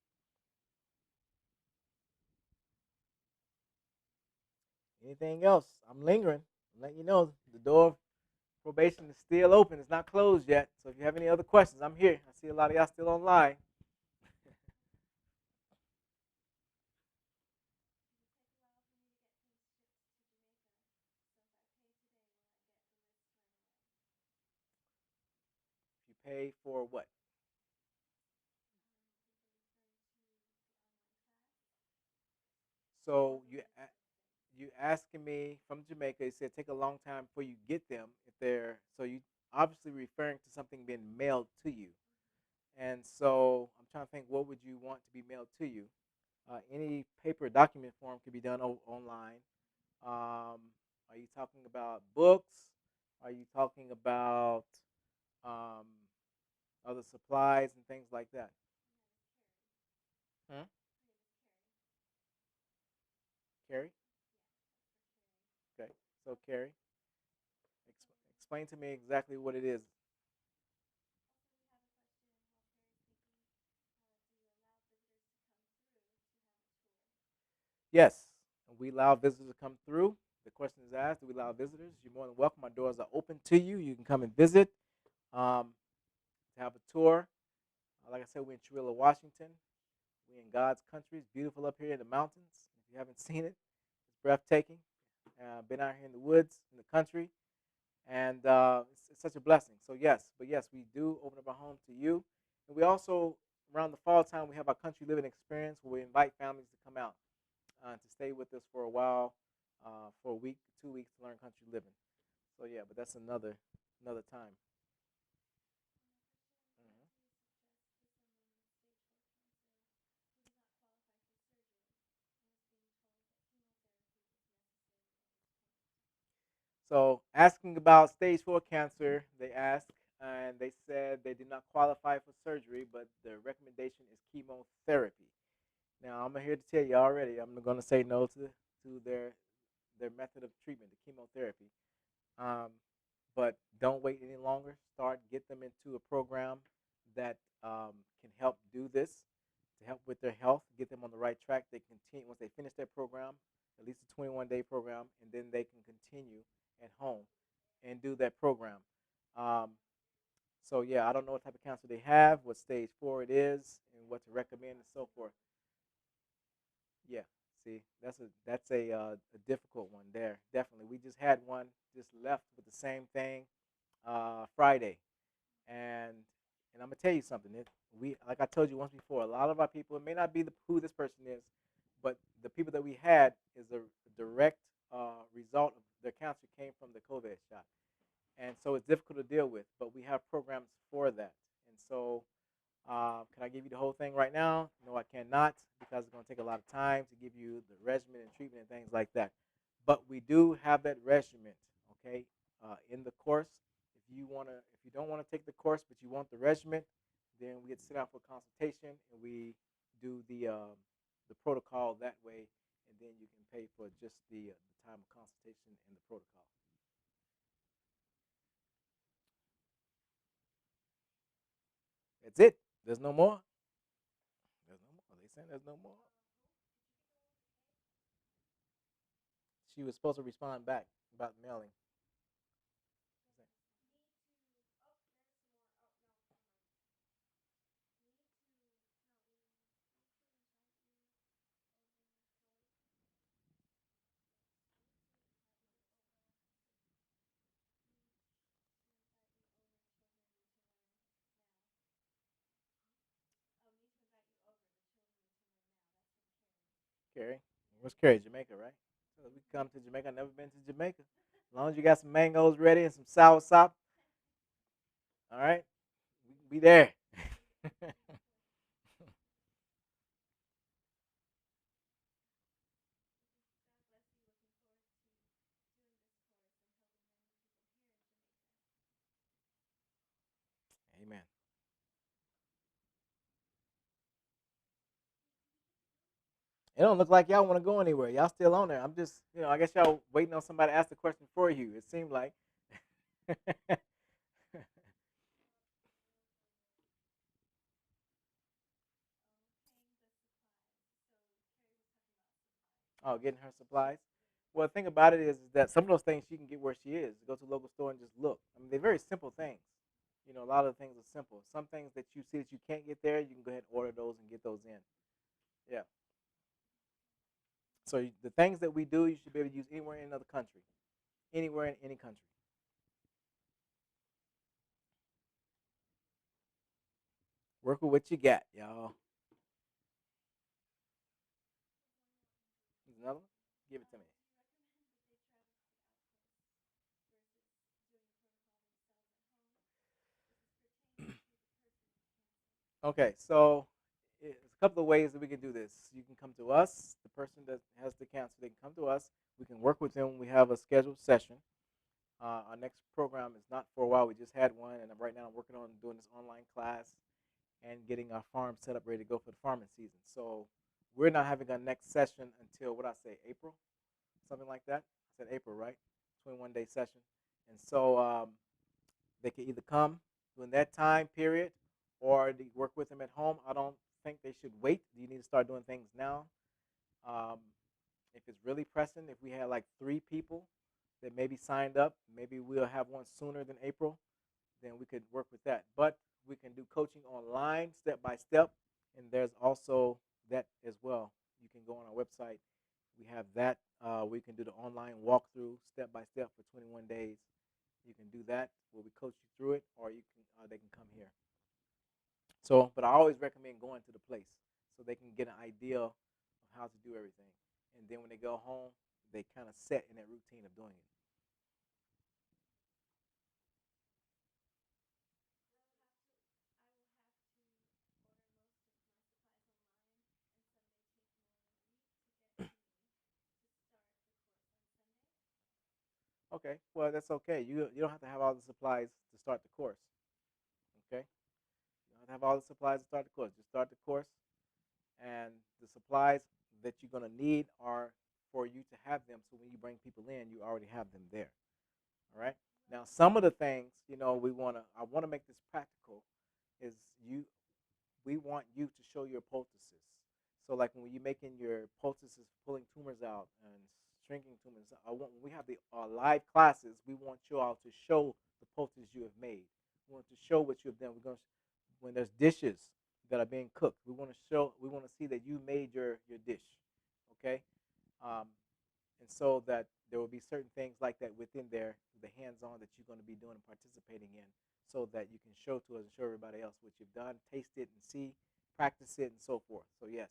Anything else? I'm lingering. I'm letting you know the door of probation is still open. It's not closed yet. So if you have any other questions, I'm here. I see a lot of y'all still online. If you pay for what? So you asking me from Jamaica. It said take a long time before you get them. If they're so you obviously referring to something being mailed to you. And so I'm trying to think, what would you want to be mailed to you? Any paper document form can be done online. Are you talking about books? Are you talking about um, other supplies and things like that? Hmm? Carrie? Okay. So, Carrie, explain to me exactly what it is. Yes, we allow visitors to come through. The question is asked, do we allow visitors? You're more than welcome. Our doors are open to you. You can come and visit, um, to have a tour. Like I said, we're in Trilla, Washington. We're in God's country. It's beautiful up here in the mountains. If you haven't seen it, it's breathtaking. Been out here in the woods, in the country, and it's such a blessing. So yes, but yes, we do open up our home to you, and we also around the fall time we have our country living experience where we invite families to come out to stay with us for a while, for a week, 2 weeks to learn country living. So yeah, but that's another time. Mhm. So asking about stage 4 cancer, they asked, and they said they did not qualify for surgery, but the recommendation is chemotherapy. Now I'm here to tell you already. I'm going to say no to their method of treatment, the chemotherapy. Um, but don't wait any longer. Get them into a program that can help do this to help with their health, get them on the right track. They continue once they finish their program, at least a 21-day program, and then they can continue at home and do that program. Um, So yeah, I don't know what type of cancer they have, what stage 4 it is, and what to recommend and so forth. Yeah, see, that's a difficult one there. Definitely, we just had one just left with the same thing Friday, and I'm gonna tell you something. We like I told you once before, a lot of our people, it may not be who this person is, but the people that we had is a direct result of their cancer came from the COVID shot, and so it's difficult to deal with. But we have programs for that, and so can I give you the whole thing right now? No, I cannot because it's going to take a lot of time to give you the regimen and treatment and things like that. But we do have that regimen, okay, in the course. If you don't want to take the course, but you want the regimen, then we get to sit down for a consultation and we do the protocol that way, and then you can pay for just the time of consultation and the protocol. That's it. There's no more. There's no more. They saying there's no more. She was supposed to respond back about mailing. Carrie. What's Carrie? Jamaica, right? So we come to Jamaica. I've never been to Jamaica. As long as you got some mangoes ready and some sour sop, all right, we can be there. Amen. It don't look like y'all want to go anywhere. Y'all still on there. I'm just, I guess y'all waiting on somebody to ask the question for you. It seemed like. Oh, getting her supplies. Well, the thing about it is that some of those things she can get where she is. Go to a local store and just look. I mean, they're very simple things. A lot of the things are simple. Some things that you see that you can't get there, you can go ahead and order those and get those in. Yeah. So the things that we do, you should be able to use anywhere in another country, anywhere in any country. Work with what you got, y'all. There's another one. Give it to me. Okay, so there's a couple of ways that we can do this. You can come to us. The person that has the cancer, they can come to us. We can work with them. We have a scheduled session. Our next program is not for a while. We just had one, and right now I'm working on doing this online class and getting our farm set up ready to go for the farming season. So we're not having our next session until what I say, April, something like that. I said April, right? 21-day session, and so they can either come during that time period or they work with them at home. I don't think they should wait. You need to start doing things now. Um, if it's really pressing, if we had like 3 people that maybe signed up, maybe we'll have one sooner than April, then we could work with that. But we can do coaching online step by step, and there's also that as well. You can go on our website. We have that. We can do the online walkthrough step by step for 21 days. You can do that where we coach you through it, or you can they can come here. So, but I always recommend going to the place so they can get an idea of how to do everything, and then when they go home, they kind of set in that routine of doing it. Okay, well that's okay. You don't have to have all the supplies to start the course. Okay, you don't have to have all the supplies to start the course. Just start the course, and the supplies that you're gonna need are for you to have them. So when you bring people in, you already have them there. All right. Now, some of the things I wanna make this practical. Is you We want you to show your poultices. So, like when you're making your poultices, pulling tumors out and shrinking tumors, when we have the live classes, we want you all to show the poultices you have made. We want to show what you have done. We're going to, when there's dishes that are being cooked, we want to show, we want to see that you made your dish, okay? Um, and so that there will be certain things like that within there, the hands-on that you're going to be doing and participating in, so that you can show to us and show everybody else what you've done, taste it and see, practice it, and so forth. So yes,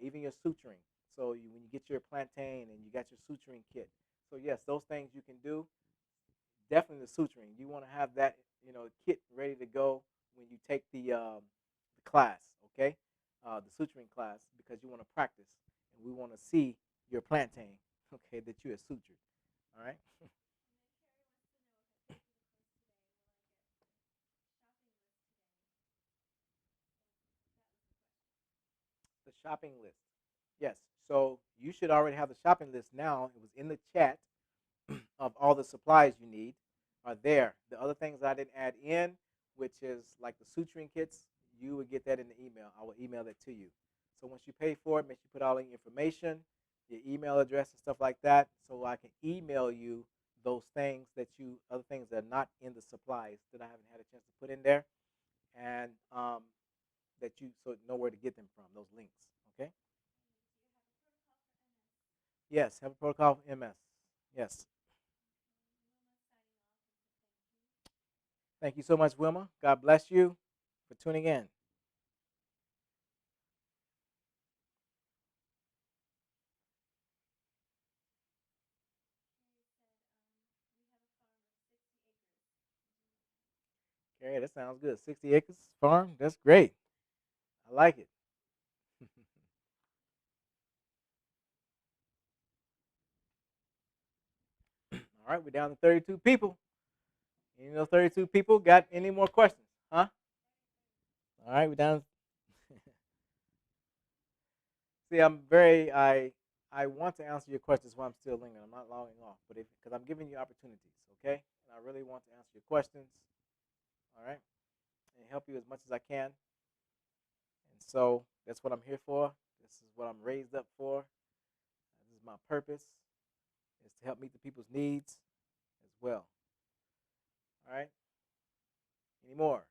even your suturing. So when you get your plantain and you got your suturing kit. So yes, those things you can do. Definitely the suturing. You want to have that, kit ready to go when you take the class, okay? The suturing class, because you want to practice and we want to see your plantain, okay, that you have sutured. All right. The shopping list. Yes. So you should already have the shopping list now. It was in the chat of all the supplies you need are there. The other things I didn't add in, which is like the suturing kits, you would get that in the email. I will email it to you. So once you pay for it, make sure you put all in your information, your email address and stuff like that, so I can email you those things that you, other things that are not in the supplies that I haven't had a chance to put in there, and that you so know where to get them from, those links. Okay. Yes, have a protocol for MS. Yes. Thank you so much, Wilma. God bless you for tuning in. Okay, that sounds good. 60 acres farm. That's great. I like it. All right, we're down to 32 people. Any of those 32 people got any more questions? Huh? All right, we're down. See, I want to answer your questions while I'm still lingering. I'm not logging off, but because I'm giving you opportunities, okay? And I really want to answer your questions. All right, and help you as much as I can. And so that's what I'm here for. This is what I'm raised up for. This is my purpose, is to help meet the people's needs as well. All right. Any more?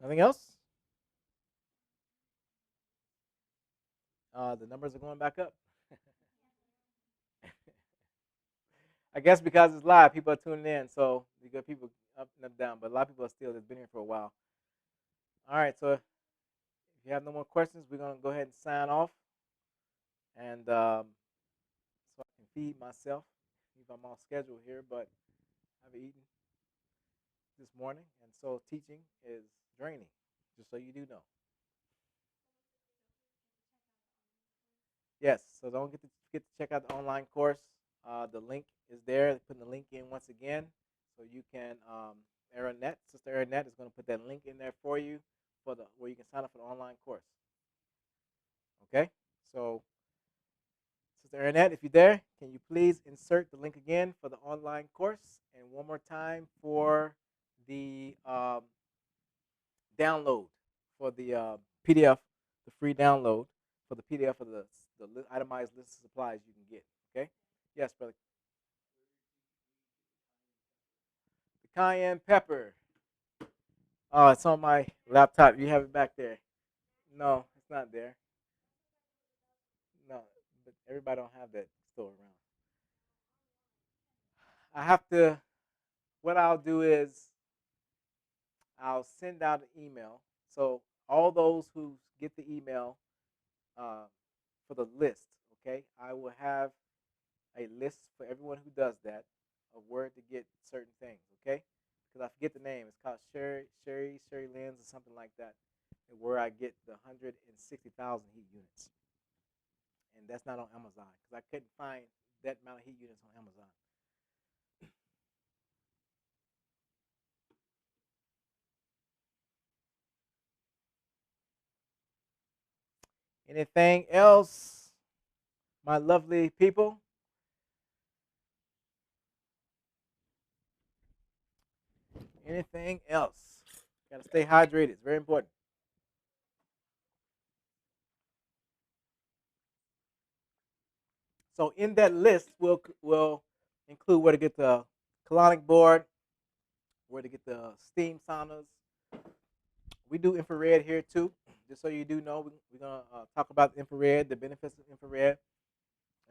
Nothing else? The numbers are going back up. I guess because it's live, people are tuning in, so you got people up and down, but a lot of people are still that's been here for a while. All right, so if you have no more questions, we're gonna go ahead and sign off, and so I can feed myself. If I'm on schedule here, but I've eaten this morning, and so teaching is draining. Just so you do know. Yes, so don't get to check out the online course. The link is there. Putting the link in once again, so you can Sister Aaronette is going to put that link in there for you for the where you can sign up for the online course. Okay, so Sister Aaronette, if you're there, can you please insert the link again for the online course and one more time for the download for the PDF, the free download for the PDF of the itemized list of supplies you can get. Okay. Yes, brother. The cayenne pepper. Oh, it's on my laptop. You have it back there. No, it's not there. No, but everybody don't have that store around. I have to. What I'll do is I'll send out an email. So all those who get the email uh, for the list, okay, I will have a list for everyone who does that of where to get certain things, okay? Because I forget the name. It's called Sherry Lynn's or something like that, and where I get the 160,000 heat units. And that's not on Amazon because I couldn't find that amount of heat units on Amazon. Anything else, my lovely people? Anything else? Got to stay hydrated. It's very important. So in that list, we'll include where to get the colonic board, where to get the steam saunas. We do infrared here too. Just so you do know, we're gonna talk about infrared, the benefits of infrared,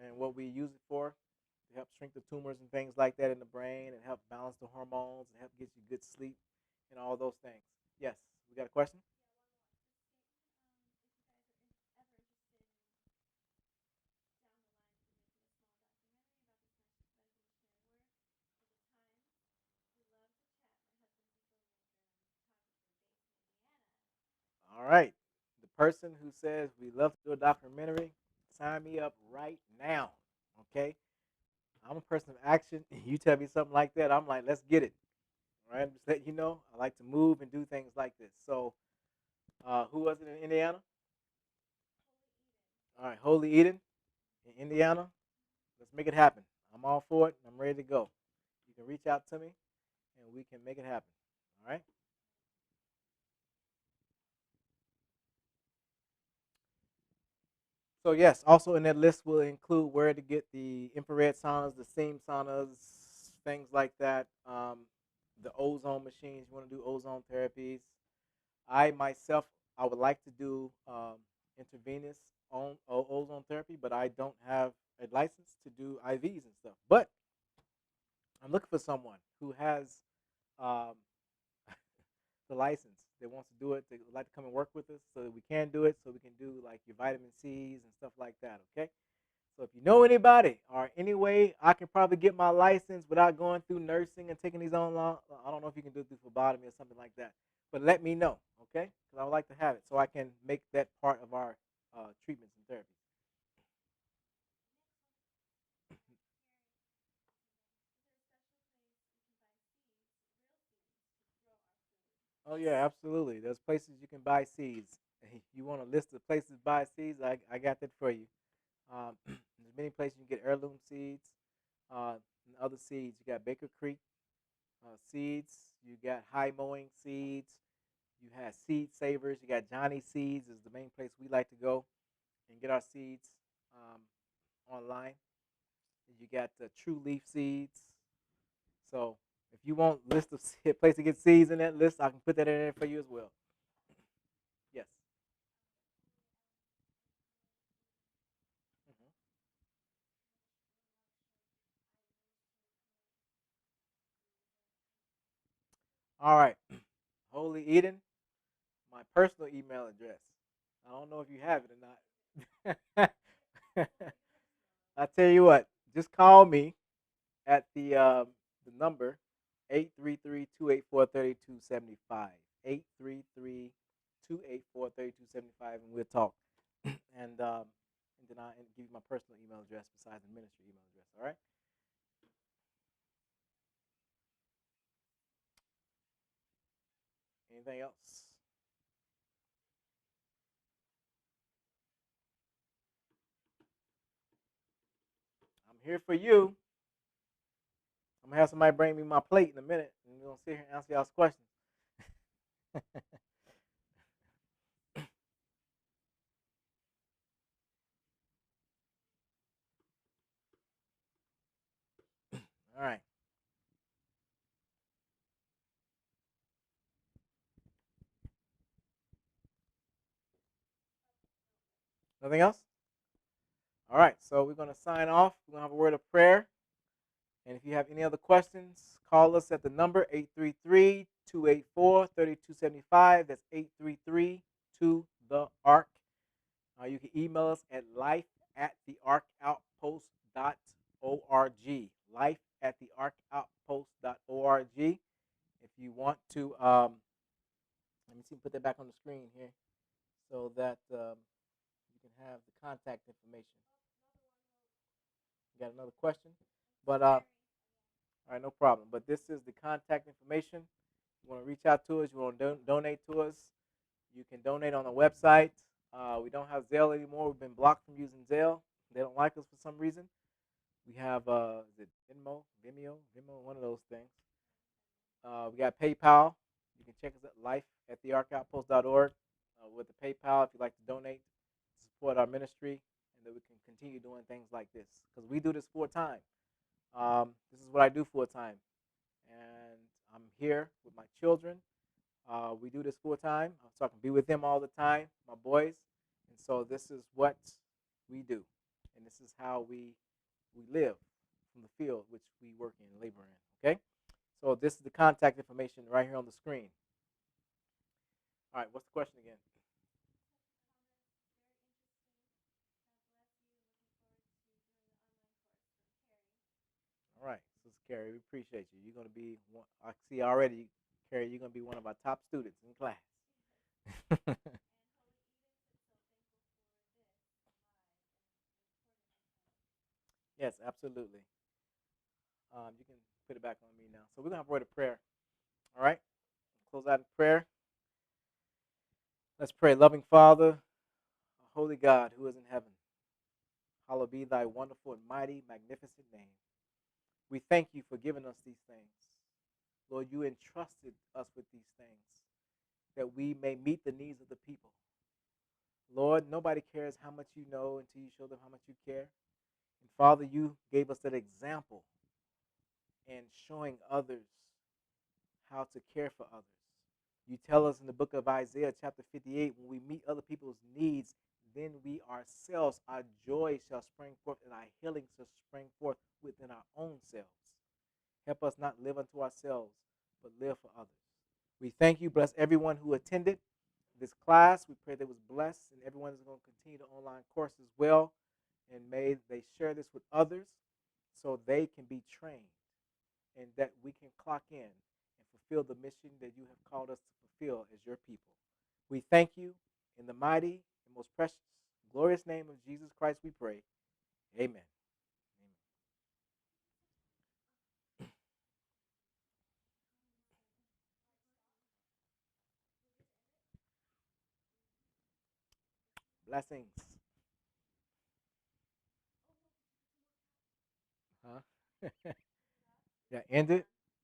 and what we use it for to help shrink the tumors and things like that in the brain, and help balance the hormones, and help get you good sleep, and all those things. Yes, we got a question. All right. The person who says we love to do a documentary, sign me up right now. Okay. I'm a person of action. You tell me something like that, I'm like, let's get it. All right. Just let you know, I like to move and do things like this. So, who was it in Indiana? All right, Holy Eden in Indiana. Let's make it happen. I'm all for it. I'm ready to go. You can reach out to me, and we can make it happen. All right. So yes, also in that list will include where to get the infrared saunas, the steam saunas, things like that. The ozone machines. You want to do ozone therapies. I myself, I would like to do intravenous ozone therapy, but I don't have a license to do IVs and stuff. But I'm looking for someone who has um, the license that wants to do it. They would like to come and work with us so that we can do it, so we can do like your vitamin C's and stuff like that. Okay. So if you know anybody or any way I can probably get my license without going through nursing and taking these on long, I don't know if you can do it through phlebotomy or something like that. But let me know, okay? Because I would like to have it so I can make that part of our treatments and therapy. Oh yeah, absolutely. There's places you can buy seeds. If you want a list of places to buy seeds, I got that for you. There's many places you can get heirloom seeds and other seeds. You got Baker Creek seeds. You got high mowing seeds. You have Seed Savers. You got Johnny Seeds is the main place we like to go and get our seeds um, online. You got the True Leaf Seeds. So if you want list of place to get seeds in that list, I can put that in there for you as well. Yes. Mhm. All right. Holy Eden, my personal email address. I don't know if you have it or not. I tell you what, just call me at the number 833-284-3275. 833-284-3275, and we'll talk. And then I give you my personal email address besides the ministry email address. All right. Anything else? I'm here for you. I'm gonna have somebody bring me my plate in a minute, and we're gonna sit here and answer y'all's questions. All right. Nothing else? All right. So we're gonna sign off. We're gonna have a word of prayer. And if you have any other questions, call us at the number 833-284-3275. That's 833 to the ARC. You can email us at life at the arcoutpost.org. Life at the arcoutpost.org. If you want to, let me see, put that back on the screen here so that you can have the contact information. You got another question? But all right, no problem. But this is the contact information. You want to reach out to us, you want to donate to us, you can donate on the website. We don't have Zelle anymore. We've been blocked from using Zelle. They don't like us for some reason. We have is it Vimeo, one of those things. We got PayPal. You can check us at life at thearchoutpost.org with the PayPal if you'd like to donate to support our ministry and that we can continue doing things like this because we do this full time. This is what I do full time, and I'm here with my children. We do this full time, so I can be with them all the time, my boys, and so this is what we do, and this is how we live from the field which we work in, labor in. Okay, so this is the contact information right here on the screen. All right, what's the question again? All right, so Carrie, we appreciate you. You're going to be one, I see already, Carrie, you're going to be one of our top students in class. Yes, absolutely. You can put it back on me now. So we're going to have a word of prayer. All right, close out in prayer. Let's pray. Loving Father, holy God who is in heaven, hallowed be thy wonderful and mighty, magnificent name. We thank you for giving us these things. Lord, you entrusted us with these things that we may meet the needs of the people. Lord, nobody cares how much you know until you show them how much you care. And Father, you gave us that example in showing others how to care for others. You tell us in the book of Isaiah, chapter 58, when we meet other people's needs, then we ourselves, our joy shall spring forth and our healing shall spring forth within our own selves. Help us not live unto ourselves, but live for others. We thank you. Bless everyone who attended this class. We pray they was blessed, and everyone is going to continue the online course as well. And may they share this with others so they can be trained and that we can clock in and fulfill the mission that you have called us to fulfill as your people. We thank you in the mighty and most precious, glorious name of Jesus Christ we pray. Amen. Blessings. Huh? Yeah, end it.